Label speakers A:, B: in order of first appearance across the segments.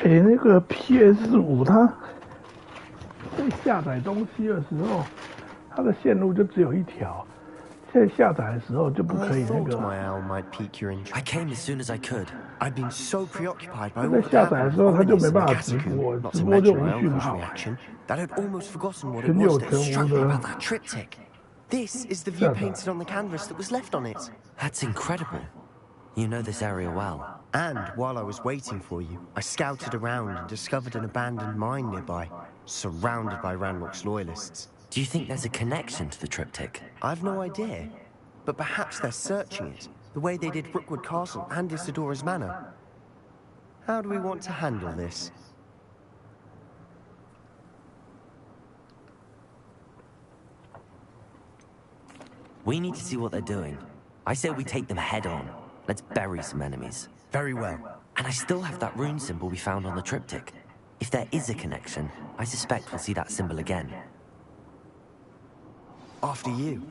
A: 那个 PS5它在下载东西的时候，它的线路就只有一条。在下载的时候就不可以那个。
B: I came as soon as I could. I've been so preoccupied by
A: 在下载的时候他就没办法直播，直播就无讯号。
B: That I'd almost forgotten what it was that struck me about that triptych. This is the view painted on the canvas that was left on it. That's incredible. You know this area well. And while I was waiting for you, I scouted around and discovered an abandoned mine nearby, surrounded by Ranrock's loyalists. Do you think there's a connection to the triptych? I've no idea. But perhaps they're searching it, the way they did Brookwood Castle and Isidora's Manor. How do we want to handle this? We need to see what they're doing. I say we take them head on. Let's bury some enemies. Very well. And I still have that rune symbol we found on the triptych. If there is a connection, I suspect we'll see that symbol again. After you.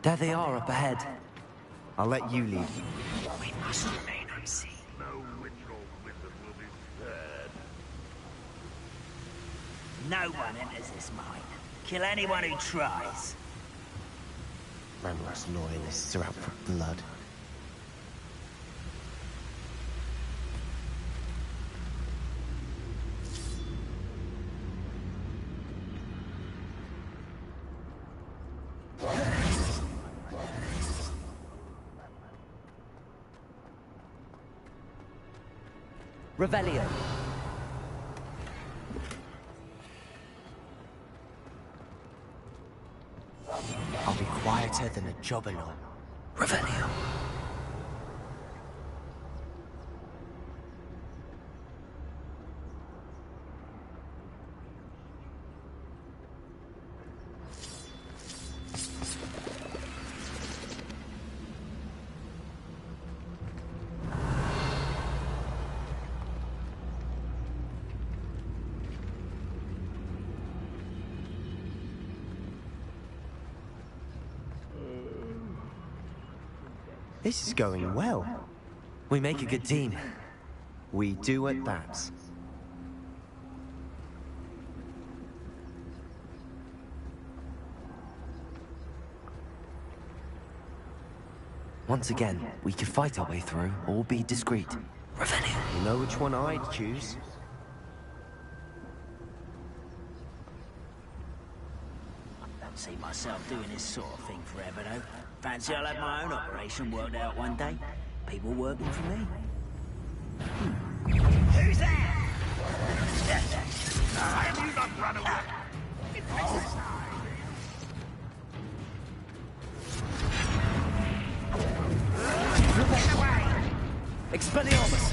B: There they are up ahead. I'll let you lead. We must remain unseen. No ritual wizard will be spared.
C: No one enters this mine. Kill anyone who tries.
B: Ranrock's loyalists are out for blood.
C: Revelio.
B: I'll be quieter than a jobberknoll. Revelio. This is going well. We make a good team. We do at that. Once again, we could fight our way through, or be discreet. Revelio. You know which one I'd choose?
C: Don't see myself doing this sort of thing forever, though. Fancy I'll have my own operation worked out one day. People working for me. Who's there? Have you not run away?
B: Expelliarmus!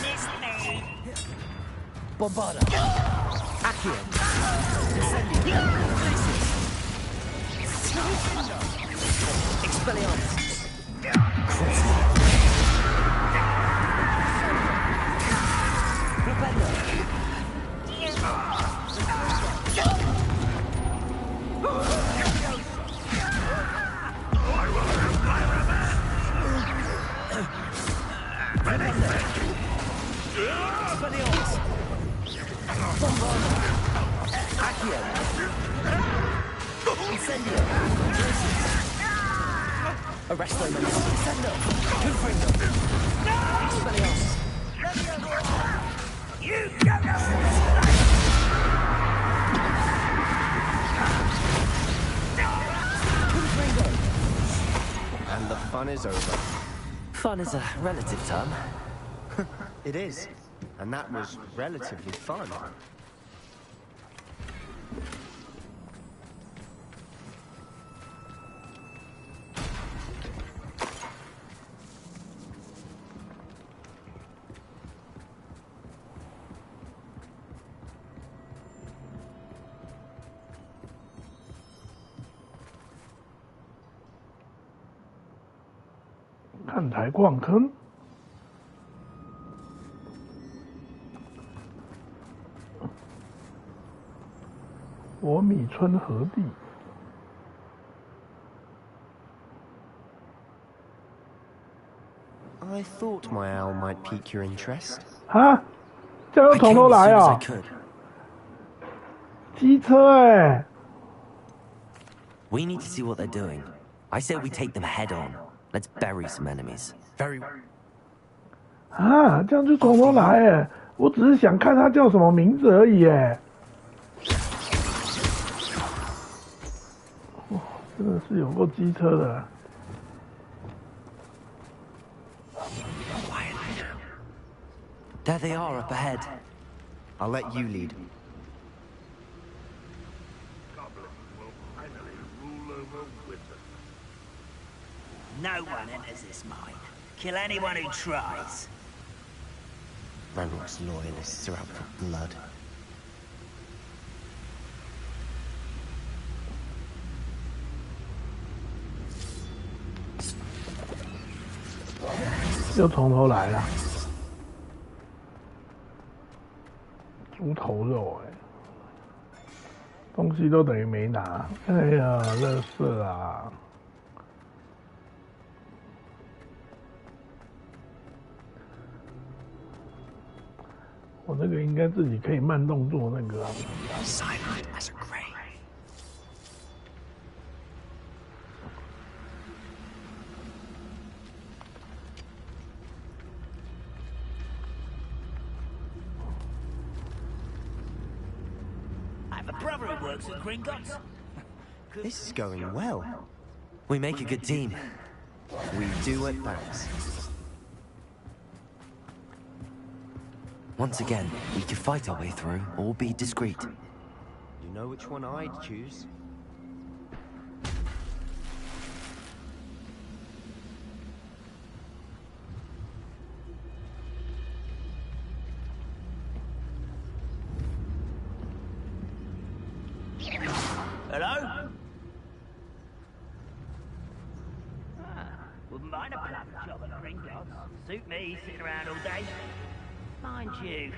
C: Miss me!
B: Bombarda! Accio! Incendio! Expelliarmus! Propello! Expelliarmus! Bombarda! Accio! Incendio! Arresto Menace! Sendo! Confringo! Expelliarmus!
C: You don't know!
B: Confringo! And the fun is over. Fun is a relative term. It is. And that was relatively fun.
A: 看台矿坑。我米村河地。
B: I thought my owl might pique your interest.
A: 啊，这样要从头来啊！机车哎。
B: We need to see what they're doing. I say we take them head on. Let's bury some enemies. Very.
A: 啊，这样就从头来哎！我只是想看他叫什么名字而已哎。哇，真的是有够机车的。
B: There they are up ahead. I'll let you lead.
C: No one enters this mine. Kill anyone who tries.
B: Ranrock's loyalists are out for blood.
A: 又从头来了。猪头肉哎，东西都等于没拿。哎呀，垃圾啊！我那个应该自己可以慢动作那个。
B: Silent as a grave. This is going well. We make a good team. We do at bats. Once again, we could fight our way through or be discreet. You know which one I'd choose.
C: Hello? Wouldn't mind a plum job at Gringotts. Suit me, sitting around all day. Mind you,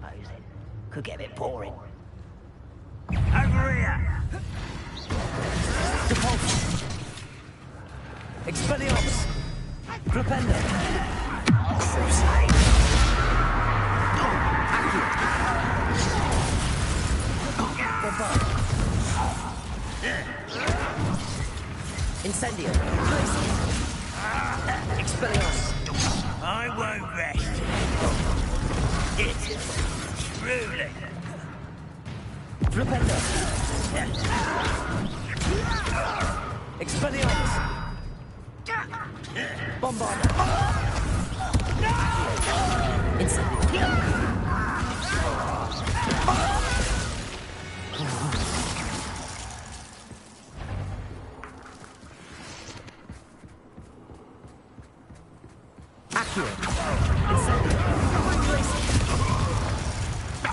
C: I suppose it could get a bit boring. Over here!
B: Depulse! Expelliarmus! Flipendo! Crusade! Bombard! Incendio! Expelliarmus!
C: I won't rest. It truly.
B: Flipendo! Expelliarmus! Bombard! Incendio!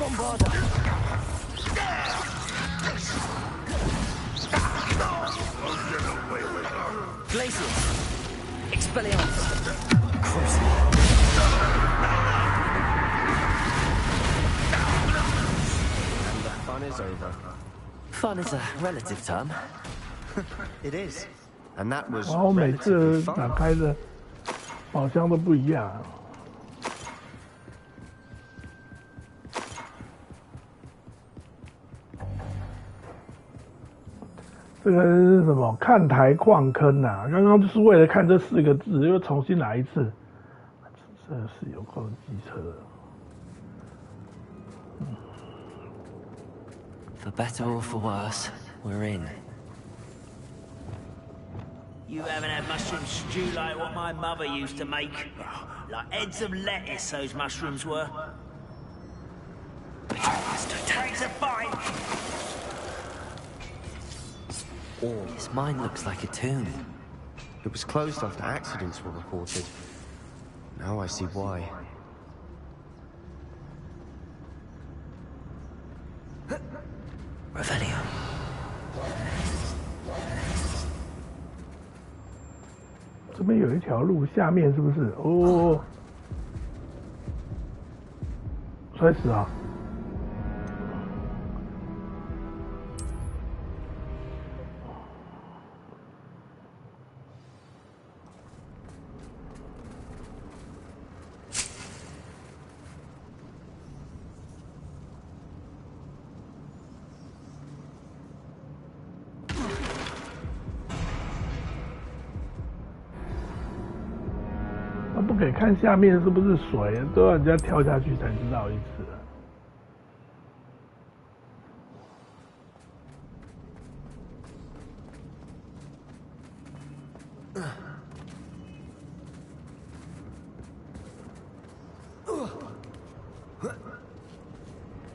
B: Bombarda! Glacius! Expelliarmus! Crusade! And the fun is over. Fun is a relative term. It is. And that was
A: 然后每
B: relatively
A: 次
B: fun.
A: 打开的宝箱都不一样。这个是什么？看台矿坑啊！刚刚就是为了看这4个字，又重新来一次，真的是有够机车的。
B: For better or for worse, we're in.
C: You haven't had mushroom stew like what my mother used to make. Like heads of lettuce, those mushrooms were. Takes a bite.
B: Oh, this mine looks like a tomb. It was closed after accidents were reported. Now I see why. Revelio.
A: 这这边有一条路，下面是不是？哦，摔死啊！不可以看下面是不是水，都要人家跳下去才知道一次。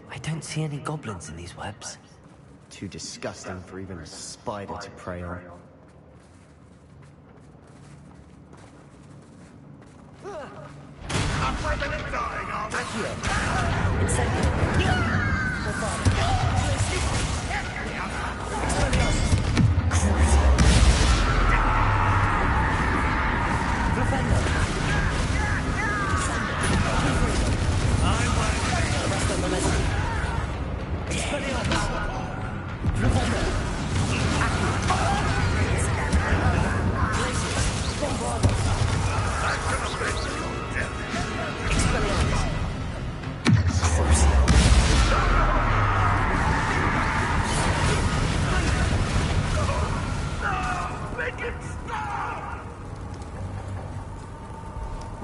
B: I don't see any goblins in these webs.
D: Too disgusting for even a spider to prey on.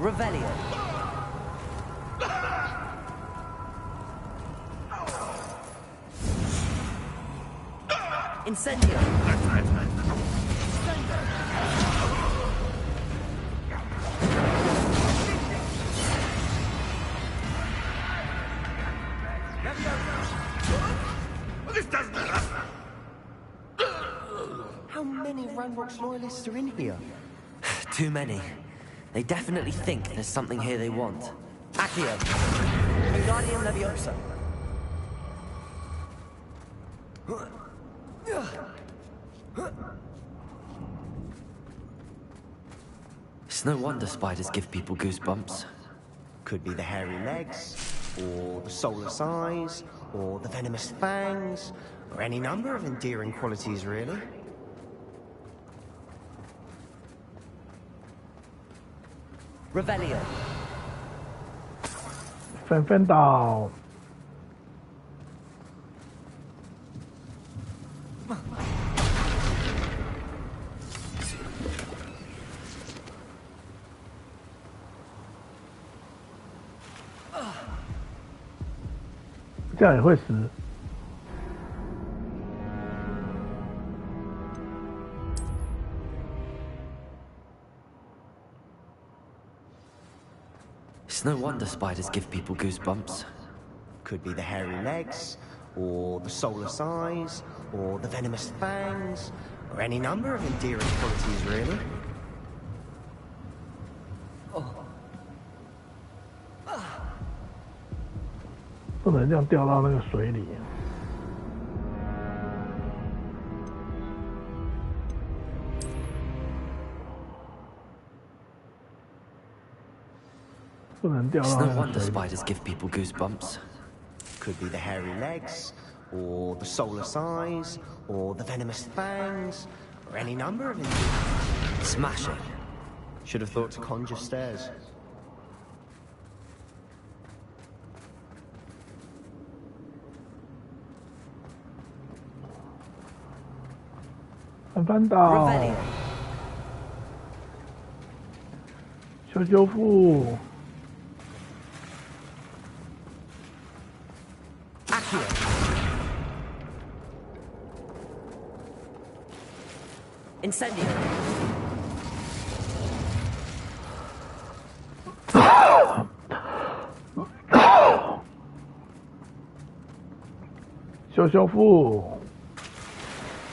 B: Revelio. Incendio.
D: This doesn't happen. How many Ranrock's loyalists are in here?
B: Too many. They definitely think there's something here they want. Accio. Wingardium Leviosa. It's no wonder spiders give people goosebumps.
D: Could be the hairy legs, or the soulless eyes, or the venomous fangs, or any number of endearing qualities, really.
B: Revelio.
A: 纷纷岛。这样也会死。
B: It's no wonder spiders give people goosebumps.
D: Could be the hairy legs, or the soulless eyes, or the venomous fangs, or any number of endearing qualities, really.
A: 不能这样掉到那个水里。不能掉到
B: It's
A: 那
B: no
A: 个
B: wonder
A: 水里。
B: spiders give people goosebumps.
D: Could be the hairy legs, or the soulless eyes, or the venomous fangs, or any number of endearing...
B: Smash it.
D: Should have thought to conjure stairs.
A: 翻倒，
B: Revelio.
A: 修复，
B: Accio. Incendio.
A: 修复。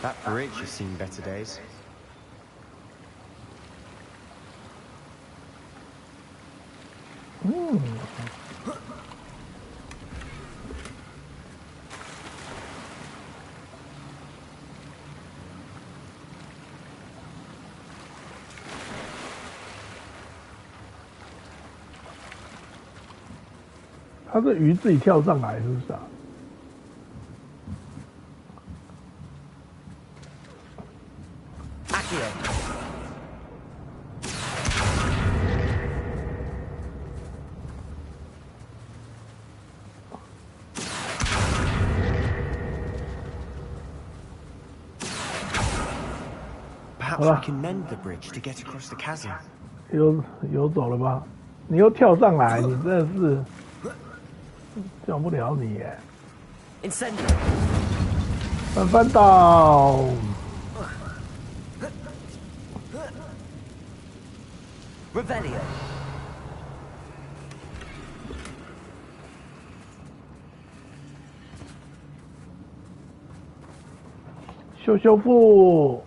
D: That bridge has seen better days.
A: 这他是鱼自己跳上来，是不是啊？Perhaps
D: we can mend the bridge to get across the chasm.
A: 游走了吧？你又跳上来，你真的是救不了你耶！翻倒。
B: Rebellion.
A: 修复。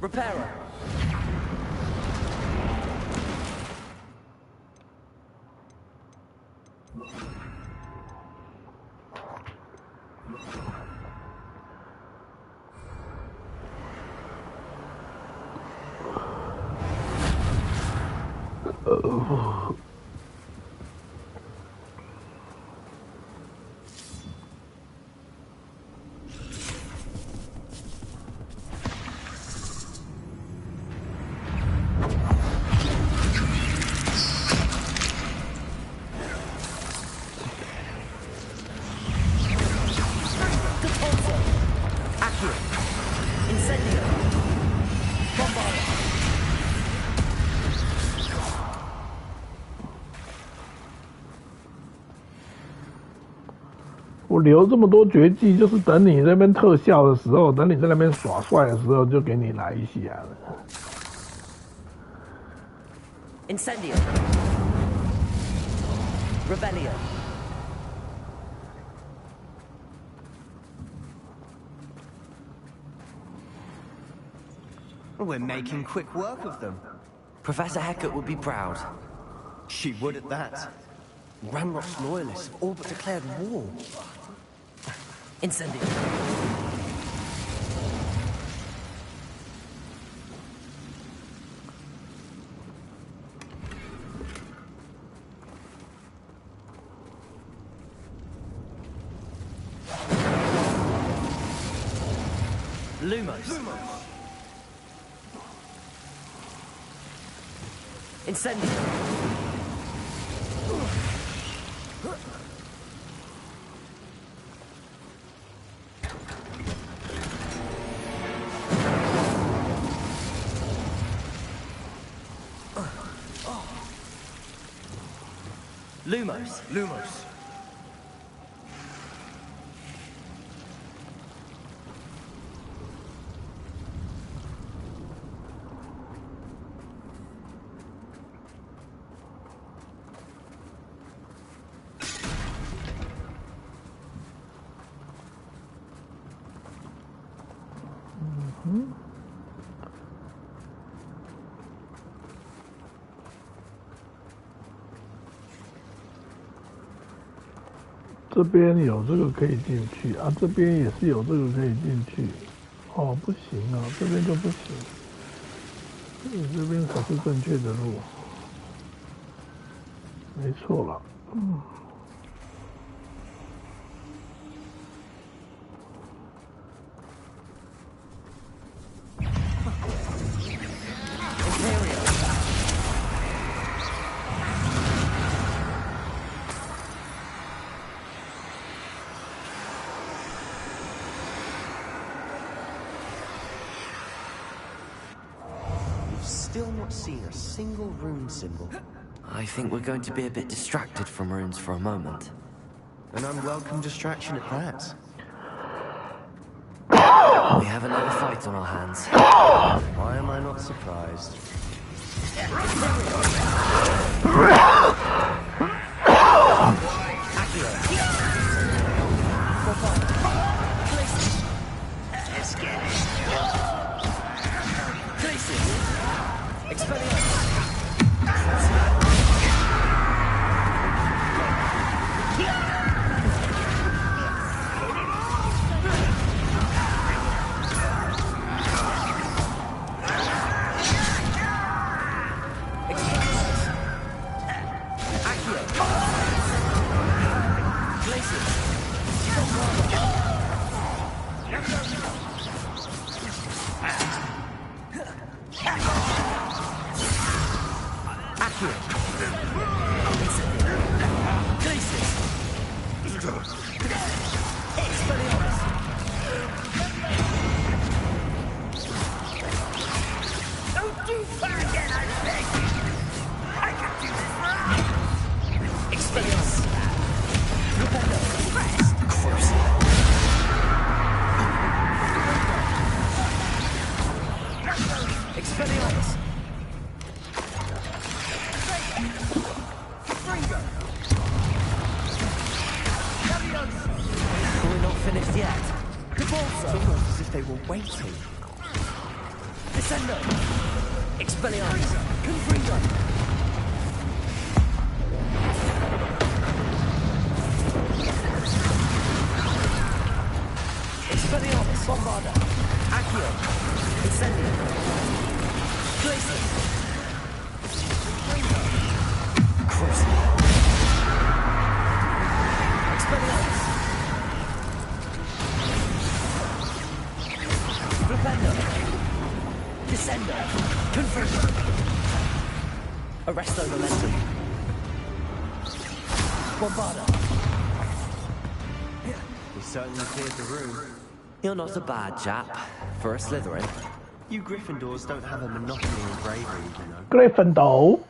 B: Repairer.
A: 我留这么多绝技，就是等你那边特效的时候，等你在那边耍帅的时候，就给你来一下了。
B: Incendio. Rebellion.
D: We're making quick work of them.
B: Professor Hecat would be proud.
D: She would at that. Ranrock's loyalists have all but declared war.
B: Incendio. Lumos. Incendio. Lumos.
D: Lumos.
A: Mm-hmm. 这边有这个可以进去啊，这边也是有这个可以进去。哦，不行啊，这边就不行。你这边才是正确的路，没错了。嗯。
D: Still not seen a single rune symbol.
B: I think we're going to be a bit distracted from runes for a moment.
D: An unwelcome distraction at that.
B: We have another fight on our hands.
D: Why am I not surprised?
C: Don't do that again, I beg you! I can do this for us! Expelliarmus! Rependo! Rest! Crucible! Expelliarmus! Fringo! We're not finished yet.
D: It's almost as if they were waiting.
C: Descendo! Expelliarmus! Confringo! Expelliarmus! Bombarda! Accio! Incendio! Glacier! Crucible! Expelliarmus! Flipendo! Descendo! Confringo! Arresto Momentum! Bombarda!
D: We certainly cleared the room.
B: You're not a bad chap for a Slytherin.
D: You Gryffindors don't have a monopoly in bravery, you know.
A: 格雷芬多。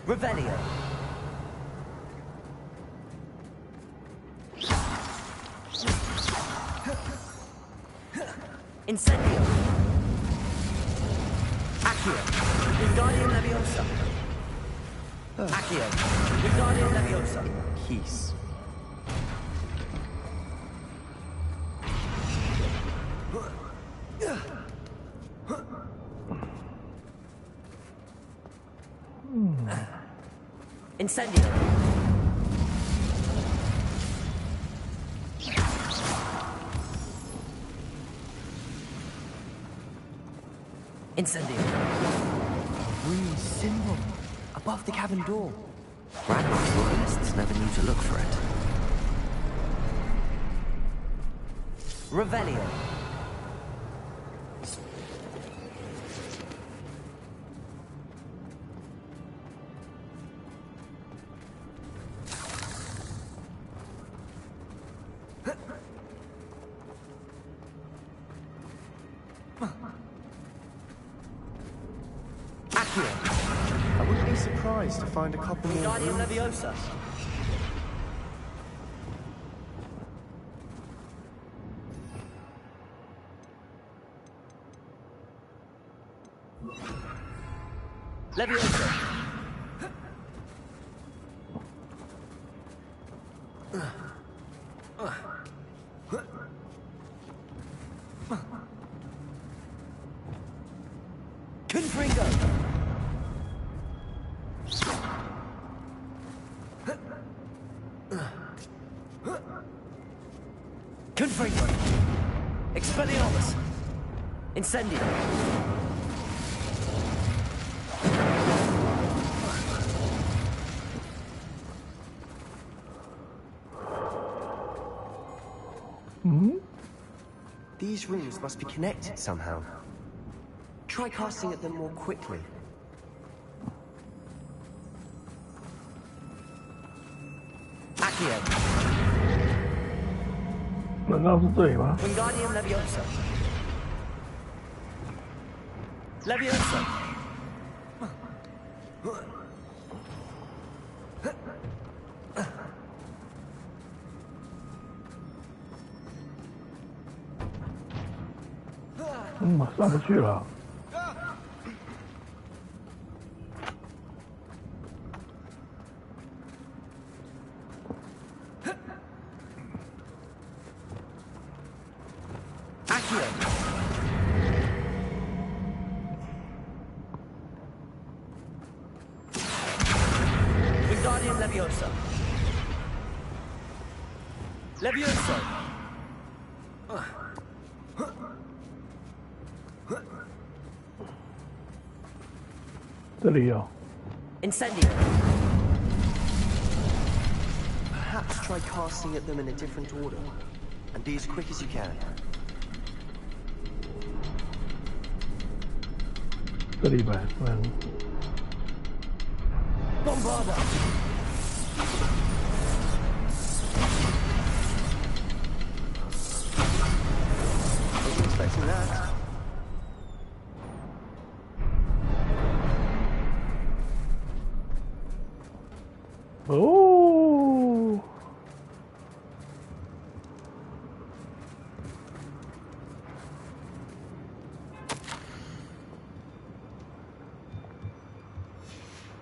C: Revelio! Incendio! Accio! Wingardium Leviosa! Accio! Wingardium Leviosa!
D: Peace.
C: Incendio! Incendio!
D: Green symbol above the cabin door.
B: Ragnarok's loyalists never knew to look for it.
C: Revelio!
D: I wouldn't be surprised to find a couple more
C: Wingardium
D: rooms.
C: Leviosa! Leviosa!
B: Confringo! Confringo! Expelliarmus! Incendio!
D: These rooms must be connected somehow. Try casting at them more quickly.
B: Accio!
A: 难道是这里吗？
B: Wingardium Leviosa! Leviosa!
A: Ừ, 上不去了。
B: Accio! Wingardium Leviosa! Leviosa!
A: 这里有。
B: Incendio!
D: Perhaps try casting at them in a different order. And be as quick as you can.
A: 这里吧，Bombarda!
D: Wasn't expecting that.
A: 哦，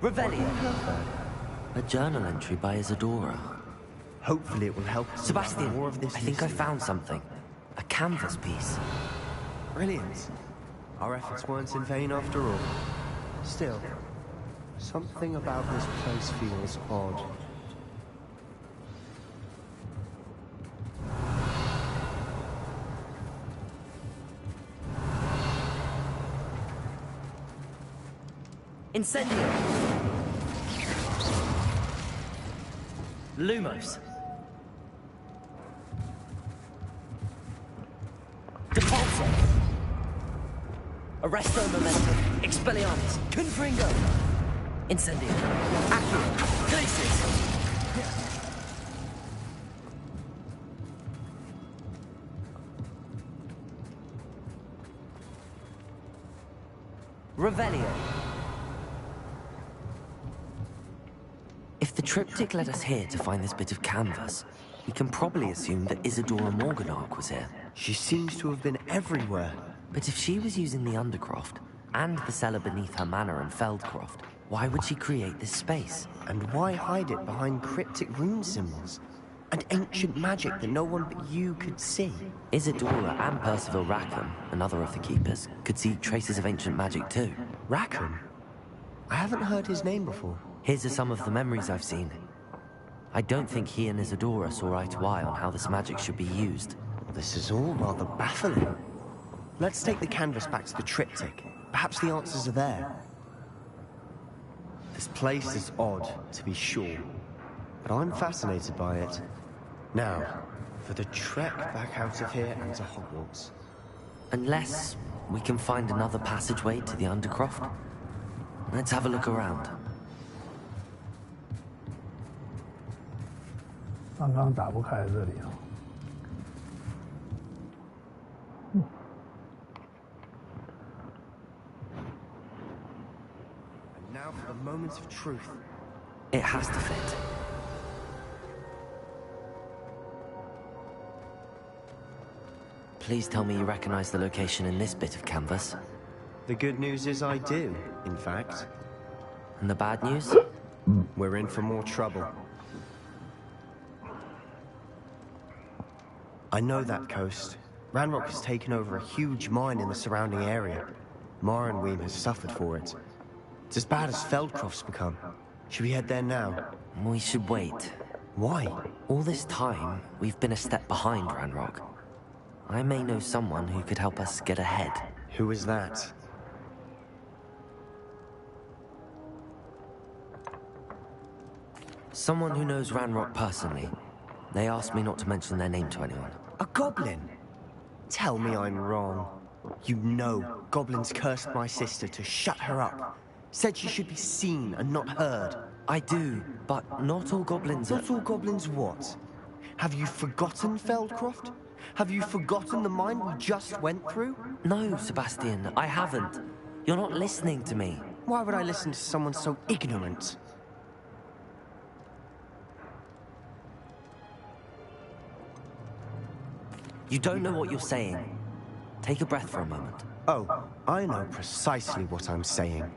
B: Revelio. A journal entry by Isadora.
D: Hopefully it will help us about
B: Sebastian,
D: more of this.
B: I think I found something. A canvas piece.
D: Brilliant. Our efforts weren't in vain after all. Still, something about this place feels odd.
B: Incendio. Lumos. Depulso. Arresto Momentum. Expelliarmus. Confringo. Incendio. Accio. Glacis. Revelio. If the triptych led us here to find this bit of canvas, we can probably assume that Isadora Morganark was here.
D: She seems to have been everywhere.
B: But if she was using the Undercroft, and the cellar beneath her manor in Feldcroft, why would she create this space?
D: And why hide it behind cryptic rune symbols? And ancient magic that no one but you could see?
B: Isadora and Percival Rackham, another of the Keepers, could see traces of ancient magic too.
D: Rackham? I haven't heard his name before.
B: Here's are some of the memories I've seen. I don't think he and Isadora saw eye to eye on how this magic should be used.
D: This is all rather baffling. Let's take the canvas back to the triptych. Perhaps the answers are there. This place is odd, to be sure, but I'm fascinated by it. Now, for the trek back out of here and to Hogwarts.
B: Unless we can find another passageway to the Undercroft. Let's have a look around.
A: 刚刚打不开这里啊。
D: And now for the moment of truth.
B: It has to fit. Please tell me you recognize the location in this bit of canvas.
D: The good news is I do, in fact.
B: And the bad news?
D: We're in for more trouble. I know that coast. Ranrock has taken over a huge mine in the surrounding area. Marenweem has suffered for it. It's as bad as Feldcroft's become. Should we head there now?
B: We should wait.
D: Why?
B: All this time, we've been a step behind Ranrock. I may know someone who could help us get ahead.
D: Who is that?
B: Someone who knows Ranrock personally. They asked me not to mention their name to anyone.
D: A goblin? Tell me I'm wrong. You know, goblins cursed my sister to shut her up. Said she should be seen and not heard.
B: I do, but not all goblins are...
D: Not all goblins what? Have you forgotten Feldcroft? Have you forgotten the mine we just went through?
B: No, Sebastian, I haven't. You're not listening to me.
D: Why would I listen to someone so ignorant?
B: You don't know what you're saying. Take a breath for a moment.
D: Oh, I know precisely what I'm saying.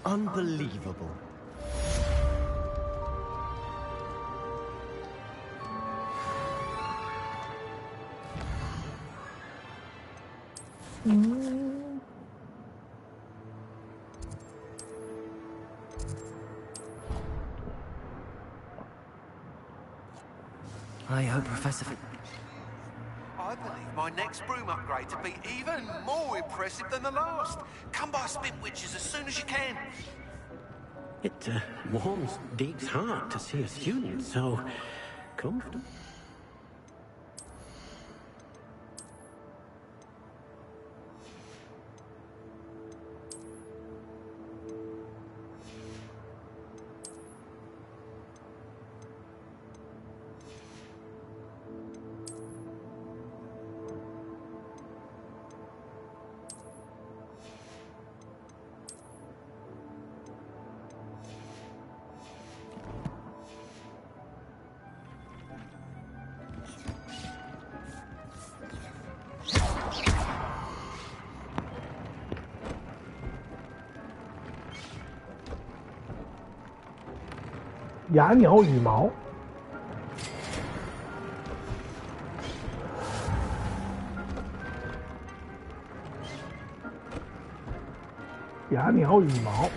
D: Unbelievable.
B: I hope Professor...
E: I believe my next broom upgrade to be even more impressive than the last. Come by Spitwitches as soon as you can.
F: It warms Deek's heart to see a student so comfortable.
A: 雅鸟羽毛，雅鸟羽毛，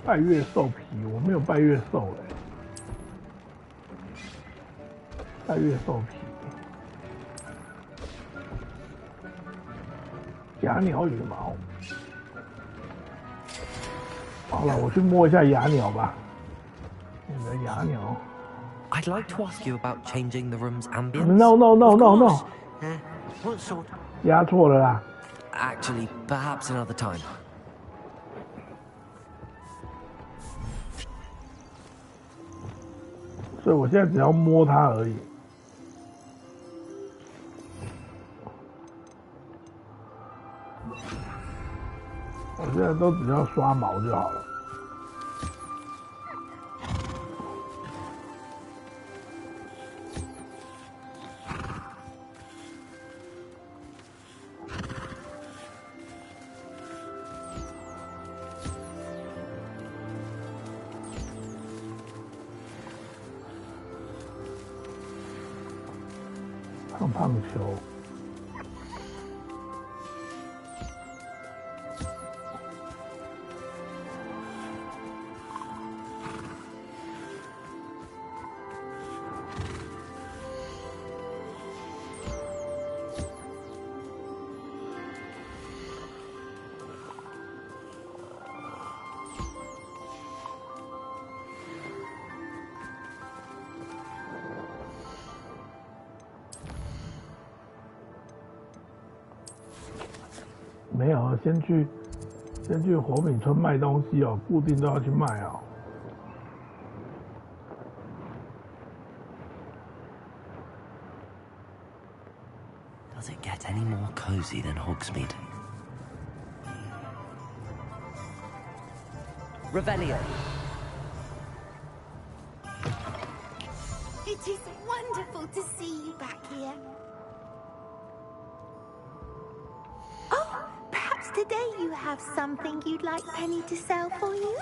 A: 拜月兽皮，我没有拜月兽嘞，拜月兽皮，雅鸟羽毛。好了，我去摸一下雅鸟吧。你的雅鸟。
B: I'd like to ask you about changing the room's ambience.
A: No.
F: What sort?
A: 压错了啦。
B: Actually, perhaps another time.
A: 所以我现在只要摸它而已。我现在都只要刷毛就好了。胖球。没有，先去火饼村卖东西哦，固定都要去卖哦。
B: Does it get any more cozy than Hogsmeade? Revelio.
G: It is wonderful to see you back here. Oh, perhaps today you have something you'd like Penny to sell for you?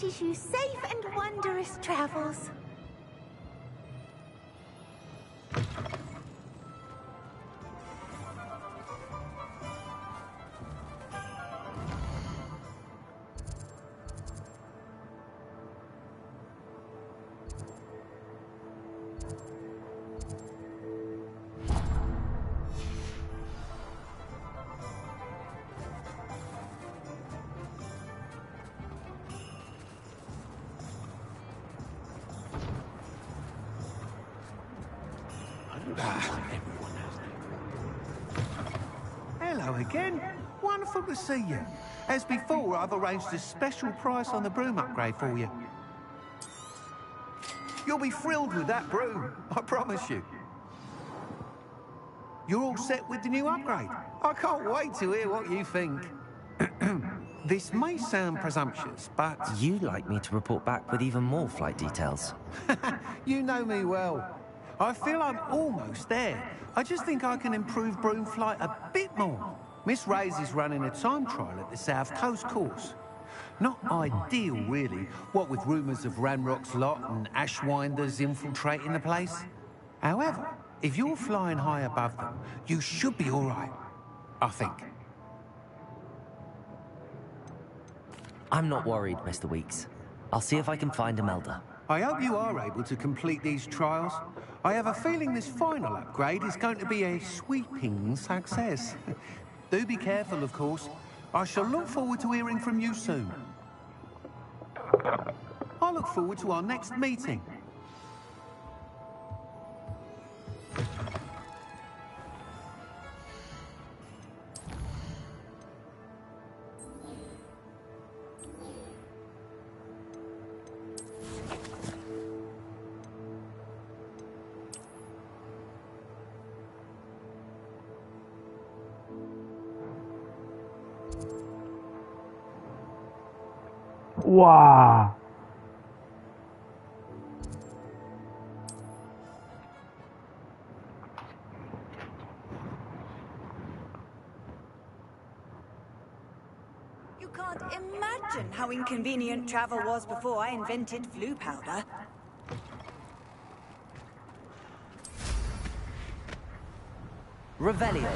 G: wishes you safe and wondrous travels.
E: Hello again. Wonderful to see you. As before, I've arranged a special price on the broom upgrade for you. You'll be thrilled with that broom, I promise you. You're all set with the new upgrade. I can't wait to hear what you think. This may sound presumptuous, but...
B: You'd like me to report back with even more flight details.
E: You know me well. I feel I'm almost there. I just think I can improve broom flight a bit more. Miss Ray's is running a time trial at the South Coast course. Not ideal, really, what with rumours of Ranrock's lot and Ashwinders infiltrating the place. However, if you're flying high above them, you should be all right, I think.
B: I'm not worried, Mr. Weeks. I'll see if I can find Imelda.
E: I hope you are able to complete these trials. I have a feeling this final upgrade is going to be a sweeping success. Do be careful, of course. I shall look forward to hearing from you soon. I look forward to our next meeting.
A: Wow.
H: You can't imagine how inconvenient travel was before I invented flu powder.
B: Revelio.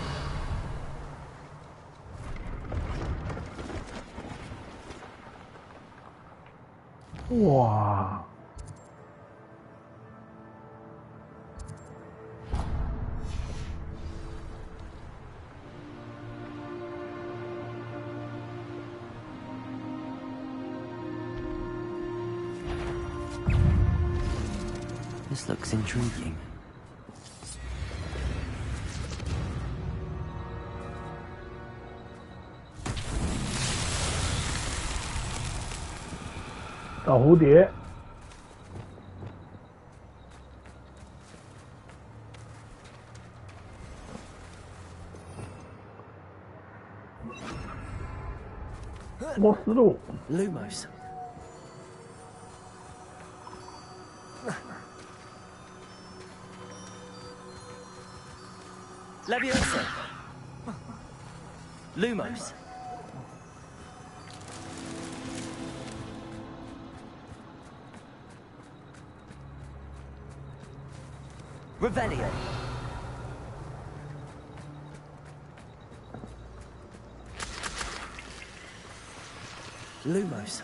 A: Wow.
B: This looks intriguing.
A: The 蝴蝶。摸思路。
B: Lumos. Leviosa. Lumos. Revelio. Lumos.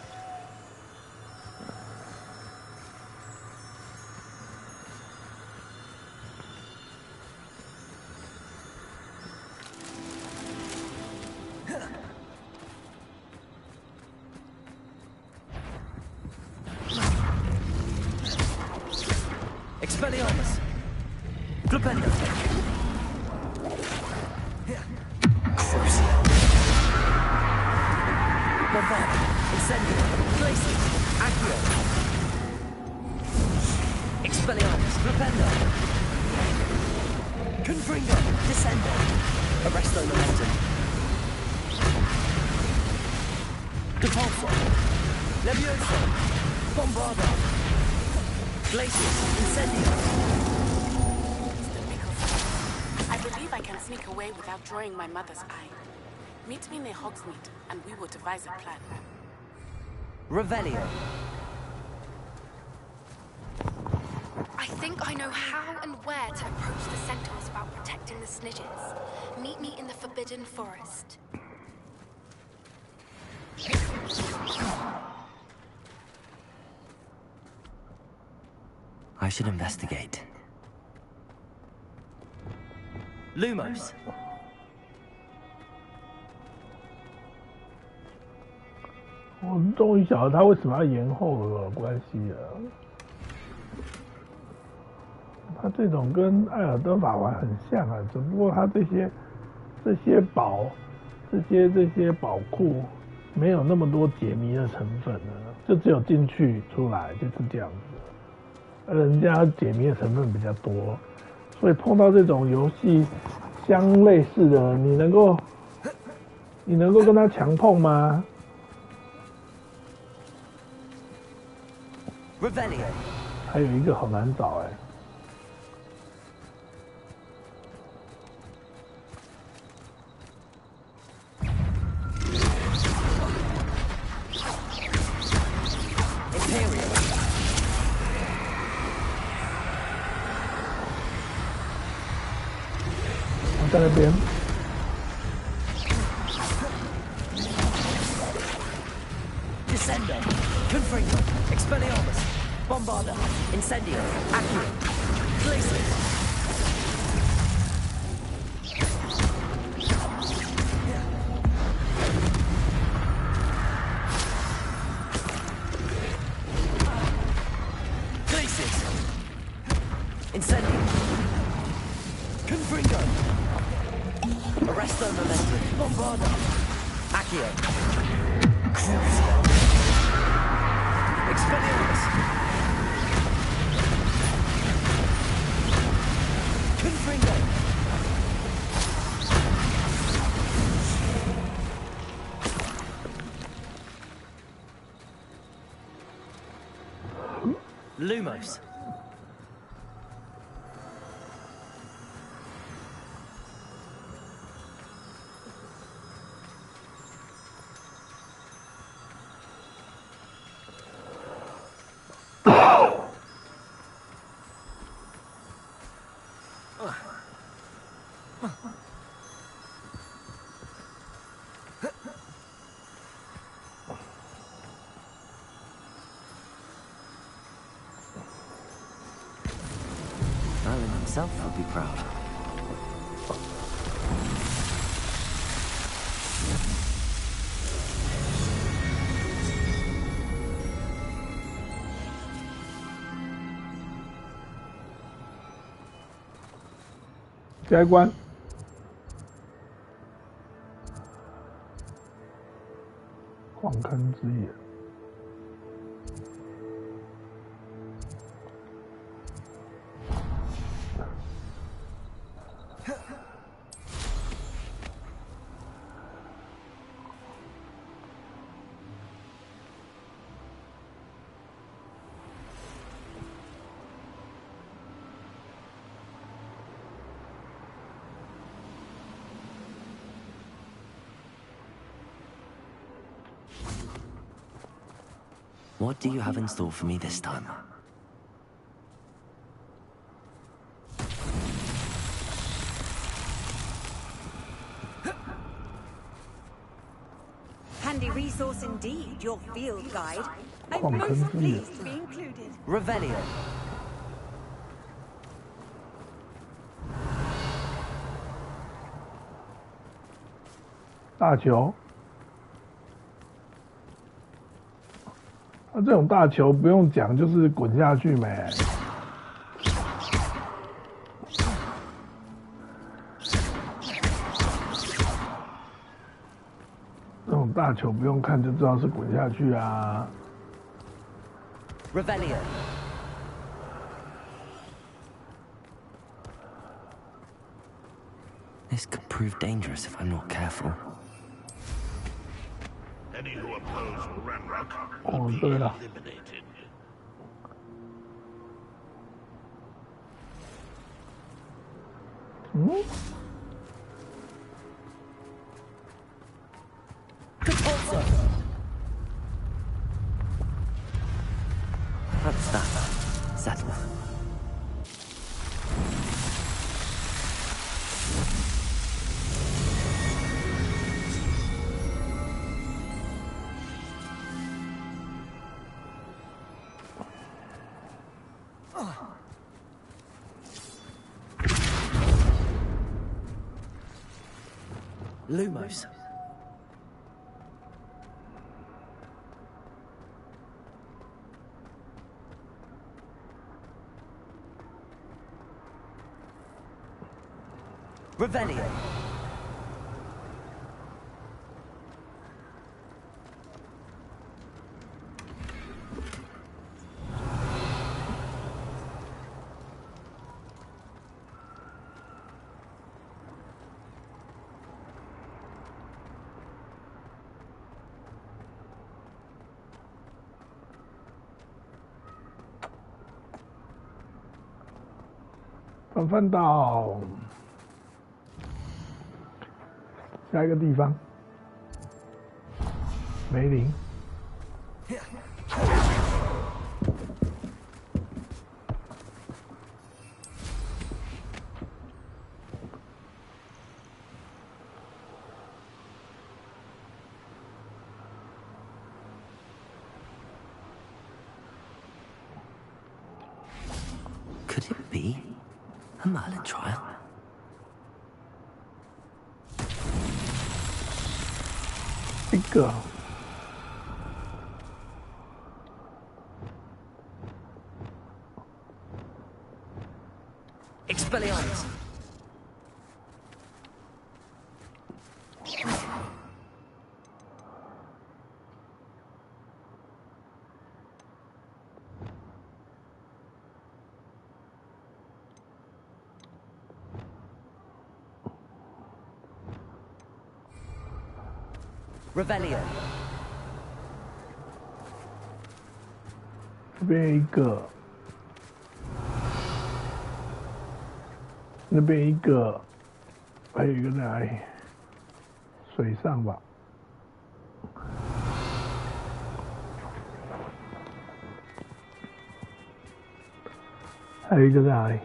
B: Expelliarmus. Flipendo. Crucio. Bombard. Incendio. Glacius. Accio. Expelliarmus. Flipendo. Confringo. Descendo. Arresto Momentum. Depulso. Levioso. Bombardo. Glacius. Incendio.
I: I believe I can sneak away without drawing my mother's eye. Meet me near Hogsmeade, and we will devise a plan.
B: Revelio.
I: I think I know how and where to approach the centaurs about protecting the snidgets. Meet me in the Forbidden Forest.
B: I should investigate. Lumos.
A: 我终于晓得他为什么要延后了关系了。他这种跟艾尔登法环很像啊，只不过他这些宝库没有那么多解谜的成分了，就只有进去出来就是这样子。而人家解谜的成分比较多，所以碰到这种游戏相类似的，你能够跟他强碰吗？
B: Revelio.
A: 还有一个好难找哎。
B: Imperial.
A: 我在那边。
B: Descendo. Confringo. Expelliarmus. Bombarda. Incendio. Accio. Glacius. Glacius. Incendio. Confringo. Arresto Momentum. Bombarda. Accio. Crucio. Expelliarmus. Confringo. Lumos. Merlin himself would be proud.
A: 下一关。矿坑之眼。
B: What do you have in store for me this time?
H: Handy resource indeed, your field guide. I'm most pleased to be included.
B: Revelio.
A: 大球。 那这种大球不用讲，就是滚下去没。这种大球不用看就知道是滚下去啊。
B: Revelio. This could prove dangerous if I'm not careful.
J: Any who oppose Ranrock
A: 哦，
J: will
A: 对
J: be
A: 了，
J: eliminated.
A: 嗯，
B: Repulsor. What's that? Settle. Lumos. Revelio.
A: 翻到下一个地方，梅林。
B: Could it be a Merlin trial?
A: Go.
B: Expelliarmus. Revelio.
A: 这边一个，那边一个，还有一个在水上吧。还有一个在哪里？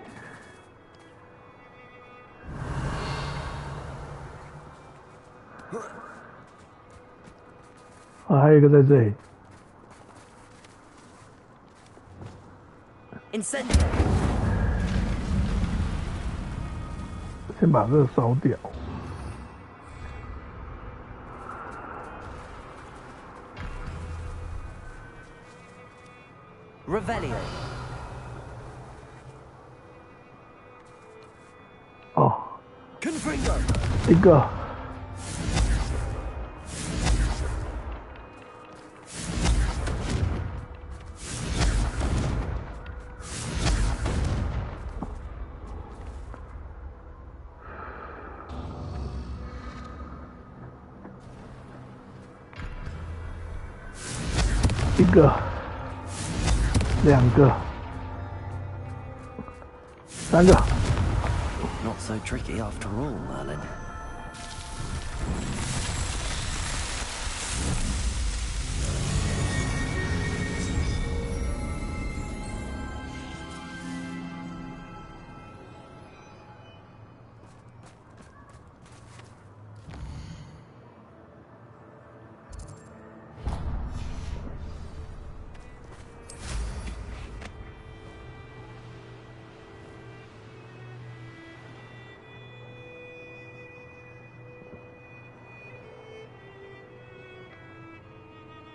A: 啊，还有一个在这里。
B: Incendio.
A: 先把这个烧掉。
B: Revelio.
A: 哦，
B: Confringo.
A: 一个。一个，两个，三个。
B: Not so tricky after all, Merlin.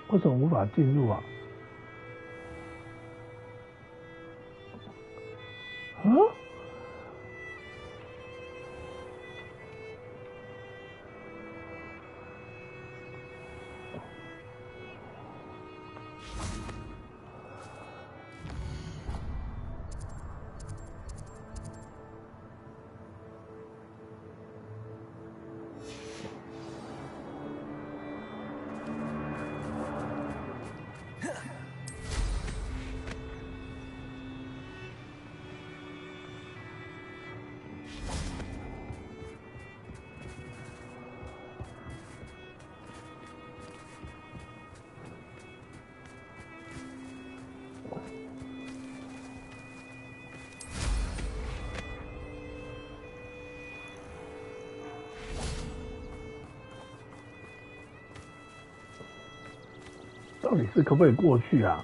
A: 为什么无法进入啊？啊？到底是可不可以过去啊？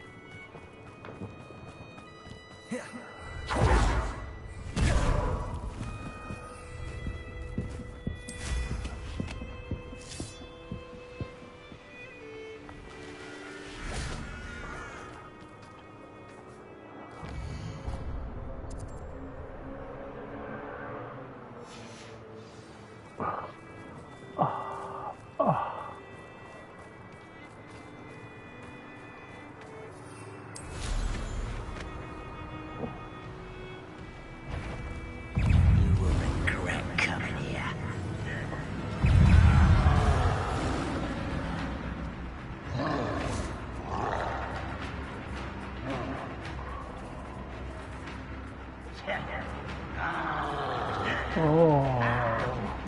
A: 哦，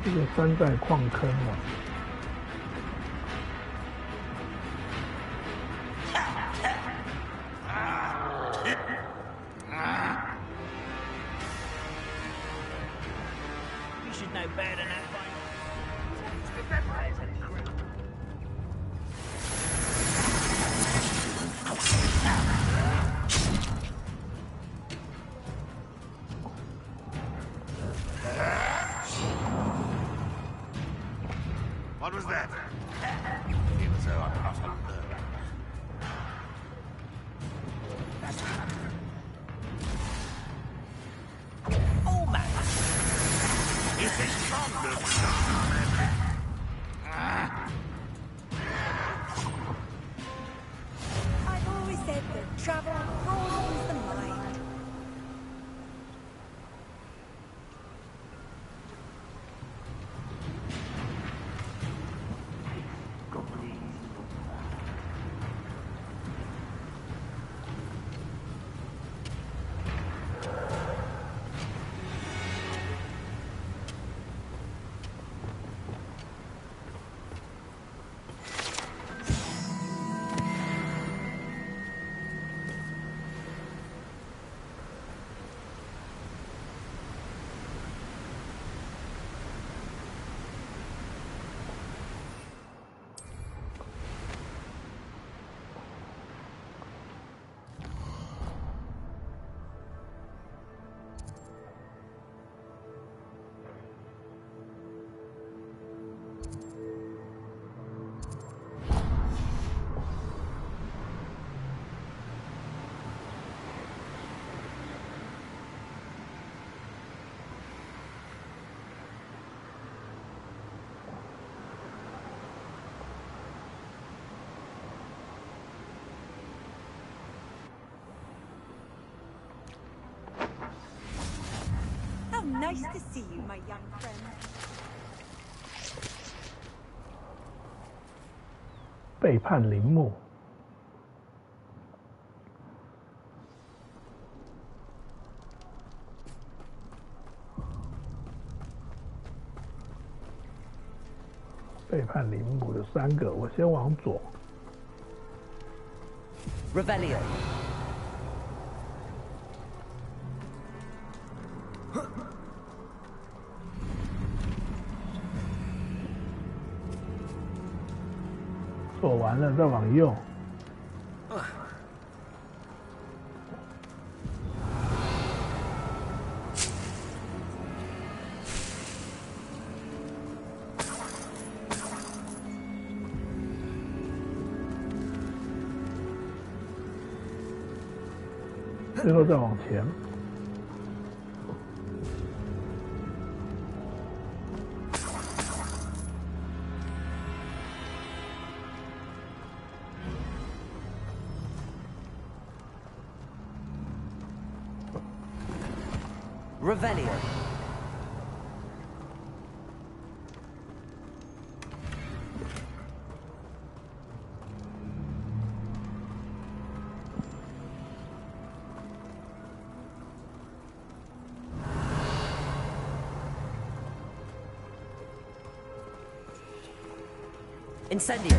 A: 这个山寨矿坑啊。
C: You should know better than that by now.
H: 'How nice to see you, my young friend.'
A: 背叛陵墓。背叛陵墓有3个，我先往左。
B: Revelio.
A: 做完了再往右。最后再往前。
B: Revelio. Incendio.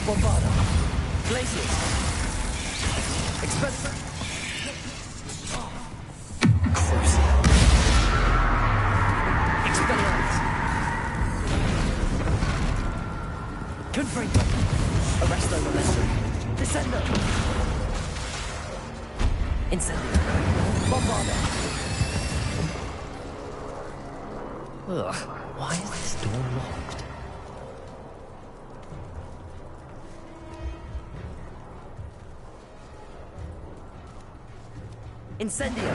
B: Bombarda. Glaciers. Express. Crucial. Expelliarmus. Confringo. Arresto Momentum. Descendo. Incendio. Bombarda. Ugh, why is this door locked? Incendio!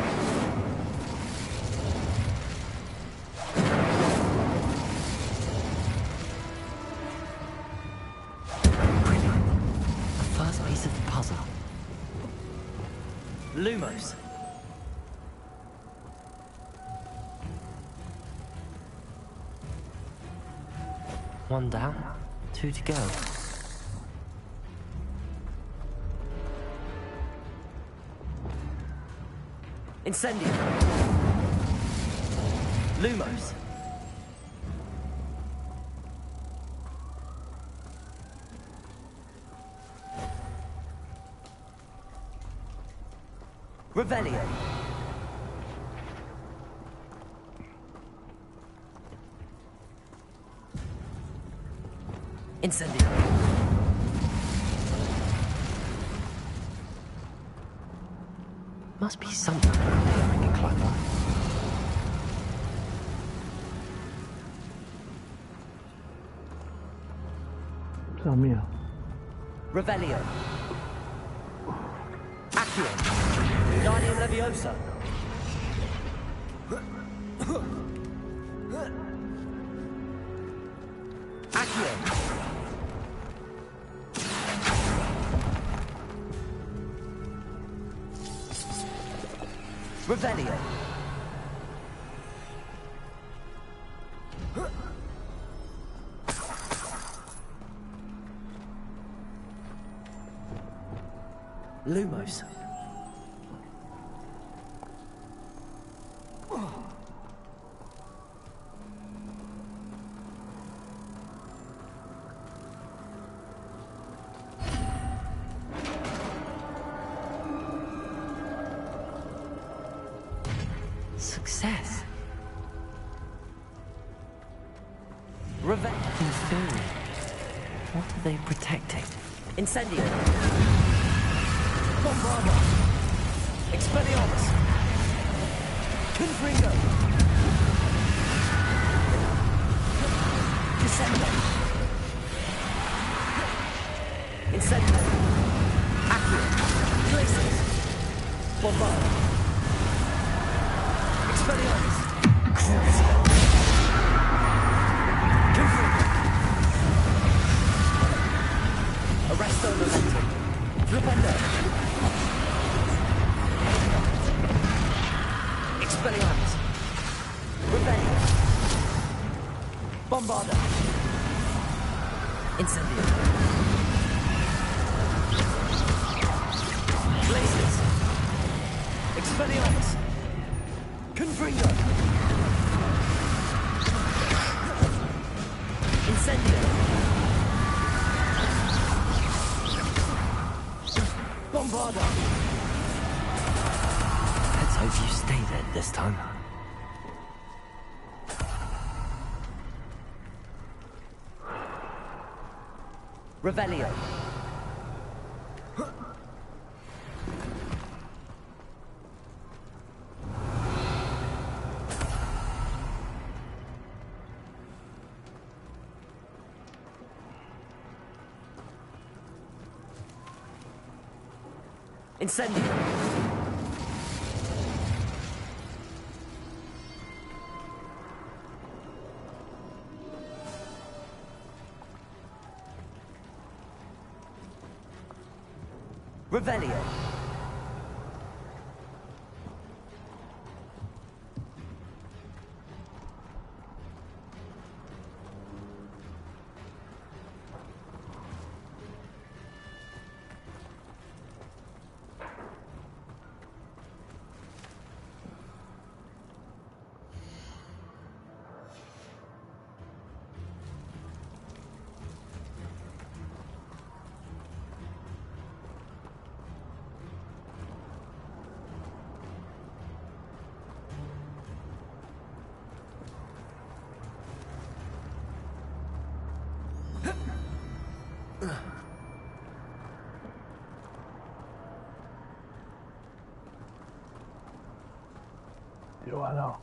B: Brilliant. The first piece of the puzzle. Lumos. One down, 2 to go. Incendio. Lumos. Revelio. Incendio. Must be something around here I can climb up. Revelio. Accio. Guardian Leviosa. Accio. Revelio. Lumos. Success. Revenge. In theory, what are they protecting? Incendio. Bombarda. Expelliarmus. Confringo. Descendo. Incendio. Accio. Glaciers. Bombarda. Expelliarmus. Crucial. Confringo. Arresto Momentum. Flipendo. Expelliarmus. Revelio. Bombarda. Incendio. Glaciers. Expelliarmus. Confringo. Incendio. Bombarda. Let's hope you stay dead this time. Revelio. Incendio. Revelio.
A: 写完了。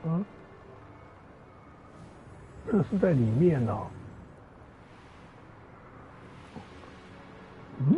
A: 嗯，这是在里面哦。嗯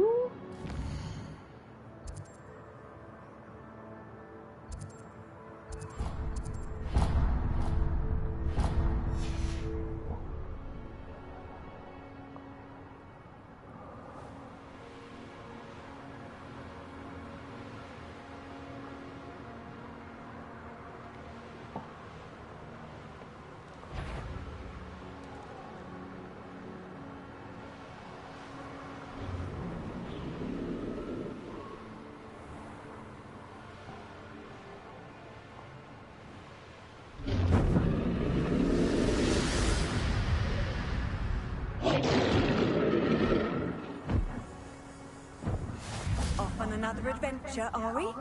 A: ，Another
H: adventure, are we?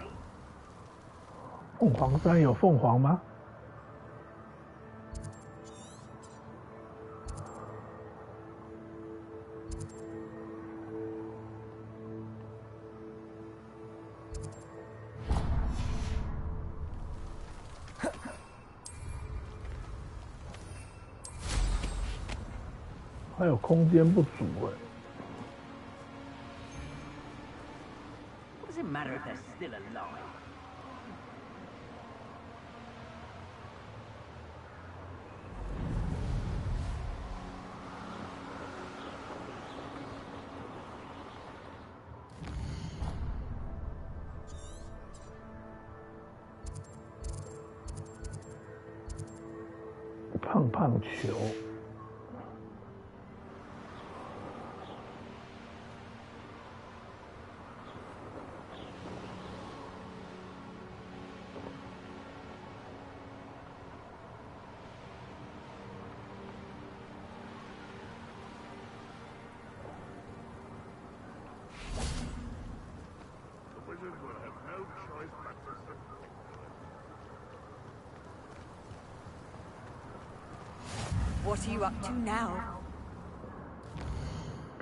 A: 凤凰山有凤凰吗？还有空间不足哎。
C: Doesn't matter if they're still alive.
A: 胖胖球。
H: What are you up to now?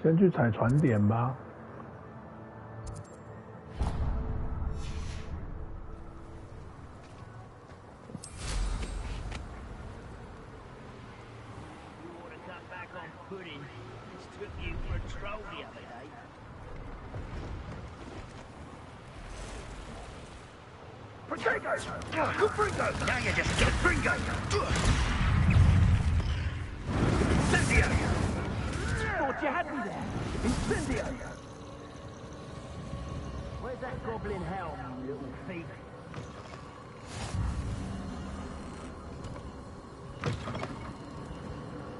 A: 先去踩船点吧。
C: Now you're just a Fringo! Incendio! Thought you had me there! Incendio! Where's that goblin helm, you little thief?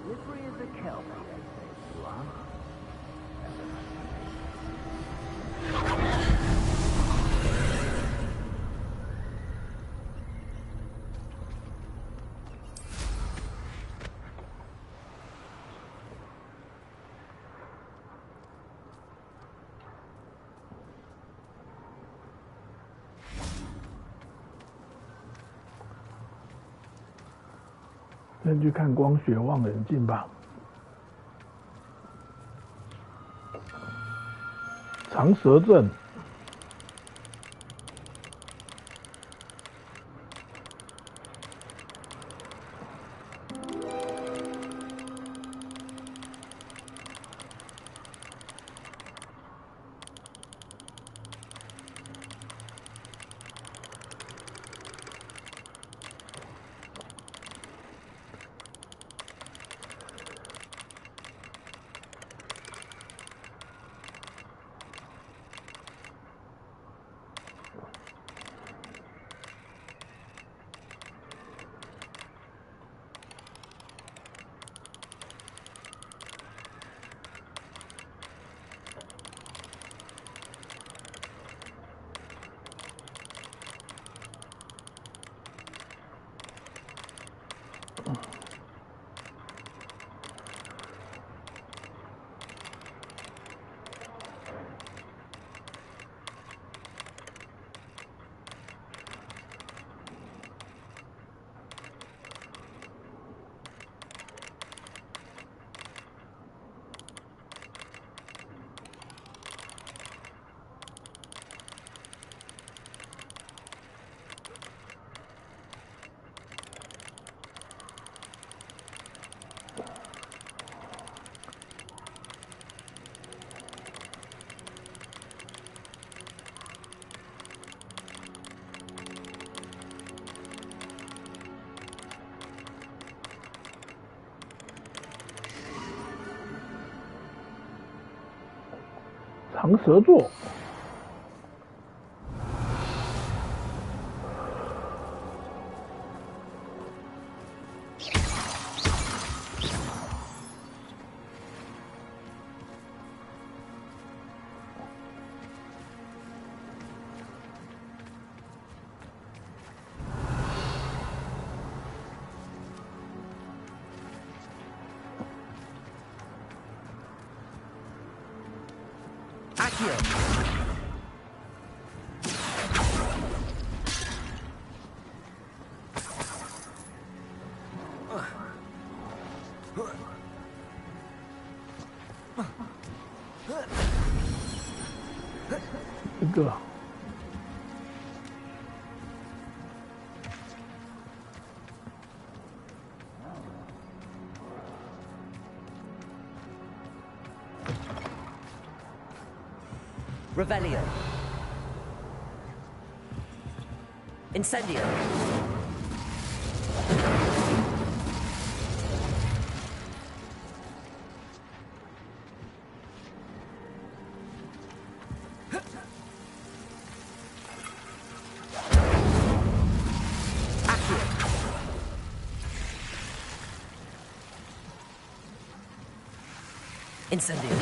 C: Slippery as a kelp, you are.
A: 先去看光学望远镜吧。长蛇阵。长蛇座。这个。
K: Revelio. Incendio. Incendio.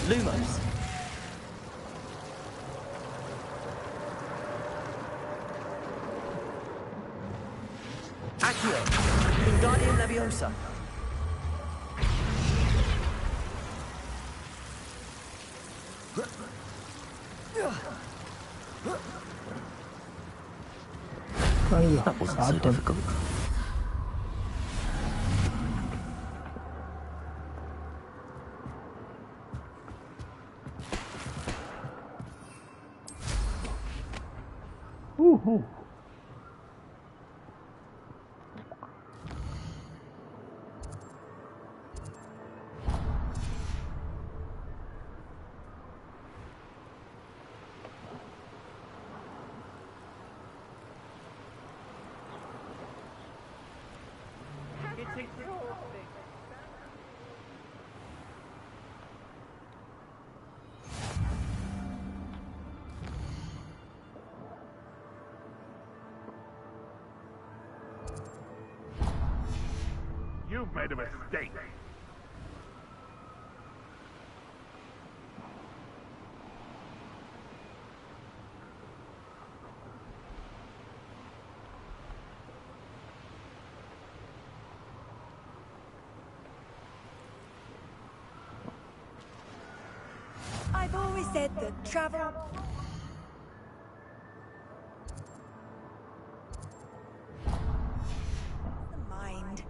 K: Lumos. Accio. Wingardium Leviosa.
F: That wasn't so difficult.
A: Woohoo!
J: ，You've made a mistake.
H: I've always said that travel... the mind.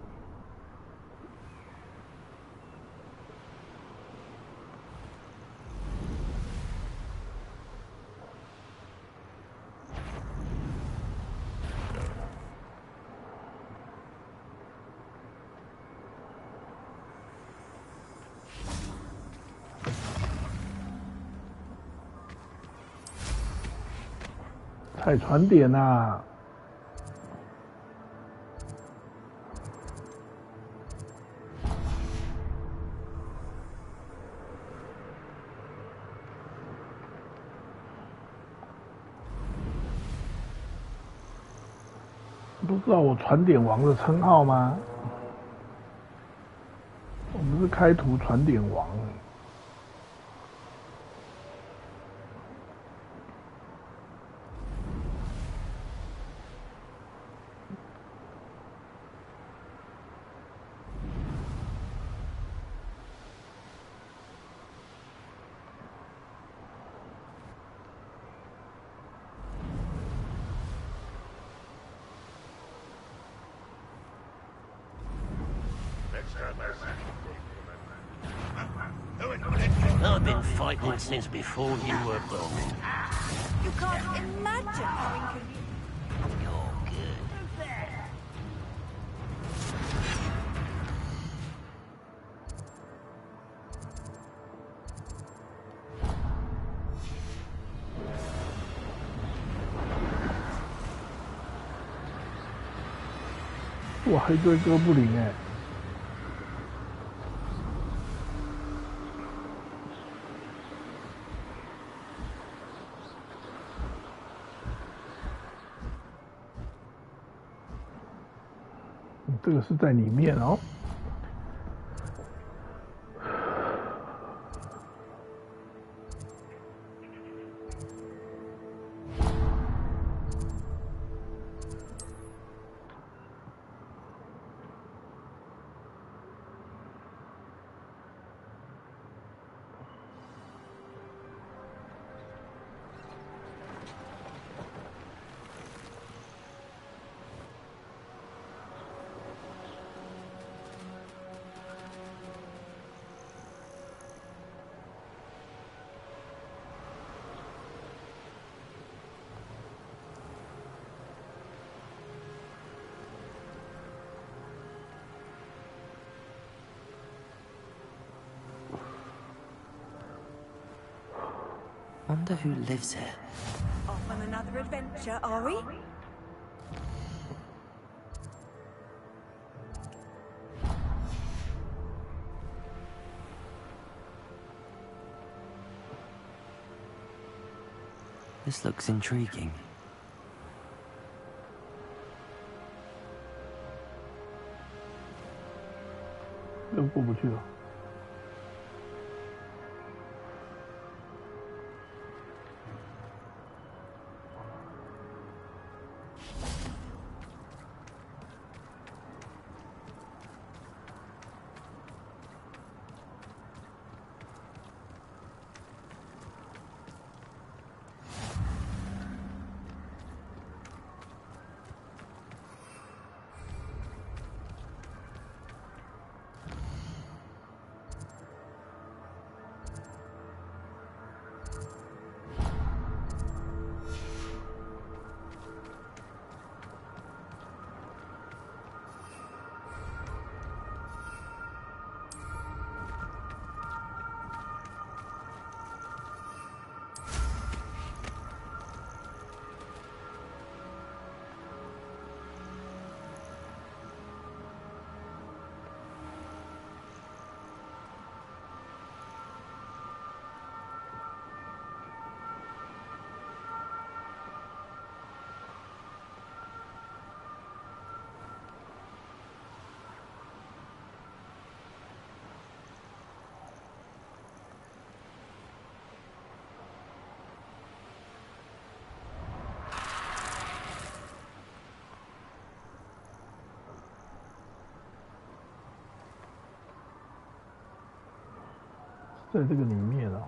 A: 踩船点啊！不知道我船点王的称号吗？我们是开图船点王。
F: I've been fighting since before you were born.
H: You can't imagine how inconvenient...
F: You're good.
A: 哇，一堆哥布林哎！这个是在里面哦。
B: Wonder who lives here.
H: Off on another adventure, are we?
B: This looks intriguing.
A: 又过不去了。在这个里面啊。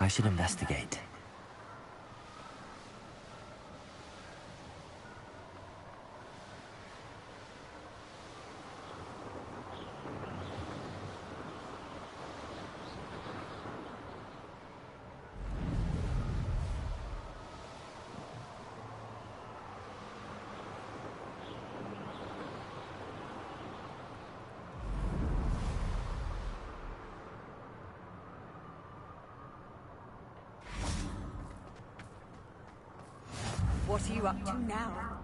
B: I should investigate.
H: What are you up to now?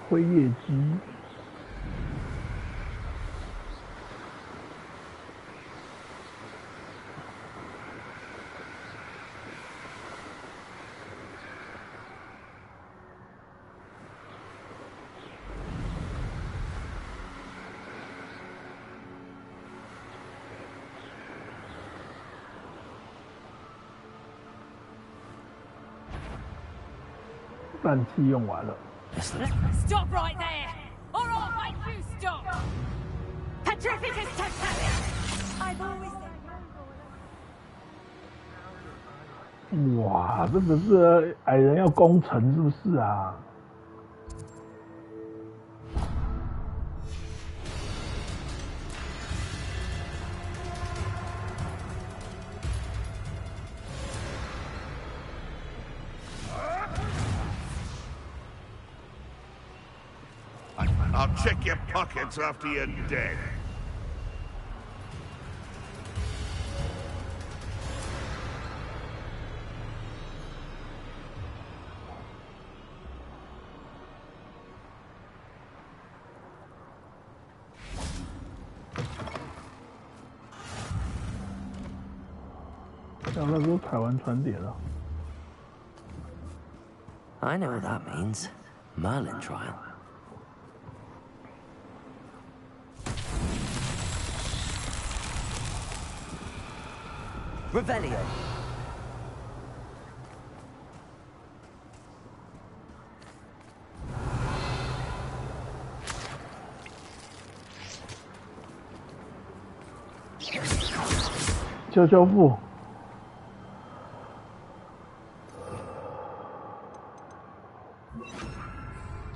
A: 辉夜姬，氮气用完了。
H: Stop right there! Or I'll make you stop! Petrificus Totalius! I've always said...
A: 哇，这个是矮人要攻城是不是啊？
J: I'll check your pockets after you're dead.
B: I know what that means. Merlin trial.
K: Revelio.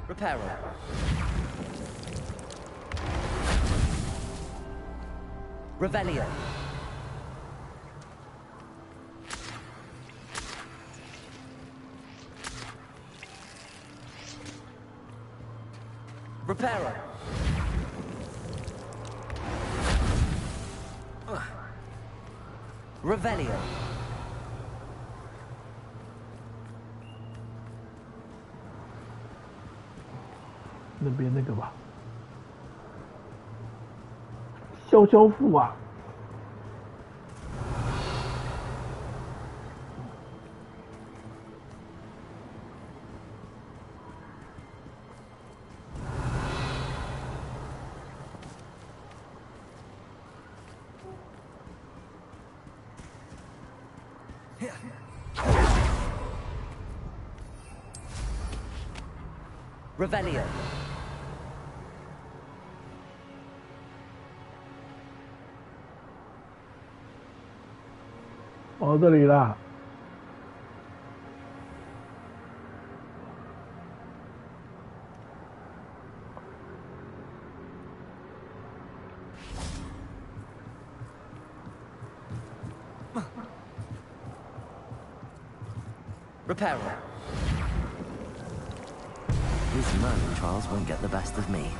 K: Reparo. Revelio. Reparo. Revelio.
A: 那边那个吧，消父啊！Revelio. 哦，这里啦。
K: Reparo.
B: These Merlin trials won't get the best of me.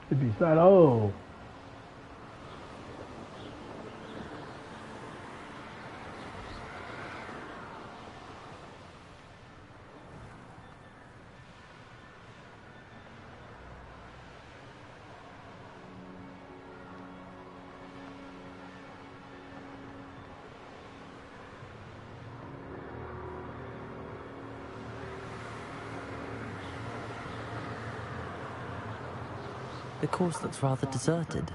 A: 去比赛喽！The
B: course looks rather deserted.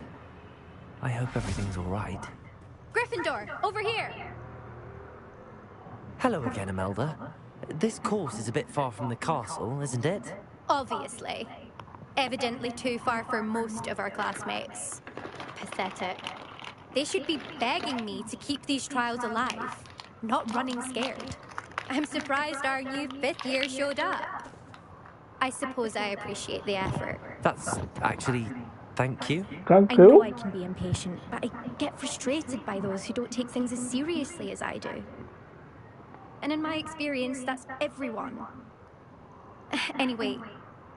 B: I hope everything's all right.
I: Gryffindor, over here!
K: Hello again, Imelda. This course is a bit far from the castle, isn't it?
L: Obviously. Evidently too far for most of our classmates. Pathetic. They should be begging me to keep these trials alive, not running scared. I'm surprised our new 5th year showed up. I suppose I appreciate the effort.
K: That's actually... thank you.
A: Thank
L: I know
A: you.
L: I can be impatient, but I get frustrated by those who don't take things as seriously as I do. And in my experience, that's everyone. Anyway,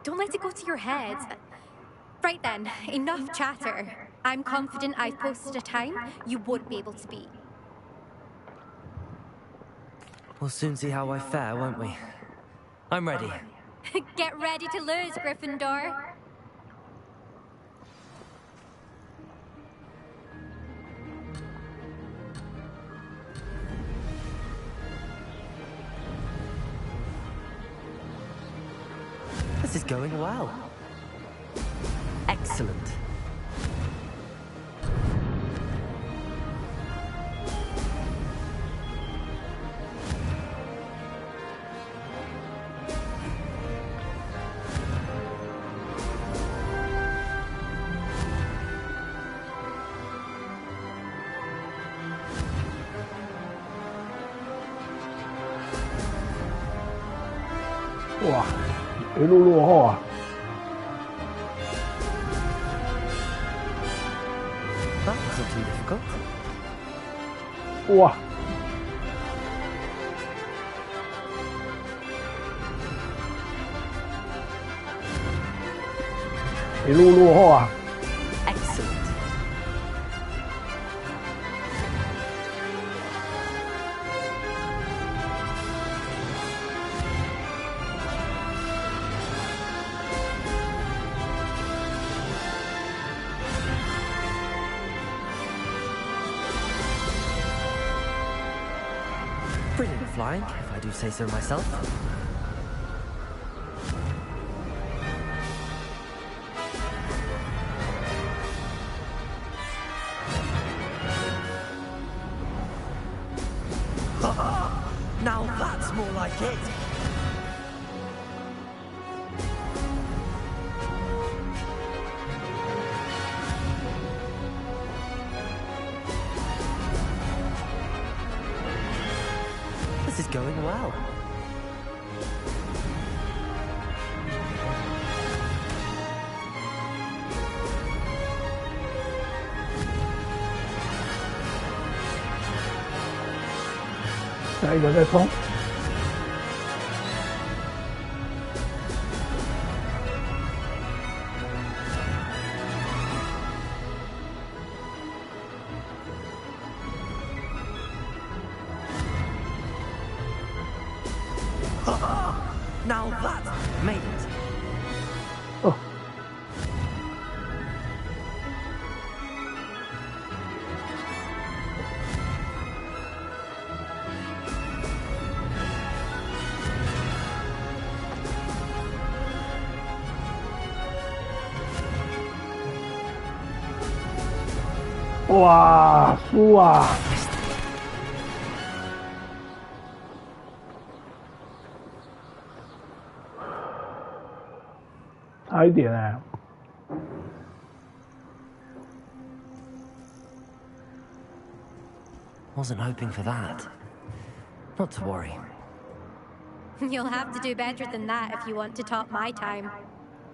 L: don't let it go to your head. Right then, enough chatter. I'm confident I've posted a time you won't be able to beat.
K: We'll soon see how I fare, won't we? I'm ready.
L: Get ready to lose, Gryffindor.
K: This is going well. Excellent.
A: Wow. 一路落后啊！
K: That wasn't too difficult.
A: 哇！一路落后啊！
K: Excellent. Brilliant flying, if I do say so myself. Now that's more like it. This is going well.
A: Now 下一个再冲。
K: Now that made it.
A: 哦。哇，输啊！差一点哎。
K: Wasn't hoping for that. Not to worry.
L: You'll have to do better than that if you want to top my time.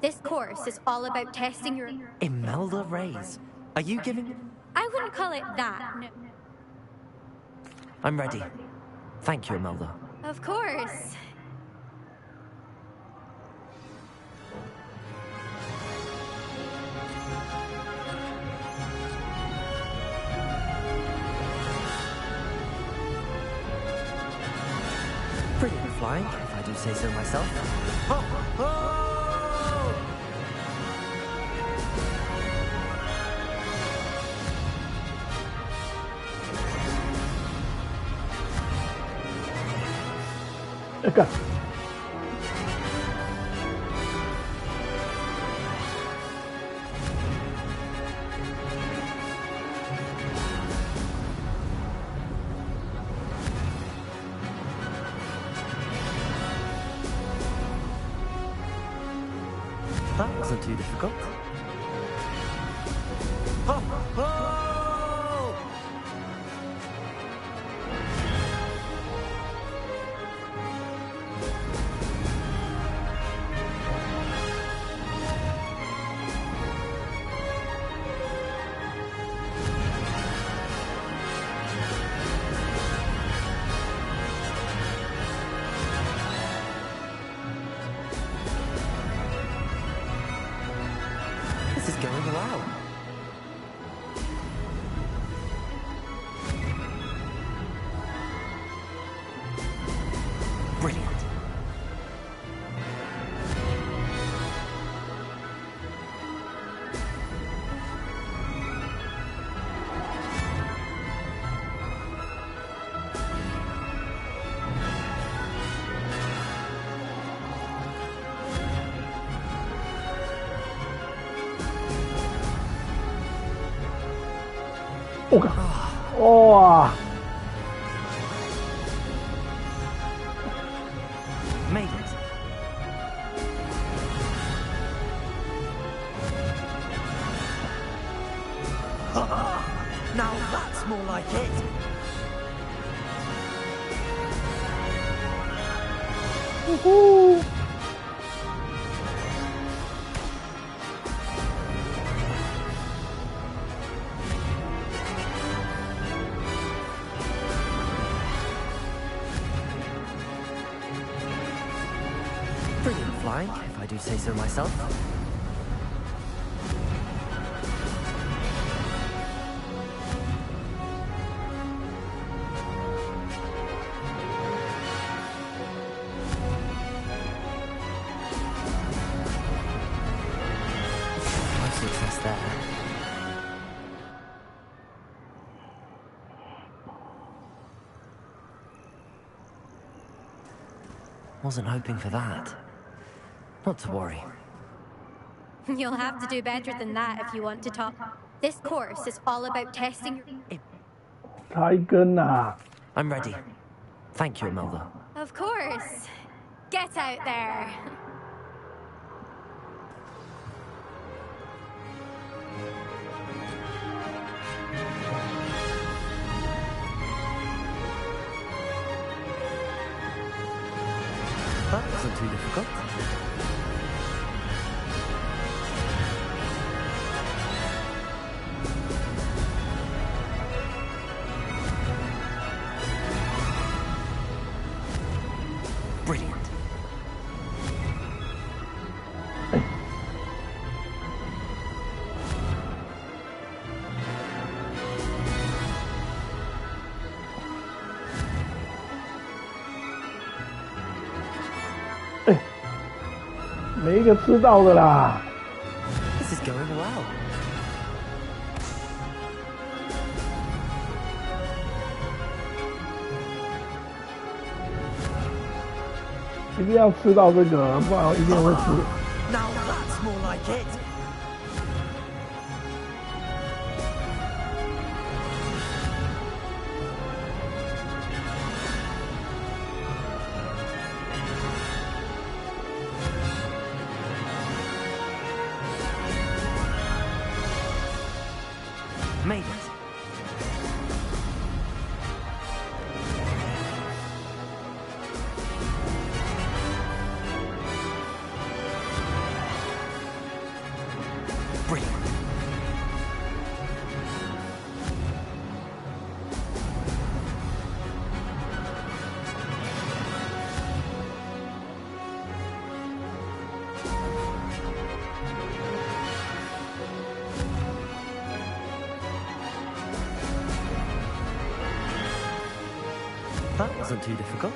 L: This course is all about testing your...
K: Imelda Reyes. Are you giving...
L: I wouldn't call it that. No.
K: I'm ready. Thank you, Imelda.
L: Of course.
K: Brilliant flying, if I do say so myself. Oh! Oh!
A: 哎干！
K: That wasn't too difficult. Ho, ho! This is going well. Brilliant.
A: Wow.
K: Made it. Now that's more like it.
A: Woohoo!
K: Brilliant flying, if I do say so myself. No success there. Wasn't hoping for that. Not to worry.
L: You'll have to do better than that if you want to top. This course is all about testing your...
K: I'm ready. Thank you, Imelda.
L: Of course. Get out there.
K: That wasn't too difficult. Brilliant. This is going well. Now that's more like it. Made it. Brilliant. That wasn't too difficult.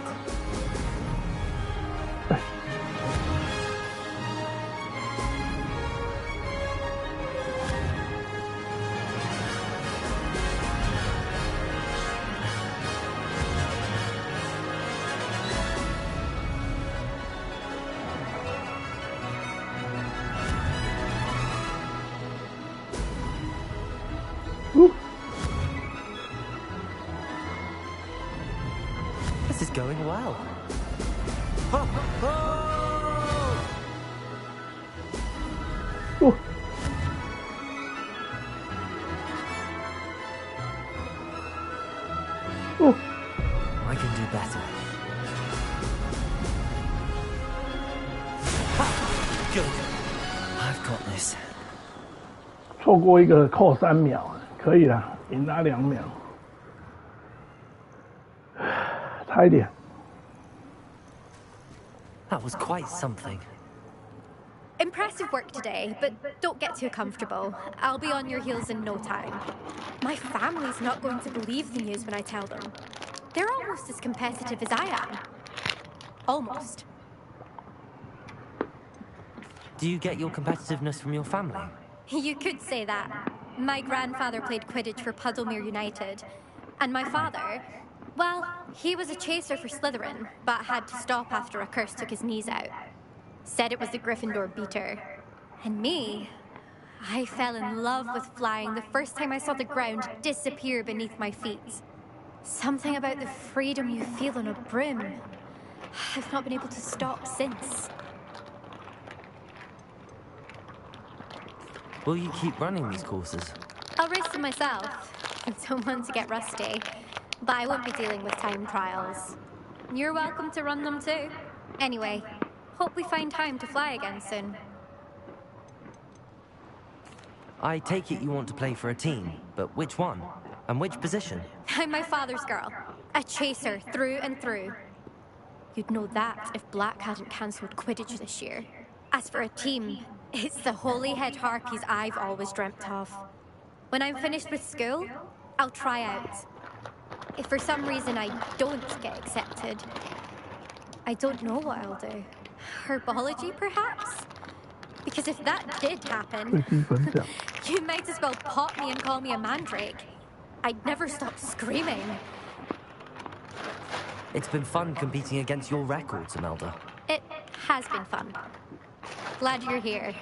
K: This is going well. Ho, ho! good. I've got this.
A: 错过一个扣3秒，可以了，赢他2秒，差一点。
K: That was quite something.
L: Impressive work today, but don't get too comfortable. I'll be on your heels in no time. My family's not going to believe the news when I tell them. They're almost as competitive as I am. Almost.
K: Do you get your competitiveness from your family?
L: You could say that. My grandfather played Quidditch for Puddlemere United. And my father, well, he was a chaser for Slytherin, but had to stop after a curse took his knees out. Said it was the Gryffindor beater. And me, I fell in love with flying the first time I saw the ground disappear beneath my feet. Something about the freedom you feel on a broom. I've not been able to stop since.
K: Will you keep running these courses?
L: I'll race them myself. I don't want to get rusty. But I won't be dealing with time trials. You're welcome to run them too. Anyway, hope we find time to fly again soon.
K: I take it you want to play for a team, but which one? And which position?
L: I'm my father's girl. A chaser through and through. You'd know that if Black hadn't cancelled Quidditch this year. As for a team, it's the Holyhead Harpies I've always dreamt of. When I'm finished with school, I'll try out. If for some reason I don't get accepted, I don't know what I'll do. Herbology, perhaps? Because if that did happen, you might as well pop me and call me a mandrake. I'd never stop screaming.
K: It's been fun competing against your records, Imelda.
L: It has been fun. Glad you're here.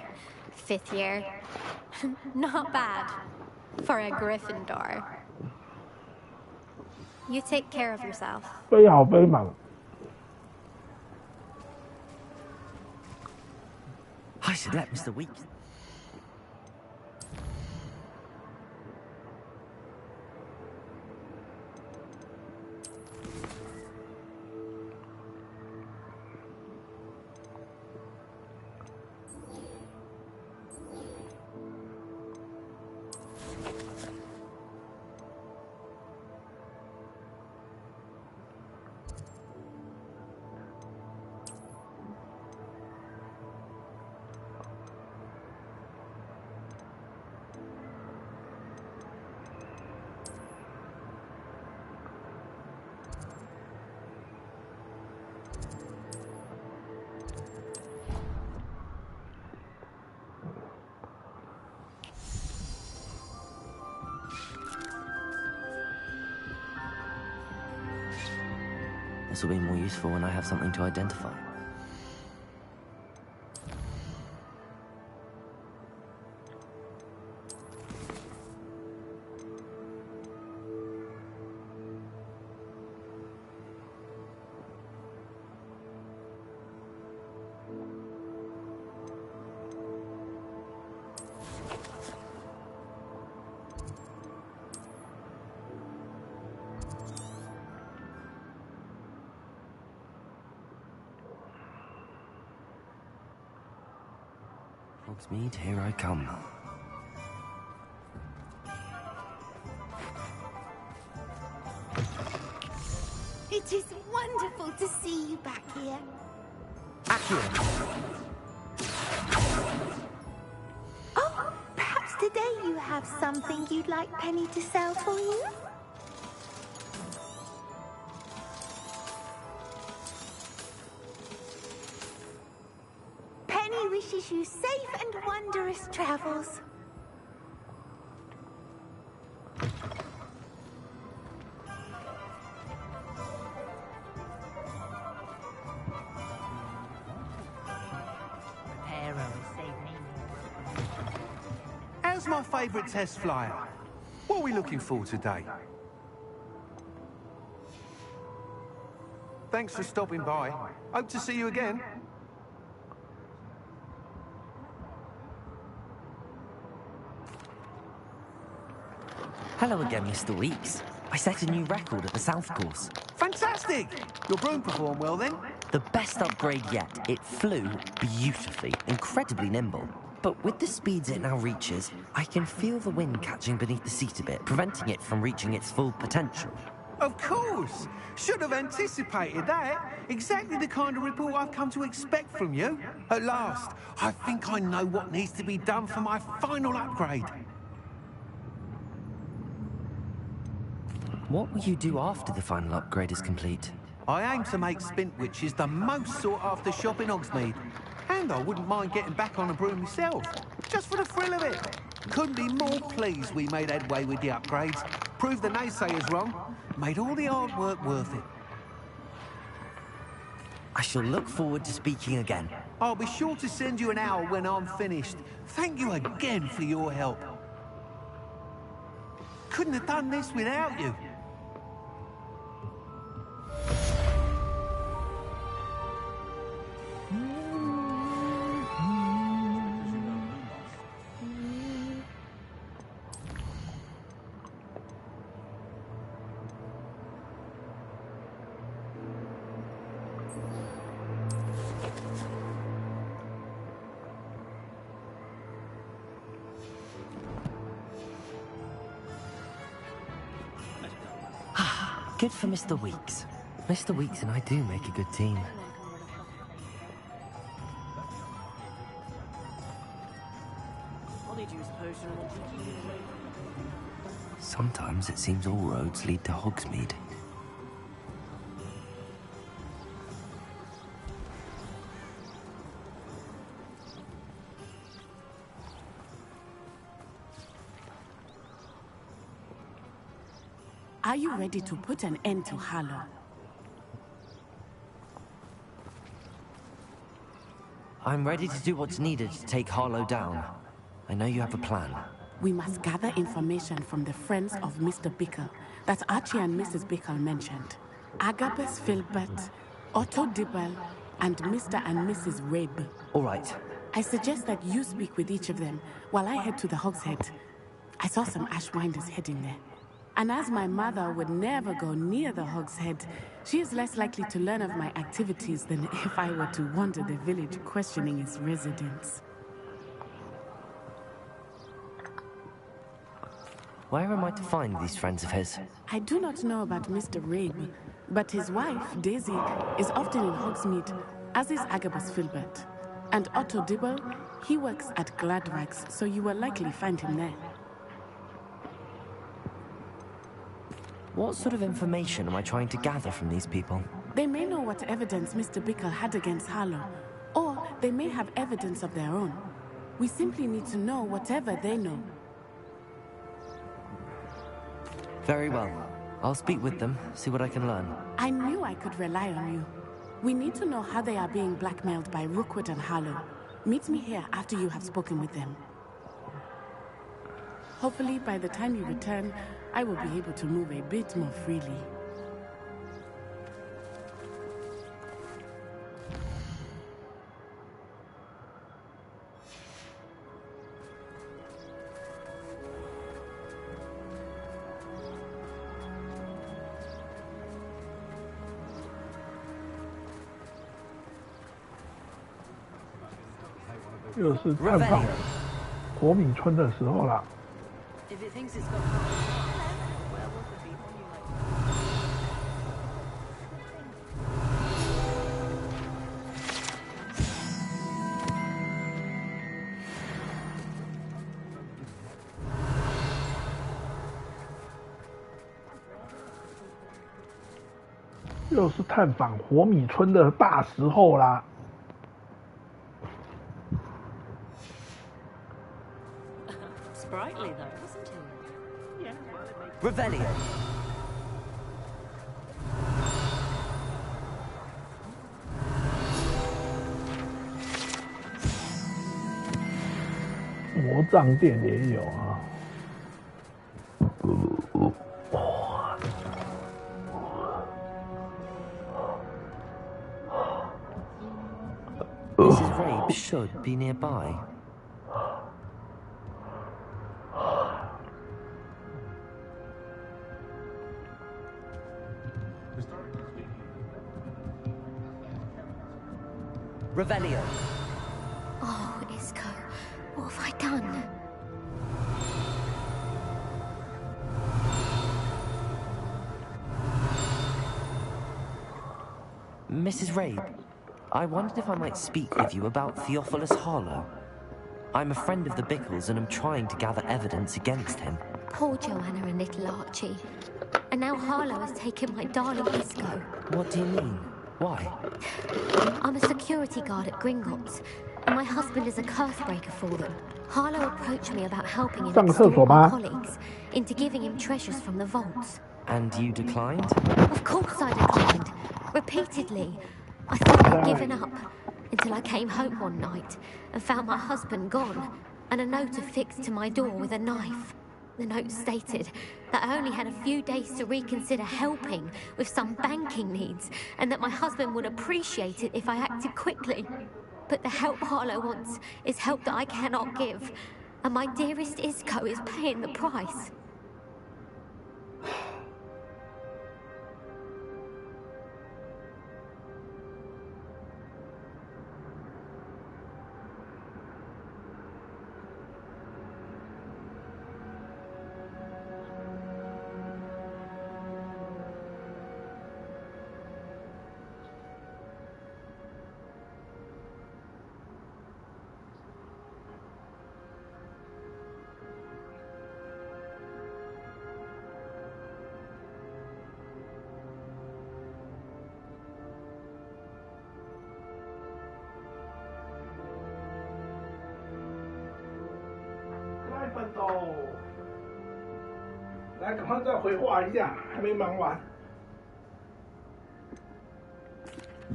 L: 5th year. Not bad. For a Gryffindor. You take care of yourself.
A: 飞好飞满。
K: I should let Mr. Weeks. This will be more useful when I have something to identify. Hogsmeade, here I come.
G: It is wonderful to see you back here. Oh, perhaps today you have something you'd like Penny to sell for you? Penny wishes you safe and wondrous travels.
E: How's my favourite test flyer? What are we looking for today? Thanks for stopping by. Hope to see you again.
K: Hello again, Mr. Weeks. I set a new record at the South Course.
E: Fantastic! Your broom performed well then?
K: The best upgrade yet. It flew beautifully, incredibly nimble. But with the speeds it now reaches, I can feel the wind catching beneath the seat a bit, preventing it from reaching its full potential.
E: Of course! Should have anticipated that. Exactly the kind of report I've come to expect from you. At last, I think I know what needs to be done for my final upgrade.
K: What will you do after the final upgrade is complete?
E: I aim to make Spintwitches the most sought-after shop in Hogsmeade. And I wouldn't mind getting back on a broom myself, just for the thrill of it. Couldn't be more pleased we made headway with the upgrades. Proved the naysayers wrong. Made all the hard work worth it.
K: I shall look forward to speaking again.
E: I'll be sure to send you an owl when I'm finished. Thank you again for your help. Couldn't have done this without you.
K: Good for Mr. Weeks. Mr. Weeks and I do make a good team. Sometimes it seems all roads lead to Hogsmeade.
M: Are you ready to put an end to Harlow?
K: I'm ready to do what's needed to take Harlow down. I know you have a plan.
M: We must gather information from the friends of Mr. Bickle that Archie and Mrs. Bickle mentioned. Agabus Filbert, Otto Dibble, and Mr. and Mrs. Rabe.
K: All right.
M: I suggest that you speak with each of them while I head to the Hogshead. I saw some Ashwinders heading there. And as my mother would never go near the Hogshead, she is less likely to learn of my activities than if I were to wander the village questioning its residents.
K: Where am I to find these friends of his?
M: I do not know about Mr. Rabe, but his wife, Daisy, is often in Hogsmeade, as is Agabus Filbert. And Otto Dibble, he works at Gladrags, so you will likely find him there.
K: What sort of information am I trying to gather from these people?
M: They may know what evidence Mr. Bickle had against Harlow, or they may have evidence of their own. We simply need to know whatever they know.
K: Very well. I'll speak with them, see what I can learn.
M: I knew I could rely on you. We need to know how they are being blackmailed by Rookwood and Harlow. Meet me here after you have spoken with them. Hopefully, by the time you return, I will be able to move a bit more freely.
A: Revelio. 又是探访火米村的时候啦。
H: If it thinks it's got werewolf the people you like.
A: 又是探访火米村的大时候啦。
H: Sprightly though, isn't he? Yeah.
K: Revelio.
A: 《魔杖店》也有啊。
K: Mrs. Rabe should be nearby. Revelio.
L: Oh, Isco, what have I done?
K: Mrs. Rabe, I wondered if I might speak with you about Theophilus Harlow. I'm a friend of the Bickles and I'm trying to gather evidence against him.
L: Poor Joanna and little Archie. And now Harlow has taken my darling Isco.
K: What do you mean? Why?
L: I'm a security guard at Gringotts, and my husband is a curse breaker for them. Harlow approached me about helping him extort my colleagues into giving him treasures from the vaults.
K: And you declined?
L: Of course I declined. Repeatedly. I thought I'd given up until I came home one night and found my husband gone and a note affixed to my door with a knife. The note stated that I only had a few days to reconsider helping with some banking needs and that my husband would appreciate it if I acted quickly. But the help Harlow wants is help that I cannot give, and my dearest Isco is paying the price.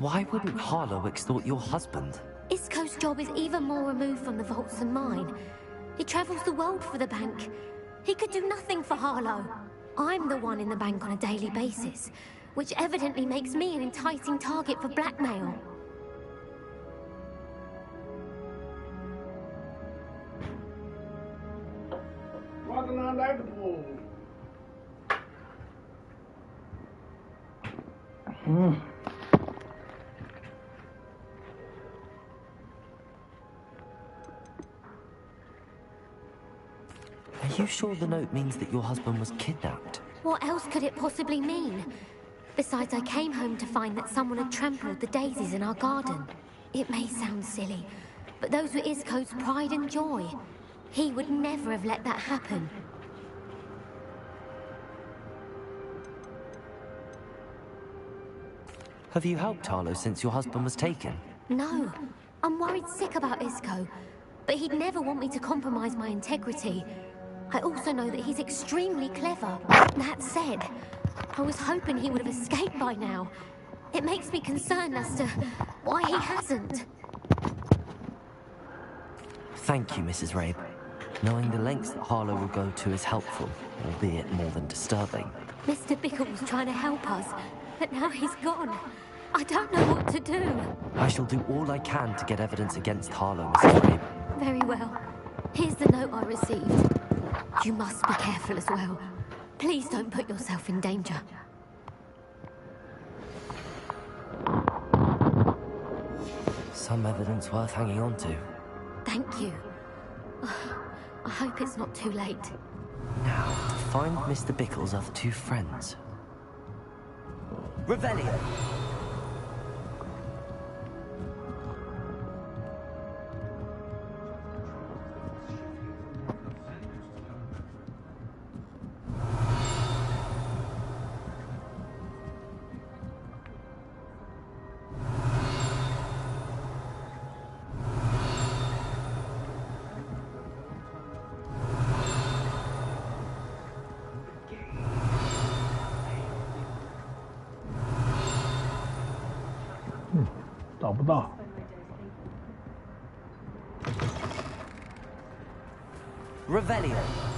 K: Why wouldn't Harlow extort your husband?
L: Isco's job is even more removed from the vaults than mine. He travels the world for the bank. He could do nothing for Harlow. I'm the one in the bank on a daily basis, which evidently makes me an enticing target for blackmail.
K: Are you sure the note means that your husband was kidnapped?
L: What else could it possibly mean? Besides, I came home to find that someone had trampled the daisies in our garden. It may sound silly, but those were Isco's pride and joy. He would never have let that happen.
K: Have you helped Harlow since your husband was taken?
L: No. I'm worried sick about Isco, but he'd never want me to compromise my integrity. I also know that he's extremely clever. That said, I was hoping he would have escaped by now. It makes me concerned as to why he hasn't.
K: Thank you, Mrs. Rabe. Knowing the lengths that Harlow will go to is helpful, albeit more than disturbing.
L: Mr. Bickle was trying to help us, but now he's gone. I don't know what to do.
K: I shall do all I can to get evidence against Harlow, Mrs. Rabe.
L: Very well. Here's the note I received. You must be careful as well. Please don't put yourself in danger.
K: Some evidence worth hanging on to.
L: Thank you. I hope it's not too late.
K: Now, to find Mr. Bickle's other two friends. Revelio! Revelio.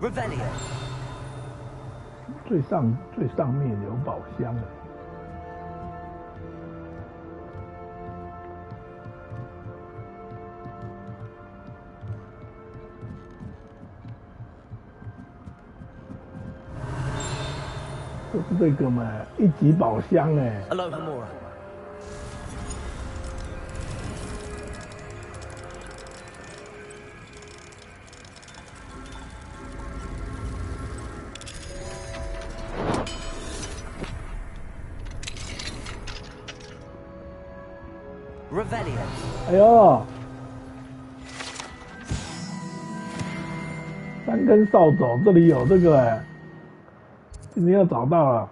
K: Revelio.
A: 最上面有宝箱。就是这个嘛，一级宝箱哎。
K: Alohomora. Revelio.
A: 哎呦，3根扫帚，这里有这个哎，今天要找到了。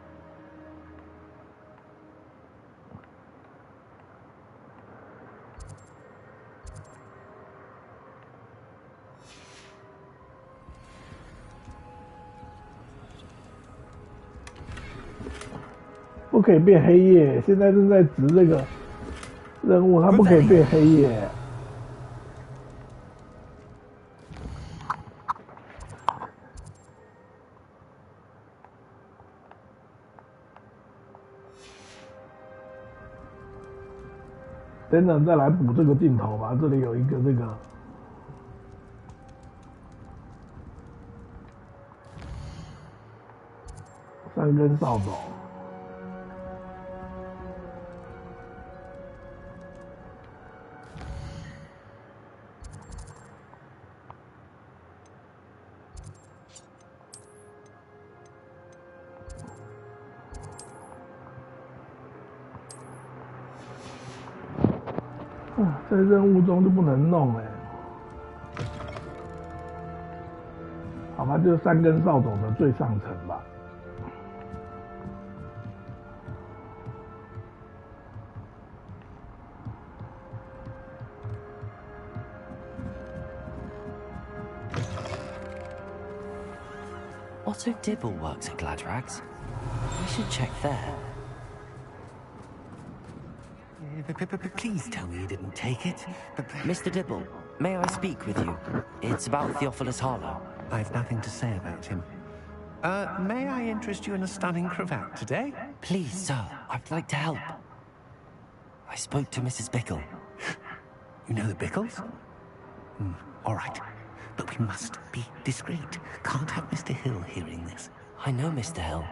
A: 不可以变黑夜，现在正在值这个任务，它不可以变黑夜。等等，再来补这个镜头吧。这里有一个这个3根扫帚。在任务中就不能弄哎，好吧，就3根扫帚的最上层吧。
K: Otto Dibble works at Gladrags. We should check there.
F: Please tell me you didn't take it.
K: Mr. Dibble, may I speak with you? It's about Theophilus Harlow.
E: I've nothing to say about him. May I interest you in a stunning cravat today?
K: Please, sir, I'd like to help. I spoke to Mrs. Bickle.
E: You know the Bickles? All right. But we must be discreet. Can't have Mr. Hill hearing this.
K: I know Mr. Hill.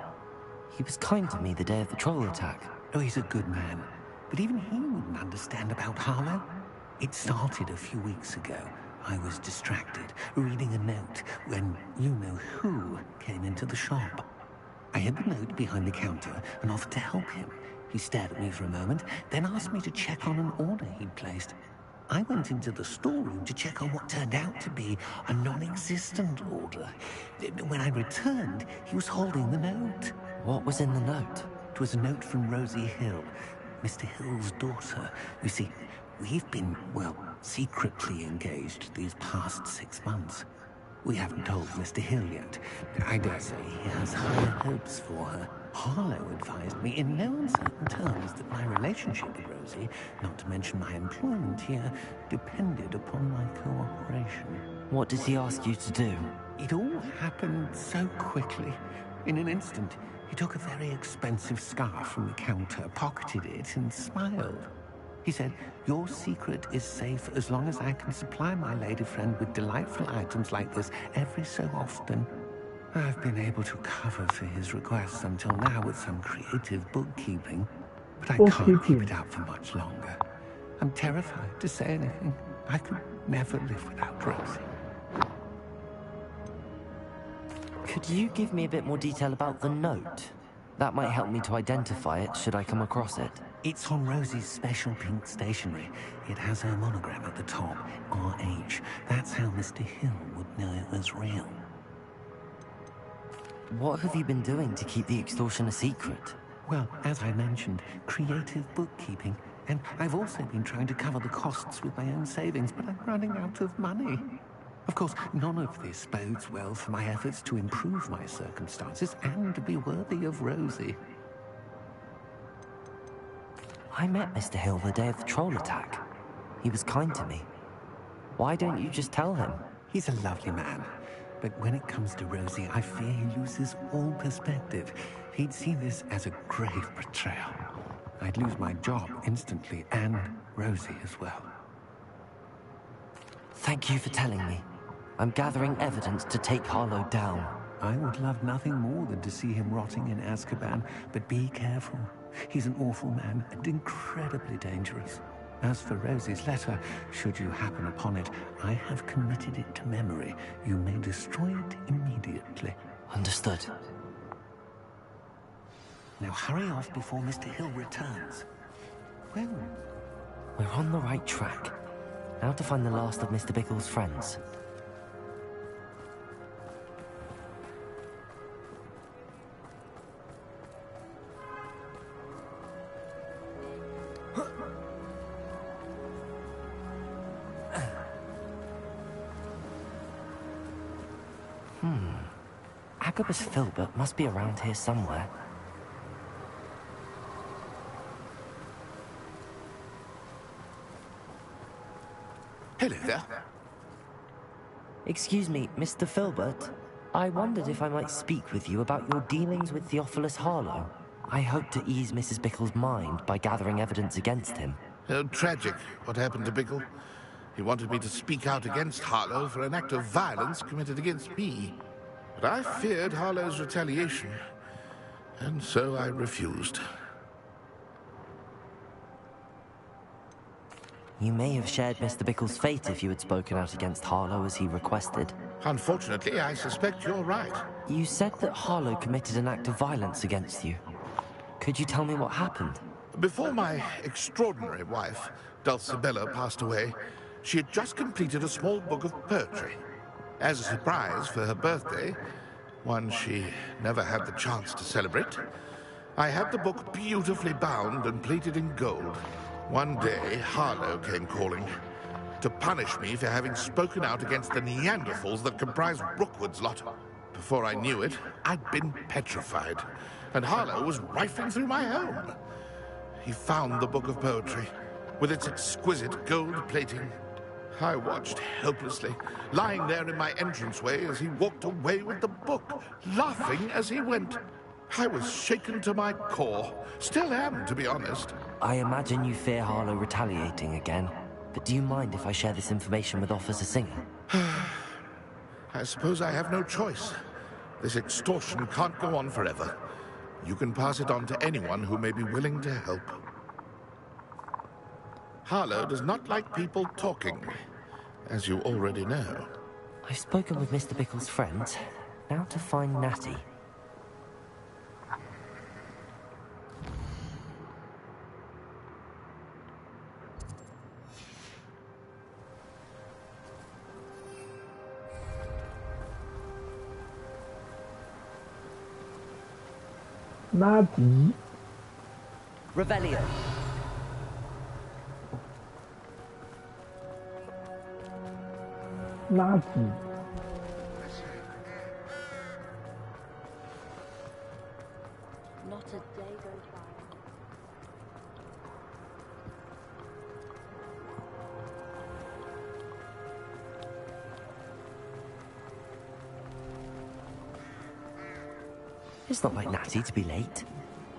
K: He was kind to me the day of the troll attack.
E: Oh, he's a good man. But even he wouldn't understand about Harlow. It started a few weeks ago. I was distracted, reading a note, when you-know-who came into the shop. I hid the note behind the counter and offered to help him. He stared at me for a moment, then asked me to check on an order he'd placed. I went into the storeroom to check on what turned out to be a non-existent order. When I returned, he was holding the note.
K: What was in the note?
E: It was a note from Rosie Hill, Mr. Hill's daughter. You see, we've been, well, secretly engaged these past 6 months. We haven't told Mr. Hill yet. I dare say he has higher hopes for her. Harlow advised me in no uncertain terms that my relationship with Rosie, not to mention my employment here, depended upon my cooperation.
K: What does he ask you to do?
E: It all happened so quickly. In an instant, he took a very expensive scarf from the counter, pocketed it, and smiled. He said, "Your secret is safe as long as I can supply my lady friend with delightful items like this every so often." I've been able to cover for his requests until now with some creative bookkeeping, but I can't keep it up for much longer. I'm terrified to say anything. I could never live without Rosie.
K: Could you give me a bit more detail about the note? That might help me to identify it should I come across it.
E: It's on Rosie's special pink stationery. It has her monogram at the top, RH. That's how Mr. Hill would know it was real.
K: What have you been doing to keep the extortion a secret?
E: Well, as I mentioned, creative bookkeeping. And I've also been trying to cover the costs with my own savings, but I'm running out of money. Of course, none of this bodes well for my efforts to improve my circumstances and to be worthy of Rosie.
K: I met Mr. Hill the day of the troll attack. He was kind to me. Why don't you just tell him?
E: He's a lovely man. But when it comes to Rosie, I fear he loses all perspective. He'd see this as a grave betrayal. I'd lose my job instantly, and Rosie as well.
K: Thank you for telling me. I'm gathering evidence to take Harlow down.
E: I would love nothing more than to see him rotting in Azkaban, but be careful. He's an awful man and incredibly dangerous. As for Rosie's letter, should you happen upon it, I have committed it to memory. You may destroy it immediately.
K: Understood.
E: Now hurry off before Mr. Hill returns. Well,
K: we're on the right track. Now to find the last of Mr. Bickle's friends. Agabus Filbert must be around here somewhere.
J: Hello there.
K: Excuse me, Mr. Filbert. I wondered if I might speak with you about your dealings with Theophilus Harlow. I hope to ease Mrs. Bickle's mind by gathering evidence against him.
J: Oh, tragic what happened to Bickle. He wanted me to speak out against Harlow for an act of violence committed against me. But I feared Harlow's retaliation, and so I refused.
K: You may have shared Mr. Bickle's fate if you had spoken out against Harlow as he requested.
J: Unfortunately, I suspect you're right.
K: You said that Harlow committed an act of violence against you. Could you tell me what happened?
J: Before my extraordinary wife, Dulcibella, passed away, she had just completed a small book of poetry. As a surprise for her birthday, one she never had the chance to celebrate, I had the book beautifully bound and plated in gold. One day, Harlow came calling to punish me for having spoken out against the Neanderthals that comprise Rookwood's lot. Before I knew it, I'd been petrified, and Harlow was rifling through my home. He found the book of poetry, with its exquisite gold plating. I watched helplessly, lying there in my entranceway as he walked away with the book, laughing as he went. I was shaken to my core. Still am, to be honest.
K: I imagine you fear Harlow retaliating again. But do you mind if I share this information with Officer Singer?
J: I suppose I have no choice. This extortion can't go on forever. You can pass it on to anyone who may be willing to help. Harlow does not like people talking, as you already know.
K: I've spoken with Mr. Bickle's friends. Now to find Natty.
A: Natty.
K: Revelio.
A: Natty.
L: Not a day goes by.
K: It's not like Natty to be late.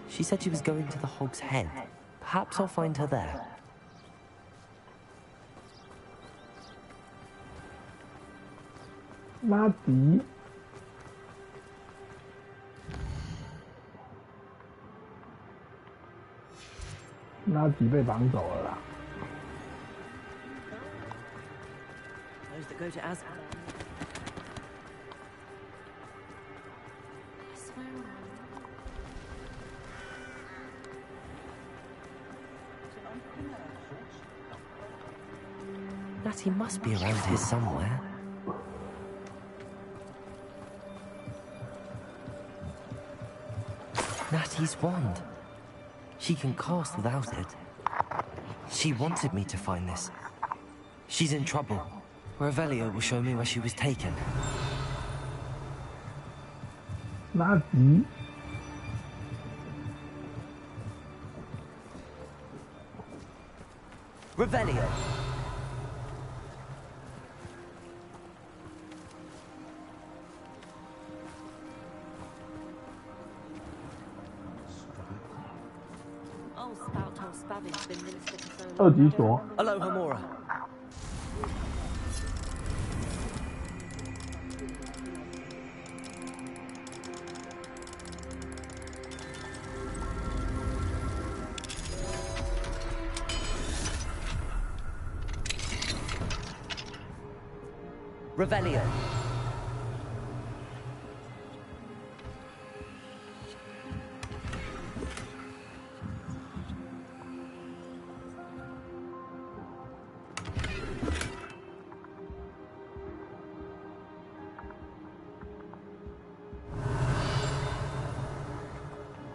K: She said she was going to the Hog's Head. Perhaps I'll find her there.
A: Natty. Natty 被绑走了啦。
N: Those that go to Azkaban.
K: Natty must be around here somewhere. Natty's wand. She can cast without it. She wanted me to find this. She's in trouble. Revelio will show me where she was taken.
A: Natty.
K: Revelio.
A: 二级锁。
B: Aloha Mora. ，Revelio.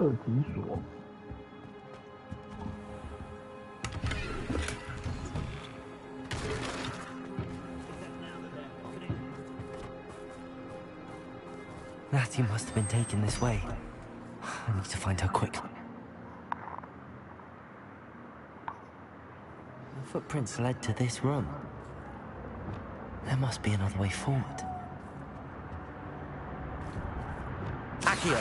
A: 二级锁。
K: Natty must have been taken this way. I need to find her quickly. The footprints led to this room. There must be another way forward.
B: Accio.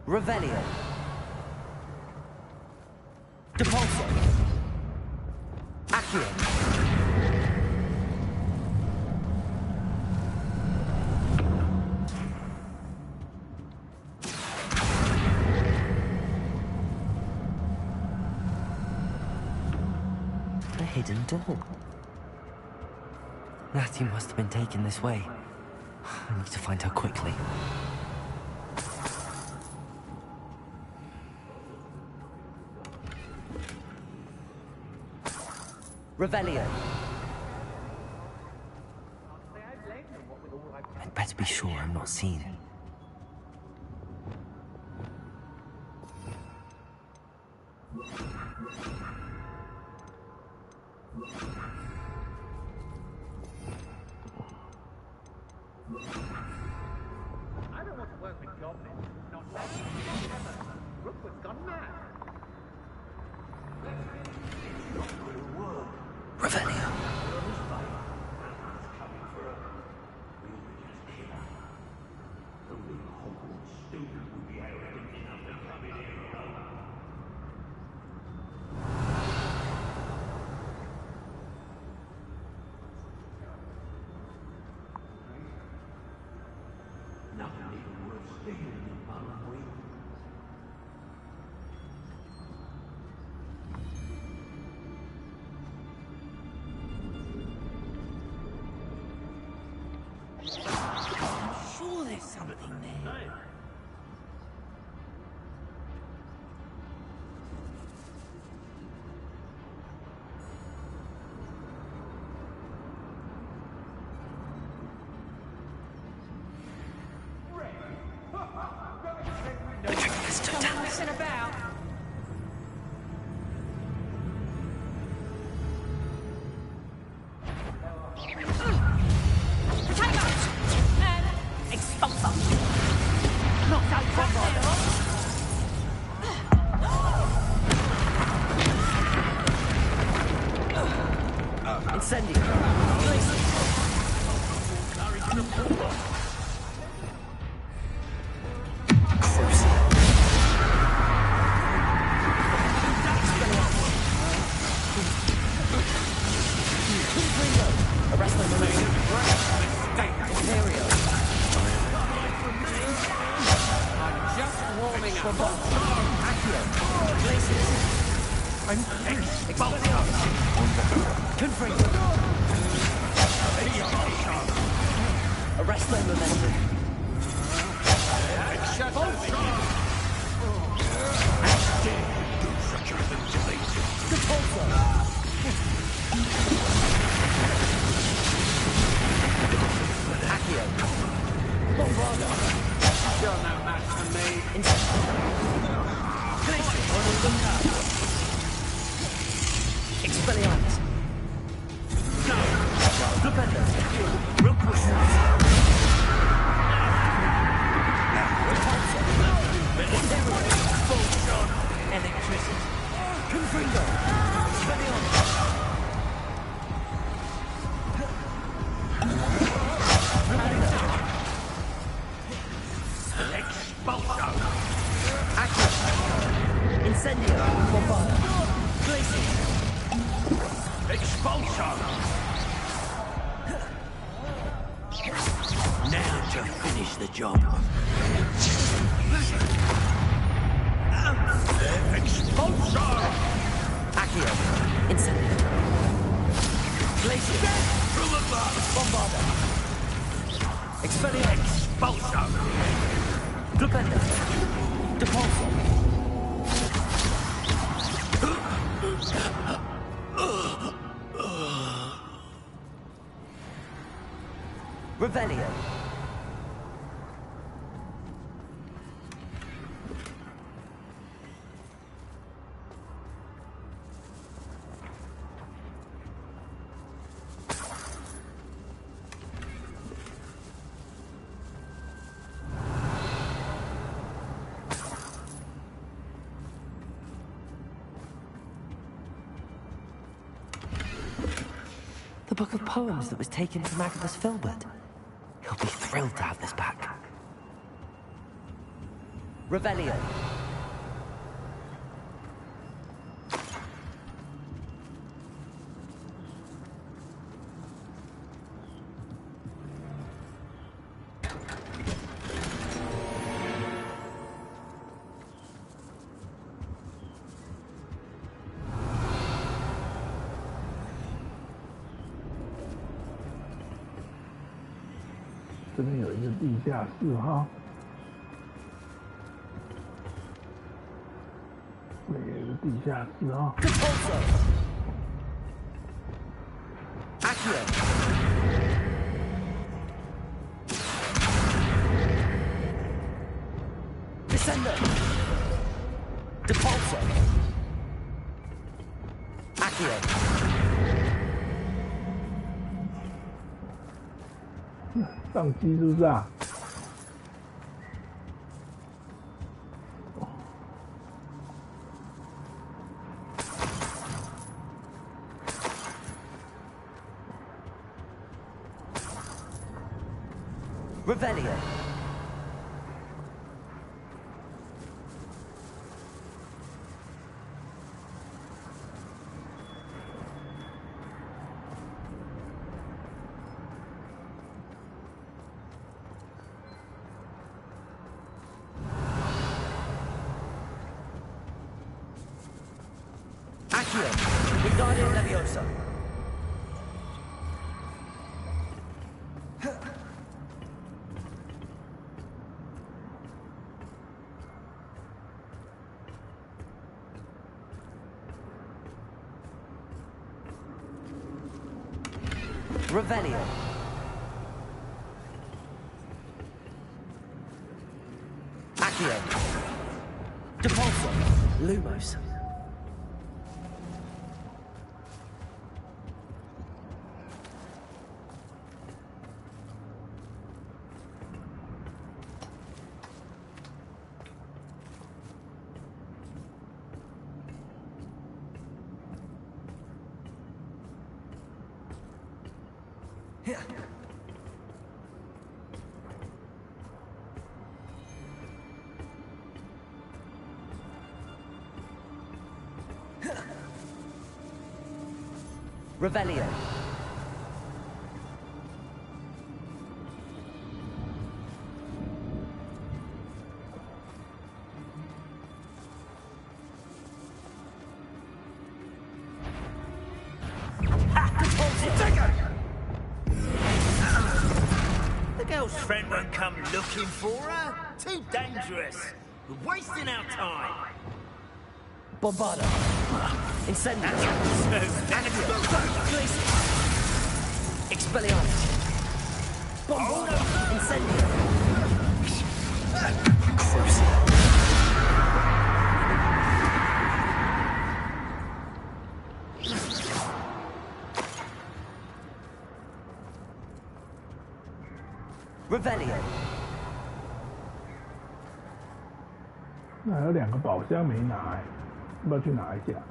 B: Revelio. Depulso. Accio.
K: A hidden door. Natty must have been taken this way. I need to find her quickly.
B: Revelio.
K: I'd better be sure I'm not seen.
C: I don't want to work with goblins. Not now. Never. Rookwood's gone mad.
K: Revelio.
C: Sure there's something there.
H: Come messing about.
B: Incendio. Arrest their momentum. Accio. Bombardo.
C: You're no match for me.
B: Expelliarmus. Stupendo.
C: Expulso!
K: Incendio! Bombarda! Glacier!
C: Expulso! Now to finish the job. Expulso!
K: Accio! Incendio! Glacier! Bombarda! Expelliarmus!
C: Expulso!
K: Glupenda! Depulso! Revelio! The book of poems that was taken from Agabus Filbert. He'll be thrilled to have this back. Revelio.
A: 这边有一个地下室哈，这边有一个地下室哈。
K: Accio. Descender. Depulso. Accio.
A: 上机是不是啊？
K: Revelio. Accio. Wingardium Leviosa. Revelio. Accio. Depulso. Lumos. Revelio.
C: The girl's friend won't come looking for her. Too dangerous. We're wasting our time.
K: Bombarda. Incendio. Expelliarmus. Bombarda. Incendio. Crucial. Revelio.
A: 那还有2个宝箱没拿哎，要不要去拿一下？
K: Revelio.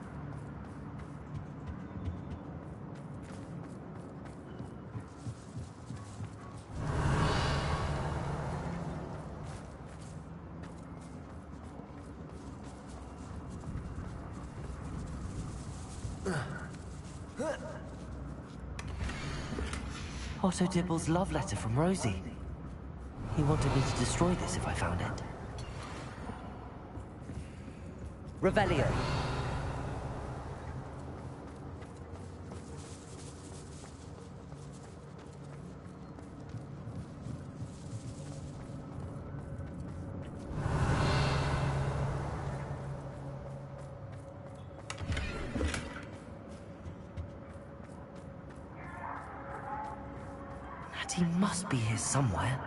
K: Otto Dibble's love letter from Rosie. He wanted me to destroy this if I found it. Revelio. He must be here somewhere.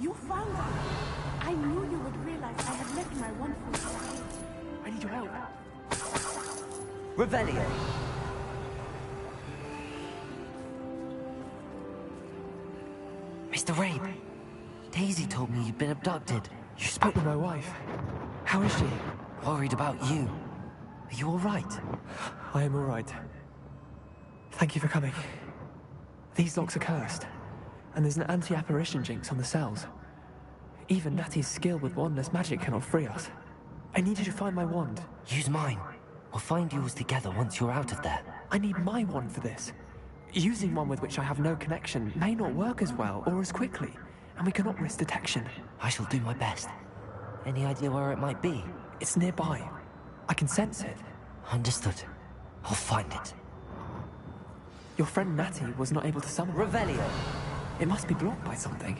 M: You found it! I knew you would realize I had left my wand for you. I need your help.
K: Revelio. Mr. Rabe, Daisy told me you'd been abducted.
O: You spoke to my wife. How is she?
K: Worried about you. Are you all right?
O: I am all right. Thank you for coming. These locks are cursed, and there's an anti-apparition jinx on the cells. Even Natty's skill with wandless magic cannot free us. I need you to find my wand.
K: Use mine. We'll find yours together once you're out of there.
O: I need my wand for this. Using one with which I have no connection may not work as well or as quickly, and we cannot risk detection.
K: I shall do my best. Any idea where it might be?
O: It's nearby. I can sense it.
K: Understood. I'll find it.
O: Your friend Natty was not able to summon it.
K: Revelio.
O: It must be blocked by something.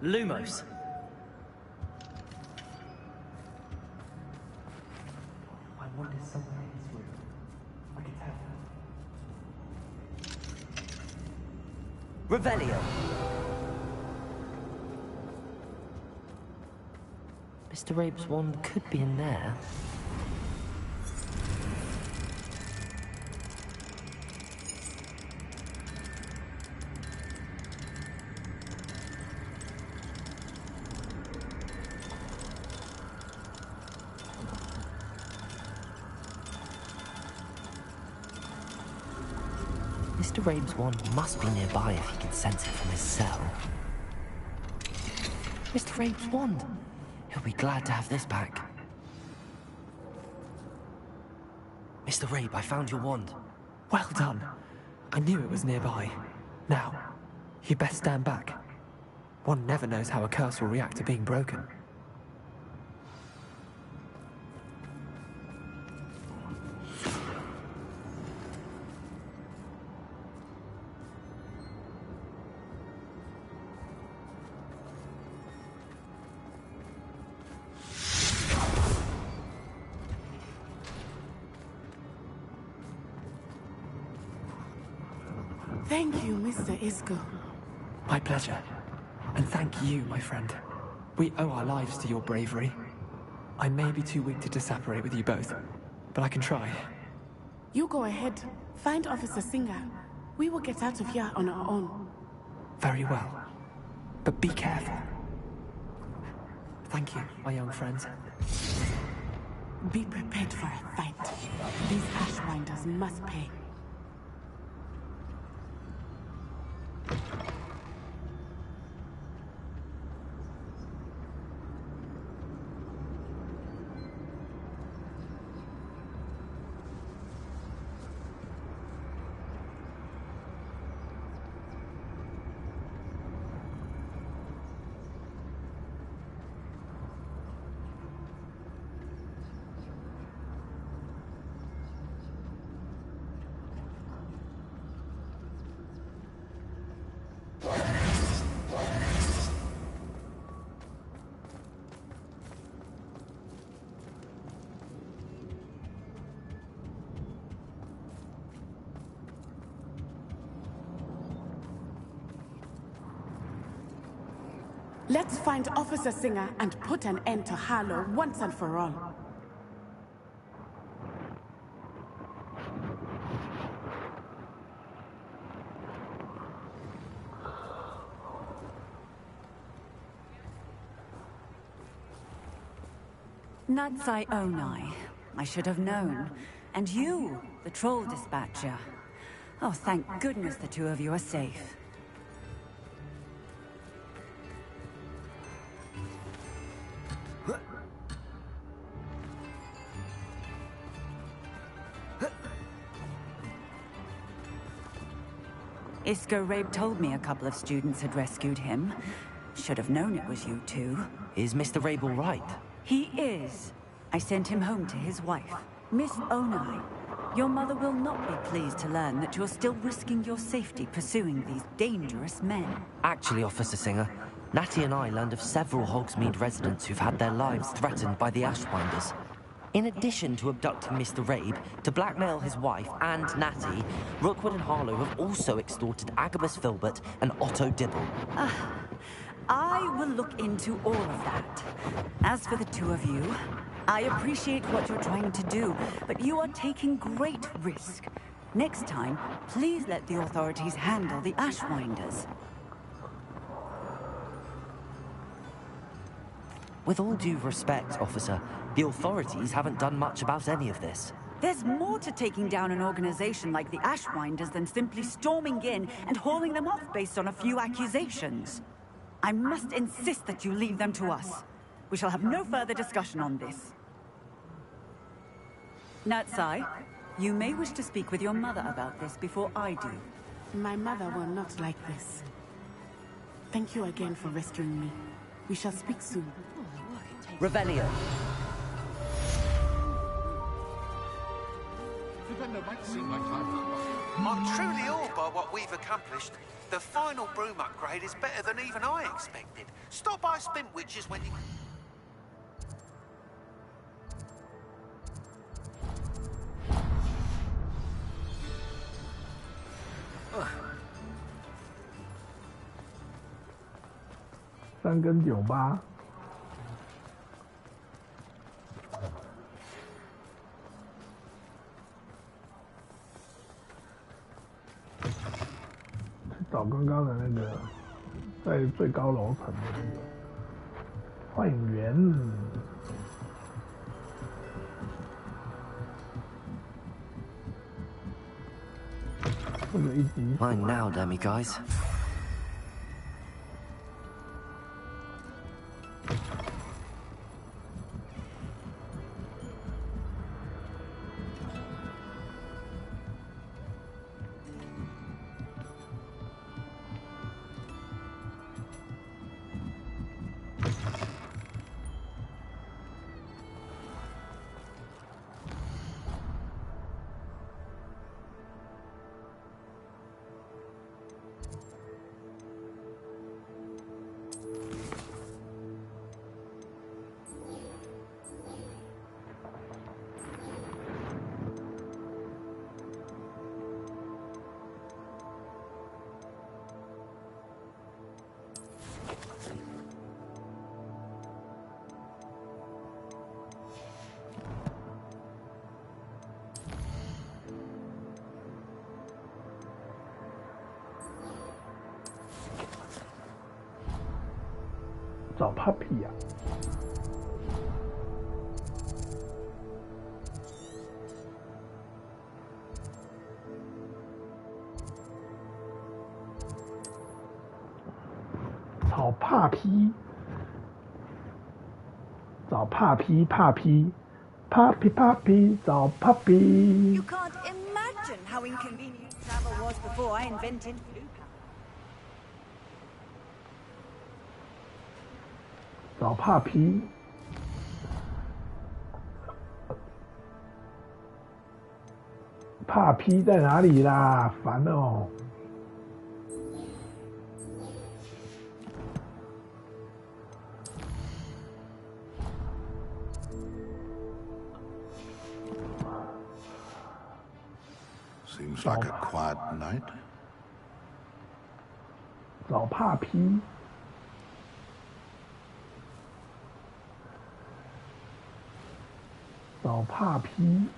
N: Lumos.
O: My wand is somewhere in this room. I can tell.
K: Revelio. Mr. Rabe's wand could be in there. Mr. Rabe's wand must be nearby if he can sense it from his cell. Mr. Rabe's wand! He'll be glad to have this back. Mr. Rabe, I found your wand.
O: Well done. I knew it was nearby. Now, you best stand back. One never knows how a curse will react to being broken.
M: Thank you, Mr. Isco.
O: My pleasure. And thank you, my friend. We owe our lives to your bravery. I may be too weak to disapparate with you both, but I can try.
M: You go ahead. Find Officer Singer. We will get out of here on our own.
O: Very well. But be careful. Thank you, my young friends.
M: Be prepared for a fight. These Ashwinders must pay. Let's find Officer Singer and put an end to Harlow once and for all.
P: Natsai Onai. I should have known. And you, the troll dispatcher. Oh, thank goodness the two of you are safe. Isco Rabe told me a couple of students had rescued him. Should have known it was you two.
K: Is Mr. Rabe all right?
P: He is. I sent him home to his wife. Miss Onai, your mother will not be pleased to learn that you're still risking your safety pursuing these dangerous men.
K: Actually, Officer Singer, Natty and I learned of several Hogsmeade residents who've had their lives threatened by the Ashwinders. In addition to abducting Mr. Rabe, to blackmail his wife and Natty, Rookwood and Harlow have also extorted Agabus Filbert and Otto Dibble.
P: I will look into all of that. As for the two of you, I appreciate what you're trying to do, but you are taking great risk. Next time, please let the authorities handle the Ashwinders.
K: With all due respect, officer, the authorities haven't done much about any of this.
P: There's more to taking down an organization like the Ashwinders than simply storming in and hauling them off based on a few accusations. I must insist that you leave them to us. We shall have no further discussion on this. Natsai, you may wish to speak with your mother about this before I do.
M: My mother will not like this. Thank you again for rescuing me. We shall speak soon.
K: Revelio.
E: I'm truly awed by what we've accomplished. The final broom upgrade is better than even I expected. Stop by Spin Witches when you...3
A: 跟98。找刚刚的那个在最高楼层的那个幻影园。这个一级。
K: Fine now, dummy guys.
A: 找 Puppy 呀、找 Puppy， 找 Puppy， 找 Puppy。
P: You can't imagine how inconvenient travel was before I invented blue power.
A: 找 Puppy， Puppy 在哪里啦？烦哦！Seems
J: like a quiet night.
A: 找 Puppy。 找 Puppy，
J: Puppy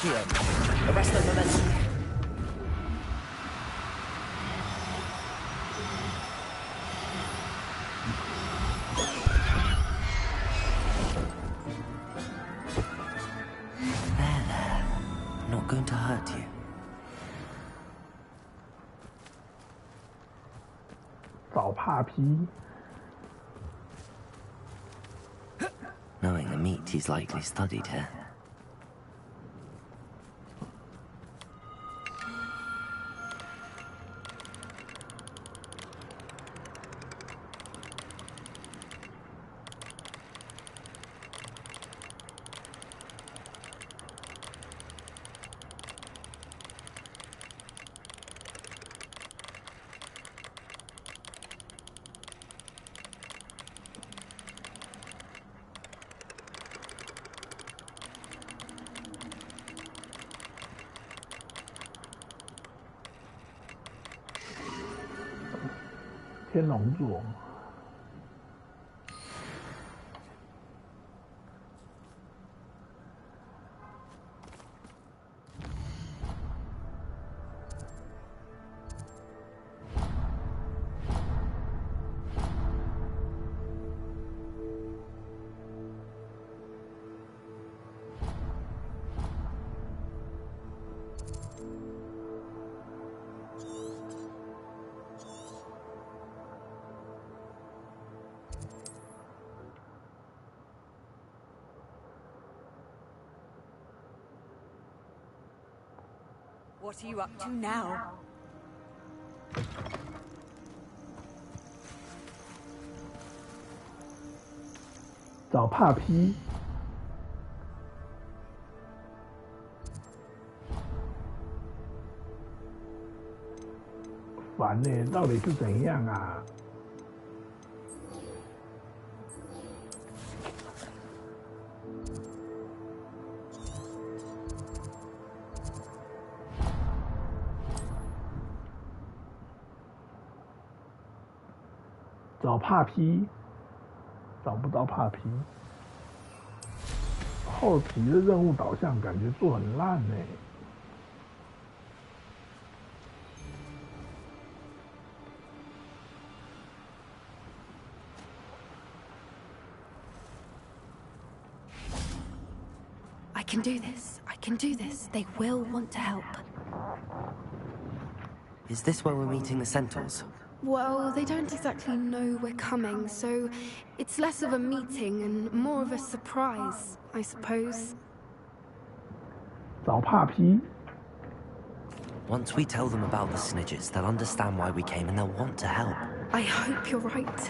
K: Accio. Arresto momentum. There. Not going to hurt you.
A: 找帕皮。
K: Knowing the meat, he's likely studied here.
A: 天龙座。
P: What are you up to now?
A: 找帕皮。烦呢，到底是怎样啊？ 找帕皮，找不到帕皮。后期的任务导向感觉做很烂呢。
L: I can do this. I can do this. They will want to help.
K: Is this where we're meeting the centaurs?
I: Well, they don't exactly know we're coming, so it's less of a meeting and more of a surprise, I suppose.
A: 找帕皮。
K: Once we tell them about the Snidgets, they'll understand why we came and they'll want to help.
I: I hope you're right.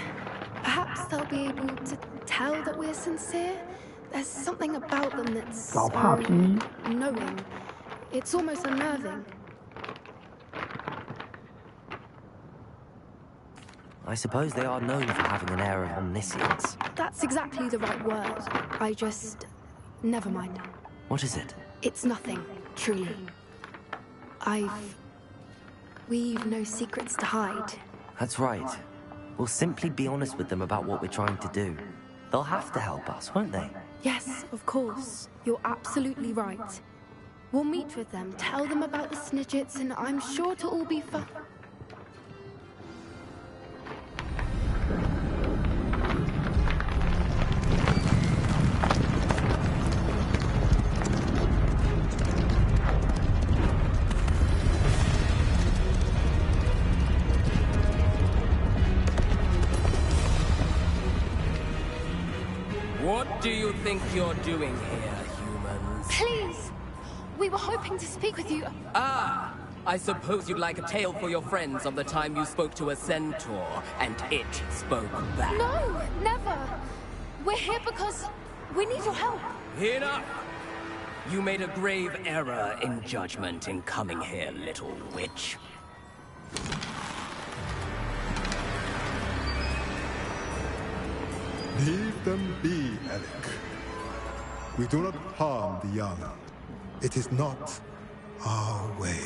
I: Perhaps they'll be able to tell that we're sincere. There's something about them that's so knowing. It's almost unnerving.
K: I suppose they are known for having an air of omniscience.
I: That's exactly the right word. I just... never mind.
K: What is it?
I: It's nothing, truly. We've no secrets to hide.
K: That's right. We'll simply be honest with them about what we're trying to do. They'll have to help us, won't they?
I: Yes, of course. You're absolutely right. We'll meet with them, tell them about the Snidgets, and I'm sure it'll all be fun.
Q: What do you think you're doing here, humans?
I: Please! We were hoping to speak with you.
Q: Ah! I suppose you'd like a tale for your friends of the time you spoke to a centaur, and it spoke back.
I: No! Never! We're here because we need your help.
Q: Enough! You made a grave error in judgment in coming here, little witch.
R: Leave them be, Alec. We do not harm the young. It is not our way.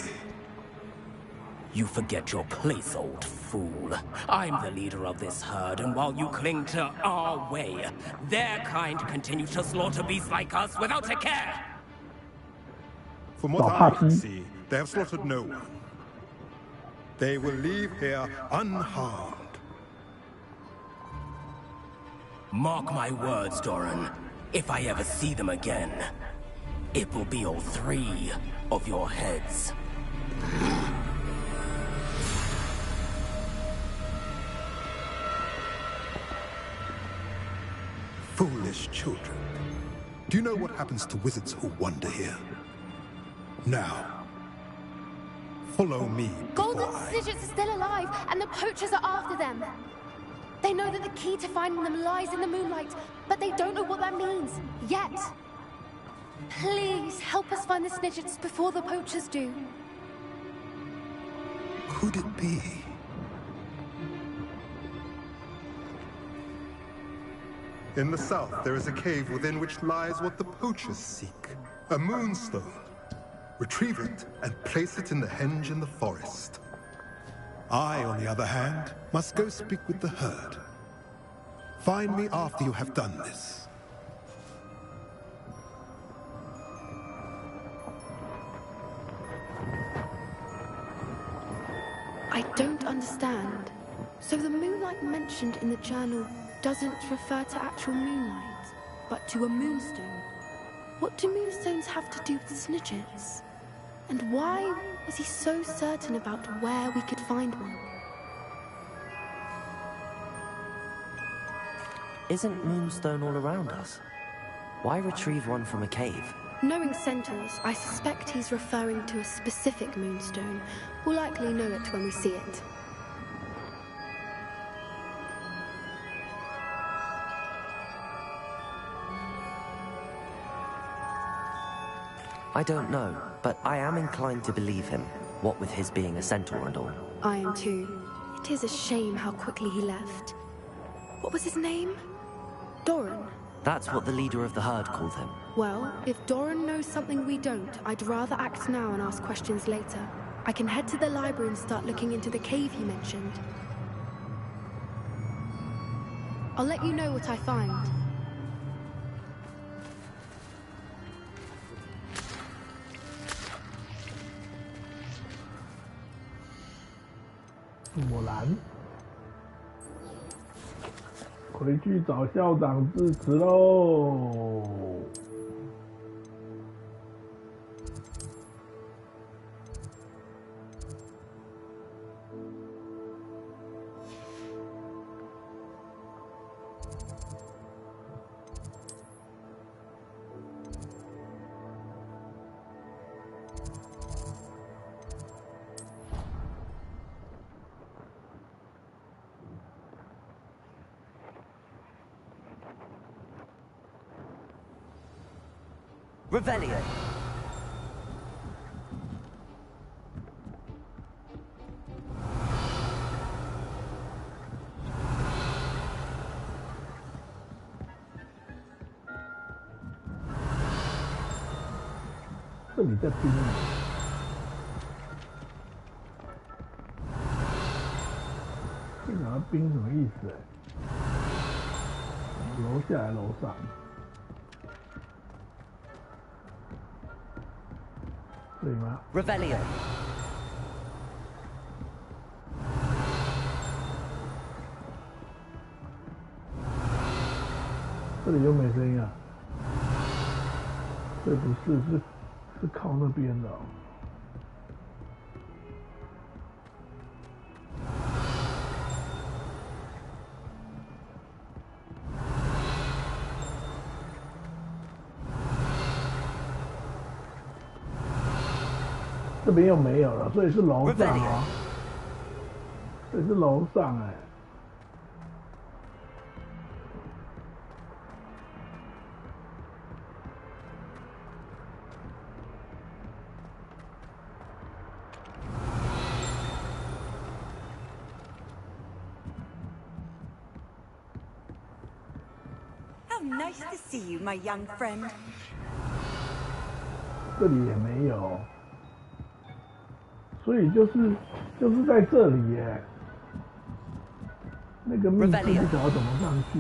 Q: You forget your place, old fool. I'm the leader of this herd, and while you cling to our way, their kind continue to slaughter beasts like us without a care.
R: From what I can see, they have slaughtered no one. They will leave here unharmed.
Q: Mark my words, Doran. If I ever see them again, it will be all 3 of your heads.
R: Foolish children. Do you know what happens to wizards who wander here? Now, follow me.
I: Golden Snidgets are still alive, and the poachers are after them. They know that the key to finding them lies in the moonlight, but they don't know what that means, yet. Please, help us find the Snidgets before the poachers do.
R: Could it be? In the south, there is a cave within which lies what the poachers seek. A moonstone. Retrieve it and place it in the henge in the forest. I, on the other hand, must go speak with the herd. Find me after you have done this.
I: I don't understand. So the moonlight mentioned in the journal doesn't refer to actual moonlight, but to a moonstone. What do moonstones have to do with Snidgets? And why was he so certain about where we could find one?
K: Isn't Moonstone all around us? Why retrieve one from a cave?
I: Knowing Centaurs, I suspect he's referring to a specific moonstone. We'll likely know it when we see it.
K: I don't know, but I am inclined to believe him, what with his being a centaur and all.
I: I am too. It is a shame how quickly he left. What was his name? Doran?
K: That's what the leader of the herd called him.
I: Well, if Doran knows something we don't, I'd rather act now and ask questions later. I can head to the library and start looking into the cave he mentioned. I'll let you know what I find.
A: Mulan 回去找校长致辞喽。
K: Revelio.
A: "这里在冰啊！这两个冰什么意思？楼下还是楼上？对吗
K: Revelio.
A: 这里又没声音啊？这不是，是靠那边的哦。这边又没有了，所以是楼上哦。这是楼上哎。
P: How nice to see you, my young friend.
A: 这里也没有。所以就是在这里耶，那个密室不晓得怎么上去。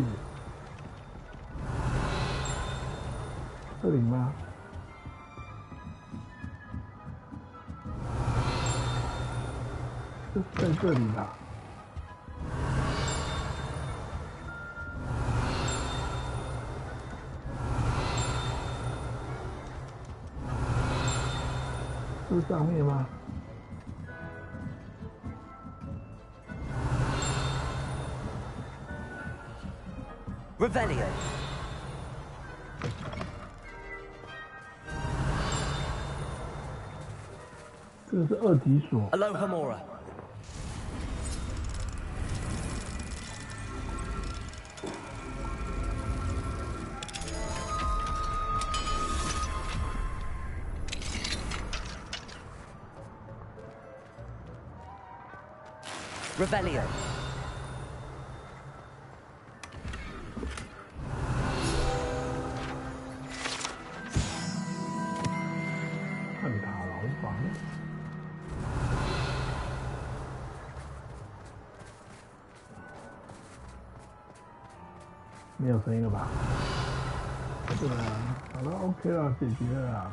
A: 这里吗？就是在这里吧。这上面吗？
K: Revelio.
A: 这是二级锁。
K: Aloha Mora. Revelio.
A: 探塔牢房。没有声音了吧？对啊，好了 ，OK 了，解决了啦。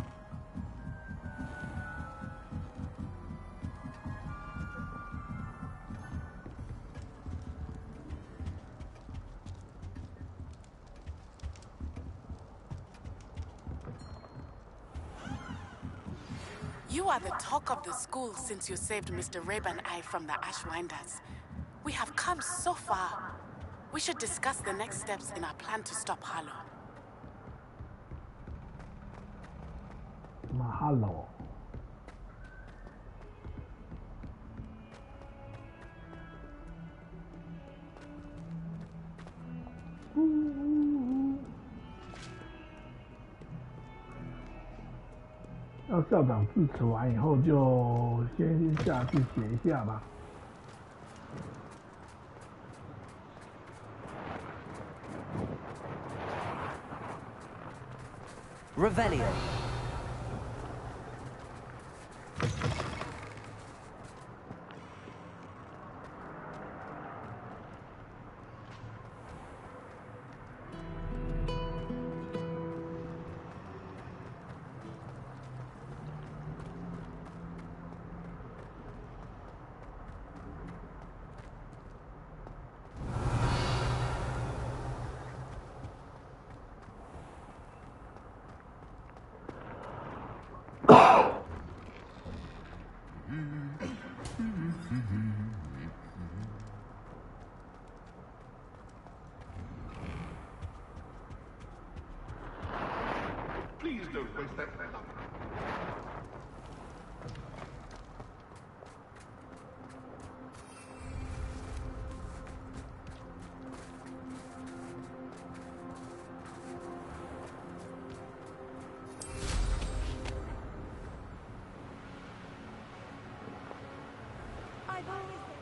M: You are the talk of the school since you saved Mr. Rabe and I from the Ashwinders. We have come so far. We should discuss the next steps in our plan to stop Harlow.
A: Mahalo. -要校长致辞完以后，就先下去写一下吧。
K: Revelio.
J: Please don't waste that time.
H: I've always been.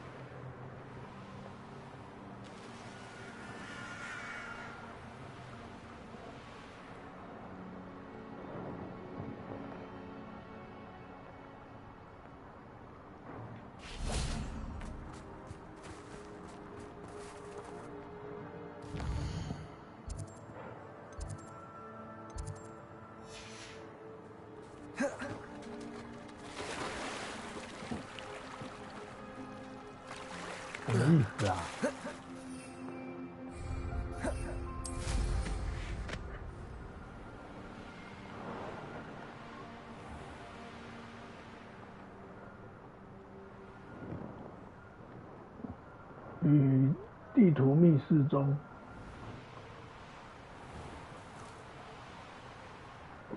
A: 什么意思啊？与地图密室中，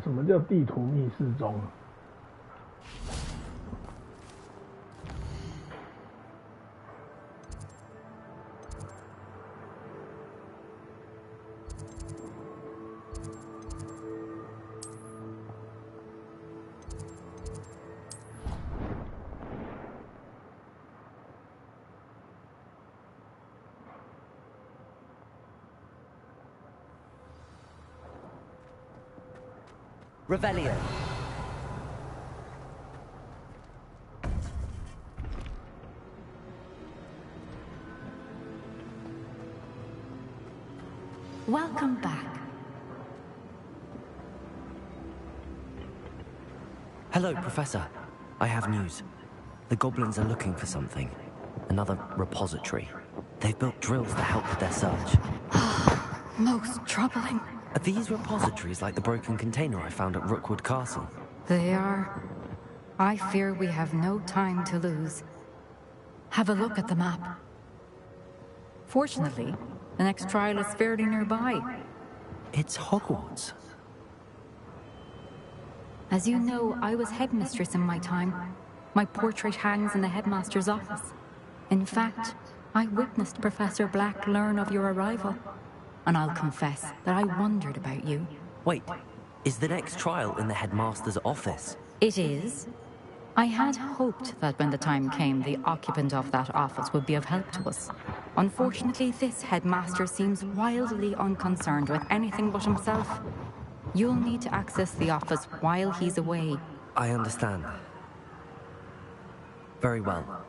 A: 什么叫地图密室中啊？
K: Revelio.
P: Welcome back.
K: Hello, Professor. I have news. The goblins are looking for something. Another repository. They've built drills to help with their search.
S: Most troubling.
K: Are these repositories like the broken container I found at Rookwood Castle?
S: They are. I fear we have no time to lose. Have a look at the map. Fortunately, the next trial is fairly nearby.
K: It's Hogwarts.
S: As you know, I was headmistress in my time. My portrait hangs in the headmaster's office. In fact, I witnessed Professor Black learn of your arrival. And I'll confess that I wondered about you.
K: Wait, is the next trial in the headmaster's office?
S: It is. I had hoped that when the time came, the occupant of that office would be of help to us. Unfortunately, this headmaster seems wildly unconcerned with anything but himself. You'll need to access the office while he's away.
K: I understand. Very well.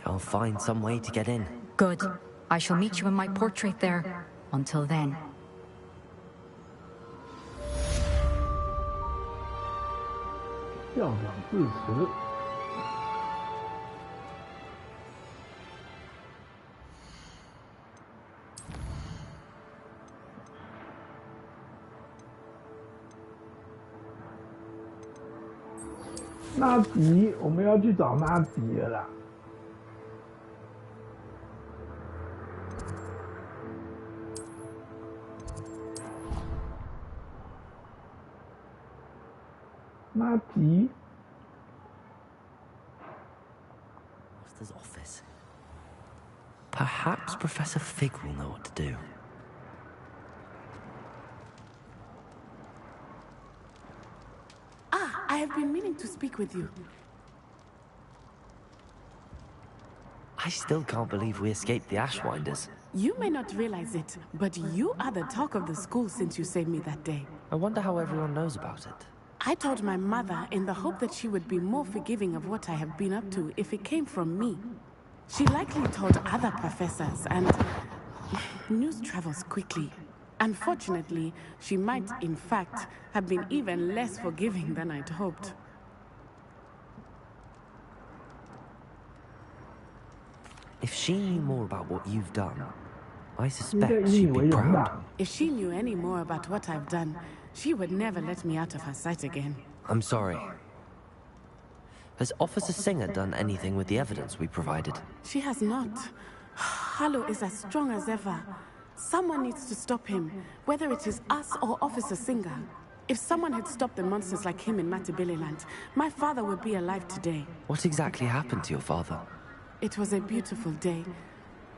K: I'll find some way to get in.
S: Good. I shall meet you in my portrait there. Until then.
A: 校长致辞。纳吉，我们要去找纳吉了啦。纳吉。
K: Master's office. Perhaps Professor Fig will know what to do.
M: I have been meaning to speak with you.
K: I still can't believe we escaped the Ashwinders.
M: You may not realize it, but you are the talk of the school since you saved me that day.
K: I wonder how everyone knows about it.
M: I told my mother in the hope that she would be more forgiving of what I have been up to if it came from me. She likely told other professors, and news travels quickly. Unfortunately, she might, in fact, have been even less forgiving than I'd hoped.
K: If she knew more about what you've done, I suspect she'd be proud.
M: If she knew any more about what I've done, she would never let me out of her sight again.
K: I'm sorry. Has Officer Singer done anything with the evidence we provided?
M: She has not. Harlow is as strong as ever. Someone needs to stop him, whether it is us or Officer Singer. If someone had stopped the monsters like him in Matabeleland, my father would be alive today.
K: What exactly happened to your father?
M: It was a beautiful day.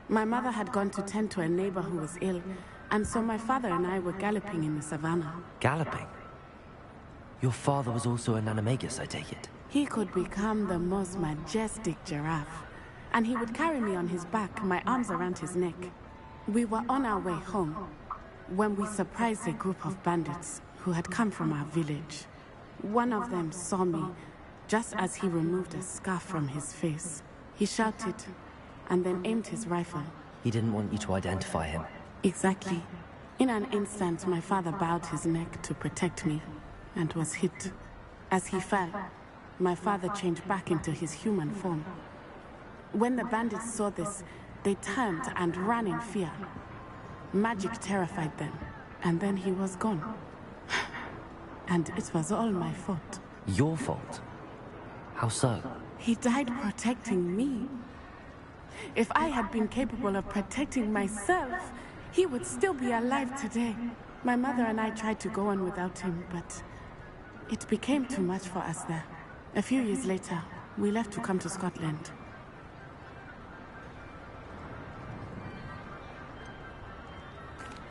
M: My mother had gone to tend to a neighbor who was ill, and so my father and I were galloping in the savannah.
K: Galloping? Your father was also an animagus, I take it?
M: He could become the most majestic giraffe, and he would carry me on his back, my arms around his neck. We were on our way home when we surprised a group of bandits who had come from our village. One of them saw me just as he removed a scarf from his face. He shouted and then aimed his rifle.
K: He didn't want you to identify him.
M: Exactly. In an instant, my father bowed his neck to protect me and was hit. As he fell, my father changed back into his human form. When the bandits saw this, they turned and ran in fear. Magic terrified them, and then he was gone. And it was all my fault.
K: Your fault? How so?
M: He died protecting me. If I had been capable of protecting myself, he would still be alive today. My mother and I tried to go on without him, but it became too much for us there. A few years later, we left to come to Scotland.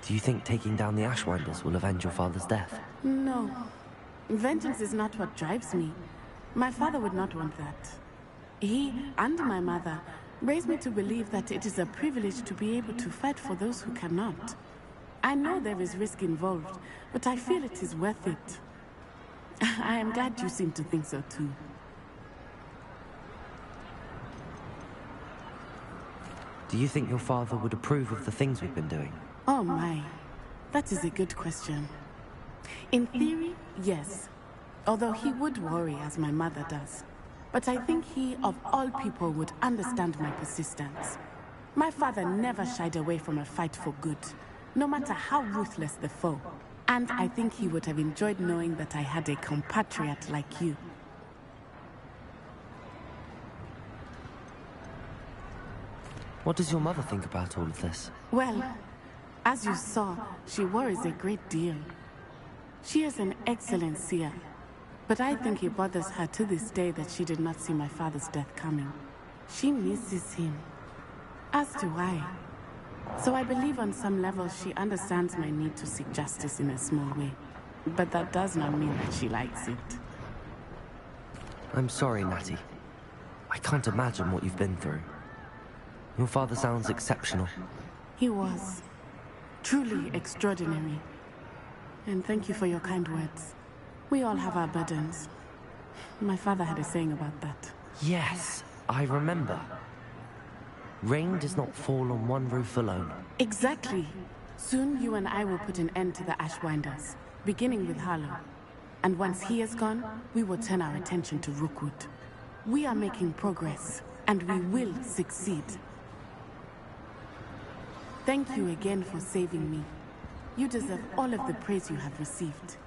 K: Do you think taking down the Ashwinders will avenge your father's death?
M: No. Vengeance is not what drives me. My father would not want that. He and my mother raised me to believe that it is a privilege to be able to fight for those who cannot. I know there is risk involved, but I feel it is worth it. I am glad you seem to think so too.
K: Do you think your father would approve of the things we've been doing?
M: Oh my, that is a good question. In theory, yes. Although he would worry as my mother does. but I think he, of all people, would understand my persistence. My father never shied away from a fight for good, no matter how ruthless the foe. And I think he would have enjoyed knowing that I had a compatriot like you.
K: What does your mother think about all of this?
M: Well, as you saw, she worries a great deal. She is an excellent seer, but I think it bothers her to this day that she did not see my father's death coming. She misses him, as do I. So I believe on some level she understands my need to seek justice in a small way. But that does not mean that she likes it.
K: I'm sorry, Natty. I can't imagine what you've been through. Your father sounds exceptional.
M: He was. Truly extraordinary. And thank you for your kind words. We all have our burdens. My father had a saying about that.
K: Yes, I remember. Rain does not fall on one roof alone.
M: Exactly. Soon you and I will put an end to the Ashwinders, beginning with Harlow. And once he is gone, we will turn our attention to Rookwood. We are making progress, and we will succeed. Thank you again for saving me. You deserve all of the praise you have received.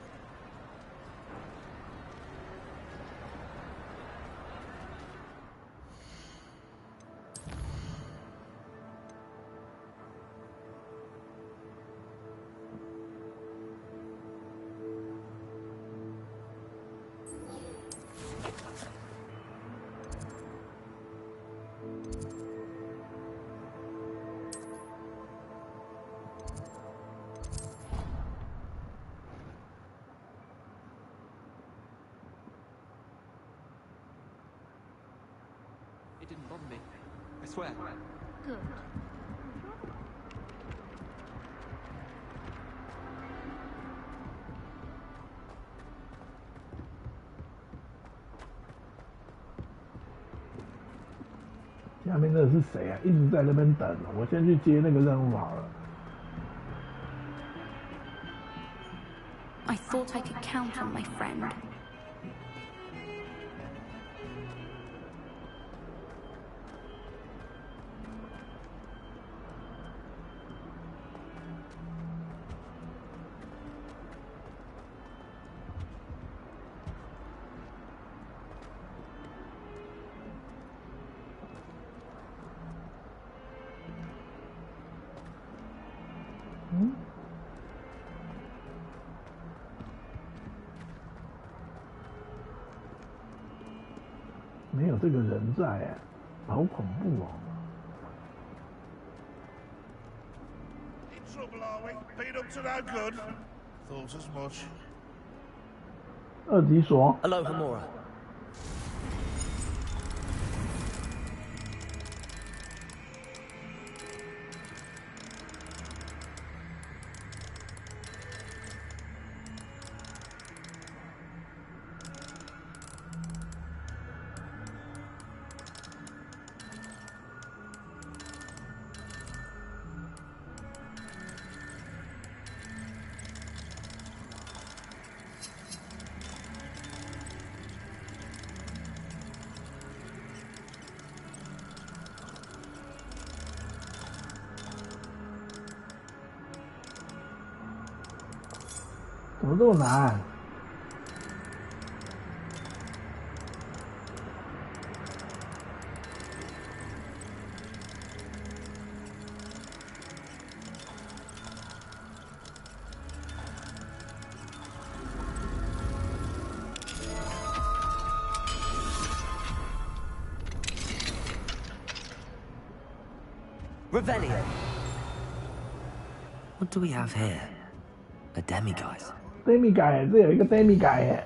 O: It didn't bother me. I swear.
G: Good.
A: 下面那是谁啊？一直在那边等，我先去接那个任务好了。
L: I thought I could count on my friend.
A: Hmm? 没有这个人在哎，好恐怖哦！
J: In trouble, are we? Been up to no good. Thought as much.
A: 二级锁。
N: Aloha, Mora.
A: 怎么这么难？
K: Revelio. What do we have here? A demiguise.
A: demiguise 这有一个 demiguise，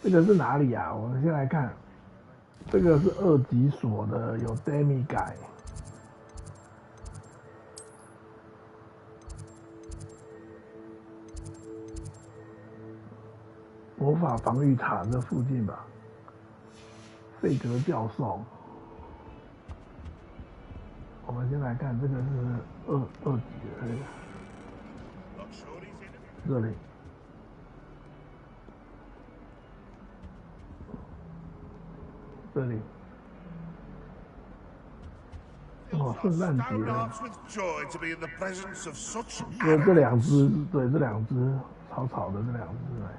A: 这个是哪里啊？我们先来看，这个是二级锁的，有 demiguise。魔法防御塔这附近吧，费格教授。我们先来看，这个是二级的这里。这里。哦，圣诞节。对，这两只，对，这两只草草的这两只来。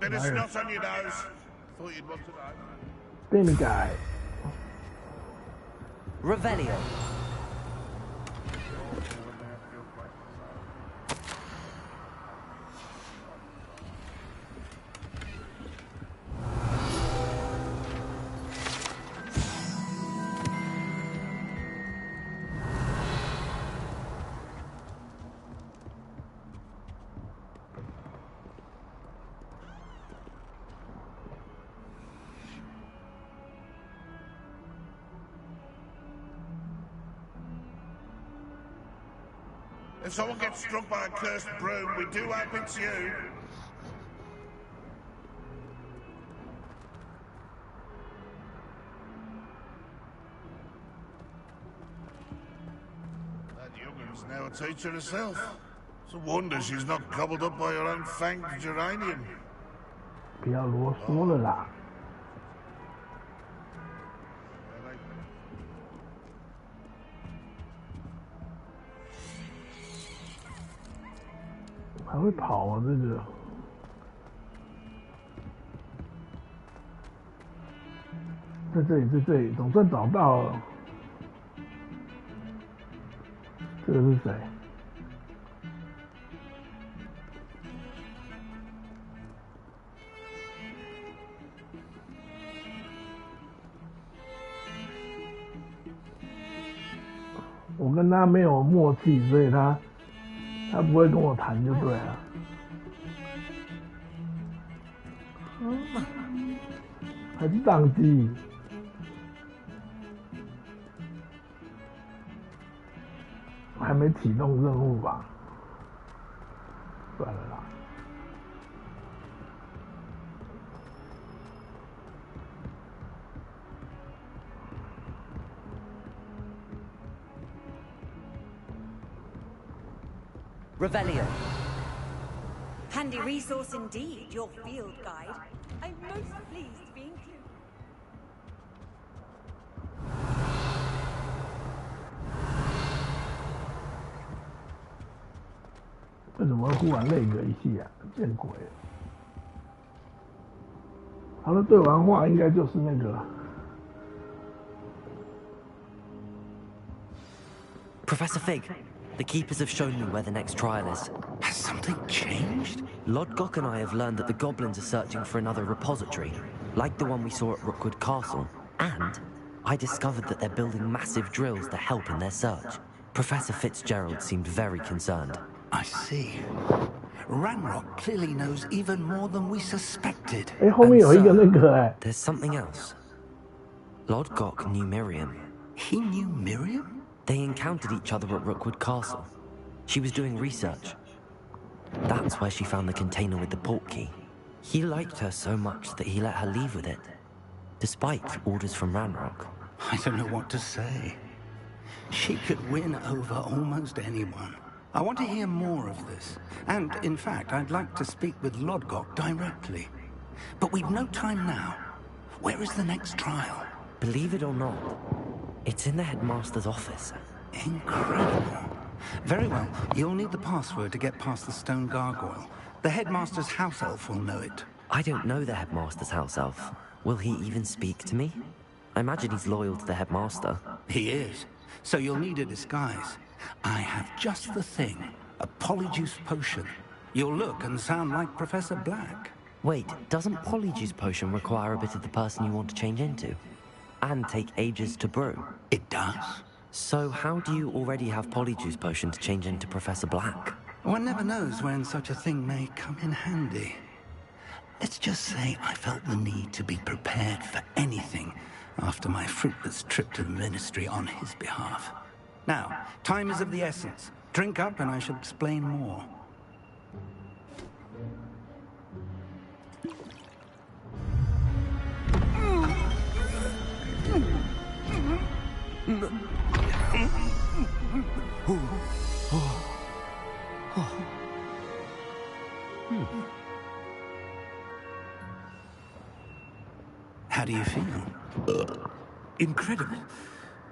J: Bit of snot on your nose. Thought you'd want to know.
A: Baby guy.
K: Revelio.
J: If someone gets struck by a cursed broom, we do hope it's you. That youngun's now a teacher herself. It's a wonder she's not gobbled up by her own fanged geranium.
A: 不要啰嗦了啦。还会跑啊，这个。在这里，在这里，总算找到了。这个是谁？我跟他没有默契，所以他不会跟我谈就对了。还是宕机。还没启动任务吧？算了啦。
K: Revelio.
P: Handy resource indeed, your field guide. I'm most pleased to be included.
A: 为什么会忽然累个一气啊？见鬼！好了，对完话应该就是那个。
K: Professor Fig, the keepers have shown me where the next trial is.
Q: Has something changed?
K: Lodgok and I have learned that the goblins are searching for another repository, like the one we saw at Rookwood Castle, and I discovered that they're building massive drills to help in their search. Professor Fitzgerald seemed very concerned.
Q: I see. Ranrock clearly knows even more than we suspected.
A: 后面有一个那个
K: There's something else. Lodgok knew Miriam.
Q: He knew Miriam?
K: They encountered each other at Rookwood Castle. She was doing research. That's where she found the container with the port key. He liked her so much that he let her leave with it, despite orders from Ranrock.
Q: I don't know what to say. She could win over almost anyone. I want to hear more of this. And, in fact, I'd like to speak with Lodgok directly. But we've no time now. Where is the next trial?
K: Believe it or not, it's in the headmaster's office.
Q: Incredible. Very well. You'll need the password to get past the stone gargoyle. The headmaster's house elf will know it.
K: I don't know the headmaster's house elf. Will he even speak to me? I imagine he's loyal to the headmaster.
Q: He is. So you'll need a disguise. I have just the thing. A polyjuice potion. You'll look and sound like Professor Black.
K: Wait, doesn't polyjuice potion require a bit of the person you want to change into? And take ages to brew?
Q: It does.
K: So how do you already have polyjuice potion to change into Professor Black?
Q: One never knows when such a thing may come in handy. Let's just say I felt the need to be prepared for anything after my fruitless trip to the Ministry on his behalf. Now, time is of the essence. Drink up and I shall explain more. How do you feel?
T: Incredible.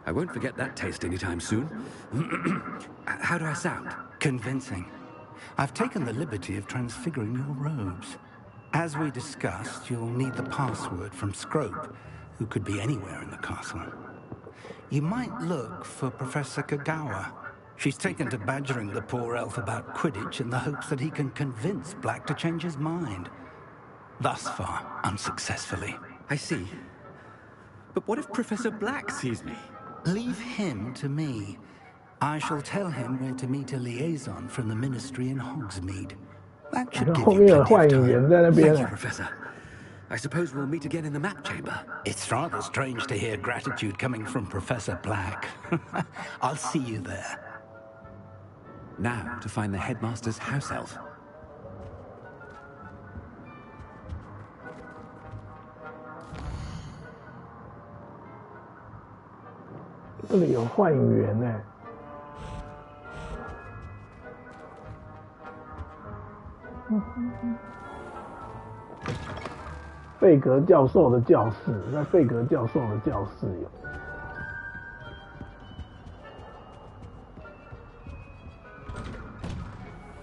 T: I won't forget that taste anytime soon. How do I sound?
Q: Convincing. I've taken the liberty of transfiguring your robes. As we discussed, you'll need the password from Scrope, who could be anywhere in the castle. You might look for Professor Kagawa. She's taken to badgering the poor elf about Quidditch in the hopes that he can convince Black to change his mind. Thus far, unsuccessfully.
T: I see. But what if Professor Black sees me?
Q: Leave him to me. I shall tell him where to meet a liaison from the Ministry in Hogsmeade. That should give you plenty of time.
T: Thank you, Professor. I suppose we'll meet again in the map chamber.
Q: It's rather strange to hear gratitude coming from Professor Black. I'll see you there.
T: Now to find the headmaster's house elf.
A: 这里有幻影园呢。费格教授的教室，在费格教授的教室有。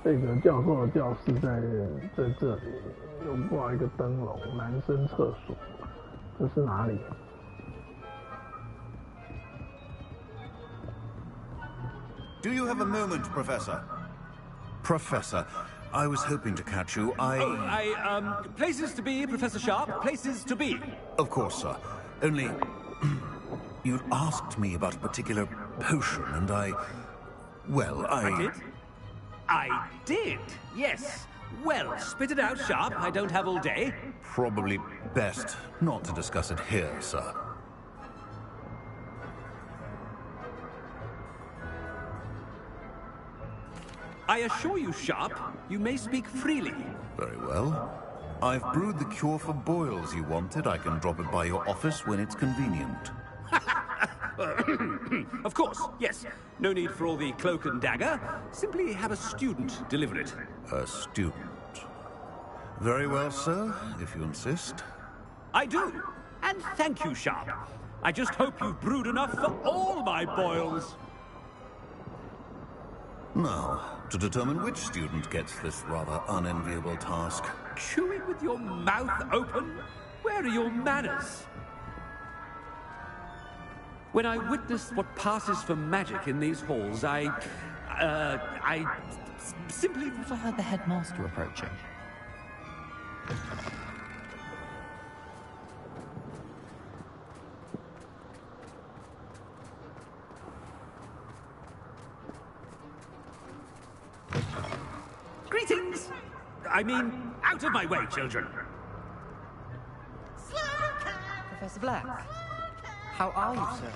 A: 费格教授的教室在这里，又挂一个灯笼，男生厕所，这是哪里？
U: Do you have a moment, Professor? Professor, I was hoping to catch you.
T: Places to be, Professor Sharp. Places to be.
U: Of course, sir. Only, you asked me about a particular potion, and I
T: did? I did, yes. Well, spit it out, Sharp. I don't have all day.
U: Probably best not to discuss it here, sir.
T: I assure you, Sharp, you may speak freely.
U: Very well. I've brewed the cure for boils you wanted. I can drop it by your office when it's convenient.
T: Of course, yes. No need for all the cloak and dagger. Simply have a student deliver it.
U: A student. Very well, sir, if you insist.
T: I do. And thank you, Sharp. I just hope you've brewed enough for all my boils.
U: Now, to determine which student gets this rather unenviable task.
T: Chewing with your mouth open? Where are your manners? When I witness what passes for magic in these halls, I simply
K: overheard the headmaster approaching.
T: Greetings! I mean, out of my way, children.
K: Professor Black, how are you, sir?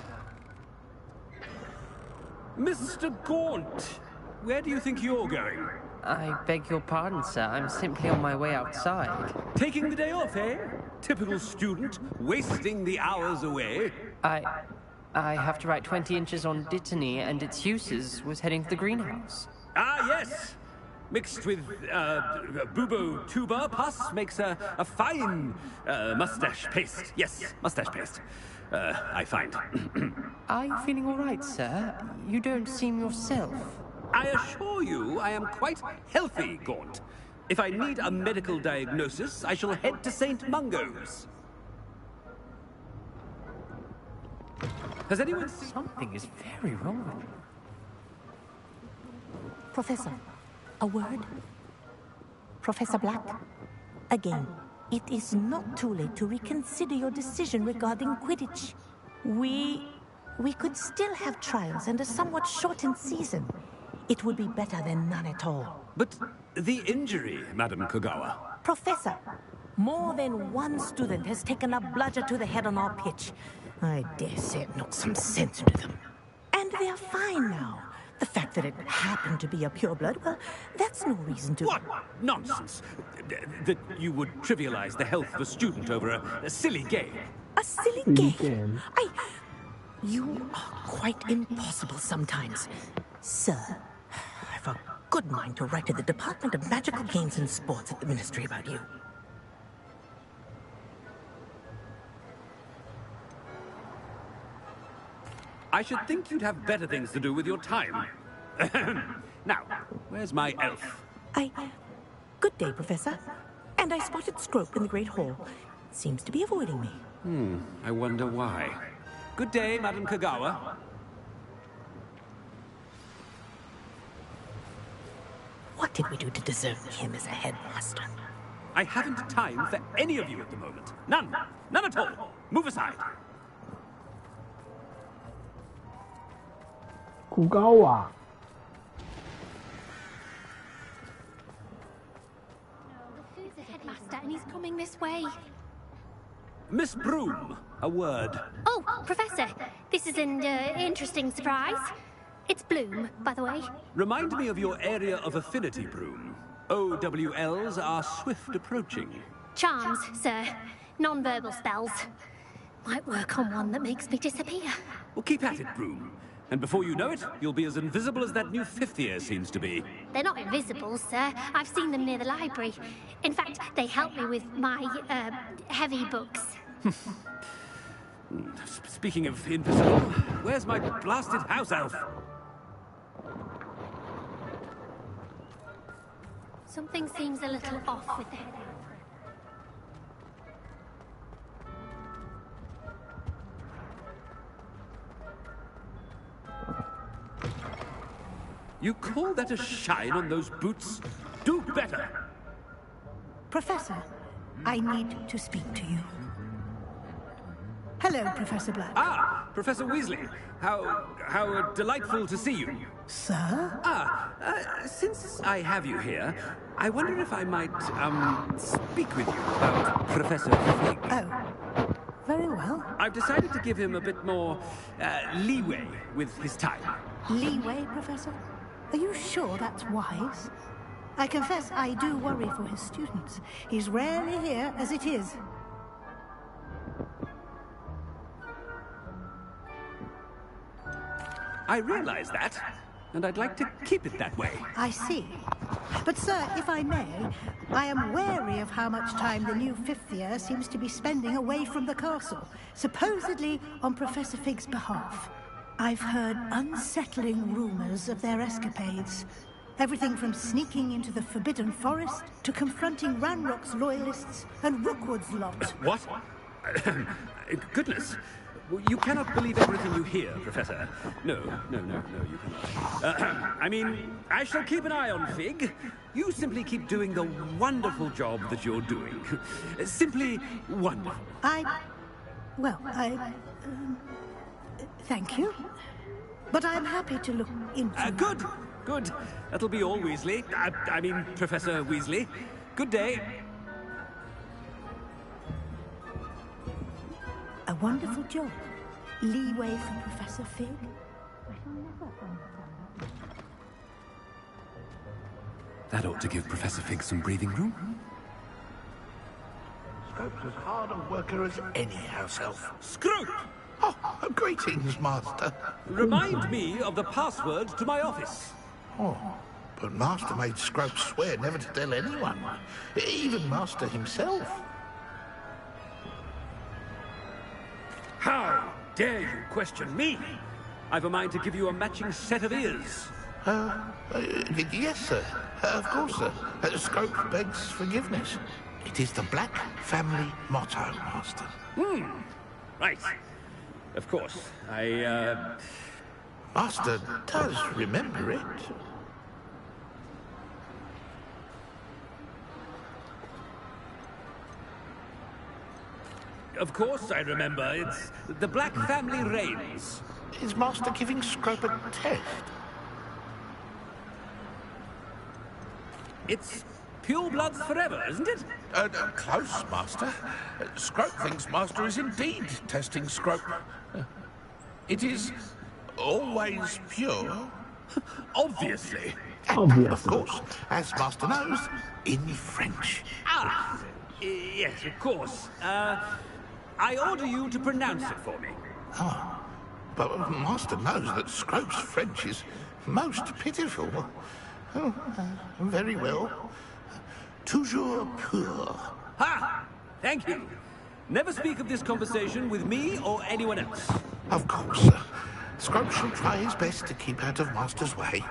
T: Mr. Gaunt, where do you think you're going?
K: I beg your pardon, sir. I'm simply on my way outside.
T: Taking the day off, eh? Typical student, wasting the hours away.
K: I have to write 20 inches on Dittany and its uses. Was heading to the greenhouse.
T: Ah, yes. Mixed with bubo tuber pus makes a fine mustache paste. Yes, mustache paste. I find.
K: Are you feeling all right, sir? You don't seem yourself.
T: I assure you I am quite healthy, Gaunt. If I need a medical diagnosis, I shall head to St. Mungo's. Has anyone seen...
K: Something is very wrong with you.
V: Professor, a word? Professor Black, again, it is not too late to reconsider your decision regarding Quidditch. We could still have trials and a somewhat shortened season. It would be better than none at all.
T: But the injury, Madam Kagawa.
V: Professor, more than one student has taken a bludger to the head on our pitch. I dare say it knocked some sense into them. And they're fine now. The fact that it happened to be a pureblood, well, that's no reason to...
T: What nonsense! That you would trivialize the health of a student over a silly game.
V: A silly game? You are quite impossible sometimes. Sir, I've a good mind to write to the Department of Magical Games and Sports at the Ministry about you.
T: I should think you'd have better things to do with your time. Now, where's my elf?
V: Good day, Professor. And I spotted Scrope in the Great Hall. Seems to be avoiding me.
T: I wonder why. Good day, Madam Kagawa.
V: What did we do to deserve him as a headmaster?
T: I haven't time for any of you at the moment. None. None at all. Move aside.
A: 古高瓦。
L: Who's the headmaster? And he's coming this way.
T: Miss Broom, a word.
L: Oh, Professor, this is an interesting surprise. It's Bloom, by the way.
T: Remind me of your area of affinity, Broom. OWLs are swift approaching.
L: Charms, sir. Non-verbal spells. Might work on one that makes me disappear.
T: Well, keep at it, Broom. And before you know it, you'll be as invisible as that new fifth year seems to be.
L: They're not invisible, sir. I've seen them near the library. In fact, they help me with my, heavy books.
T: Speaking of invisible, where's my blasted house elf?
L: Something seems a little off with the head.
T: You call that a shine on those boots? Do better!
V: Professor, I need to speak to you. Hello, Professor Black.
T: Ah, Professor Weasley. How delightful to see you.
V: Sir?
T: Since I have you here, I wonder if I might, speak with you about Professor Fig.
V: Oh, very well.
T: I've decided to give him a bit more, leeway with his time.
V: Leeway, Professor? Are you sure that's wise? I confess I do worry for his students. He's rarely here as it is.
T: I realize that, and I'd like to keep it that way.
V: I see. But, sir, if I may, I am wary of how much time the new fifth year seems to be spending away from the castle, supposedly on Professor Fig's behalf. I've heard unsettling rumors of their escapades. Everything from sneaking into the Forbidden Forest to confronting Ranrock's loyalists and Rookwood's lot.
T: What? Goodness. You cannot believe everything you hear, Professor. No, you cannot. I mean, I shall keep an eye on Fig. You simply keep doing the wonderful job that you're doing. Simply wonderful.
V: Thank you. But I'm happy to look into...
T: Good. That'll be all, Weasley. I mean, Professor Weasley. Good day.
V: A wonderful job. Leeway for Professor Fig.
T: That ought to give Professor Fig some breathing room.
J: Scrope's as hard a worker as any house elf.
T: Scrope!
J: Oh, greetings, Master.
T: Remind me of the password to my office.
J: Oh, but Master made Scrope swear never to tell anyone, even Master himself.
T: How dare you question me? I've a mind to give you a matching set of ears.
J: Yes, sir. Of course, sir. Scrope begs forgiveness. It is the Black family motto, Master.
T: Right. Of course.
J: Master does remember it.
T: Of course I remember. It's the Black family reigns.
J: Is Master giving Scrope a test?
T: It's pure bloods forever, isn't it?
J: Close, Master. Scrope thinks Master is indeed testing Scrope. It is always pure.
T: Obviously.
J: And, of course, as Master knows, in French.
T: Yes, of course. I order you to pronounce it for me.
J: But Master knows that Scrope's French is most pitiful. Very well. Toujours pur.
T: Ha! Thank you. Never speak of this conversation with me or anyone else.
J: Of course, sir. Scrub shall try his best to keep out of Master's way.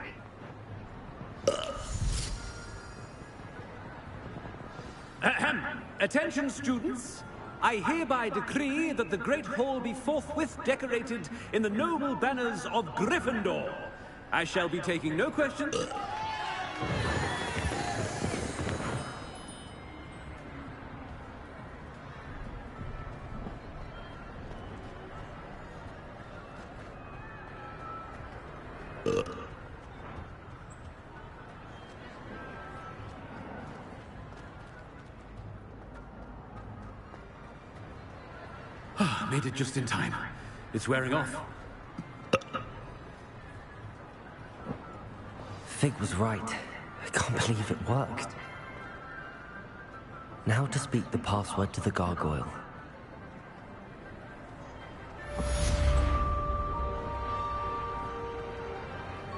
T: Attention, students. I hereby decree that the Great Hall be forthwith decorated in the noble banners of Gryffindor. I shall be taking no questions. Made it just in time. It's wearing off.
K: Fig was right. I can't believe it worked. Now to speak the password to the gargoyle.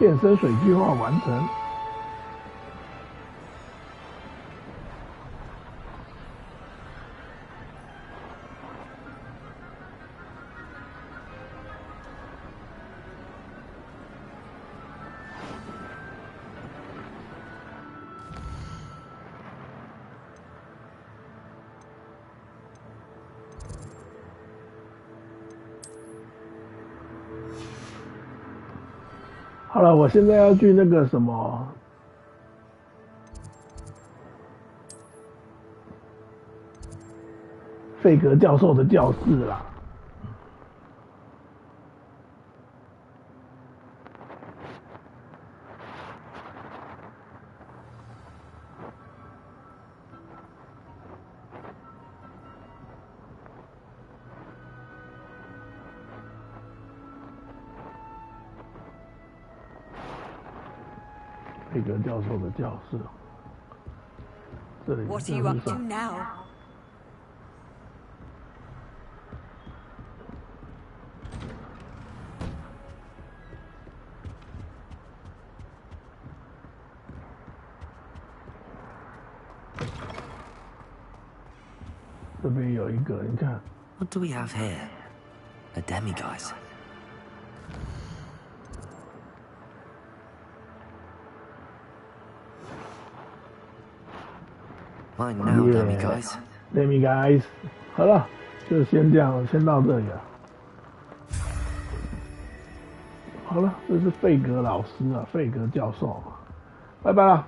A: 变身水计划完成。好了，我现在要去那个什么，费格教授的教室啦。费格教授的教室，这里
P: What are you up to now?
A: 这边有一个，你看。
K: What do we have here? A demiguise. Fine now, demiguise.
A: Demiguise. 好了，就先这样，先到这里了。好了，这是费格老师啊，费格教授，拜拜了。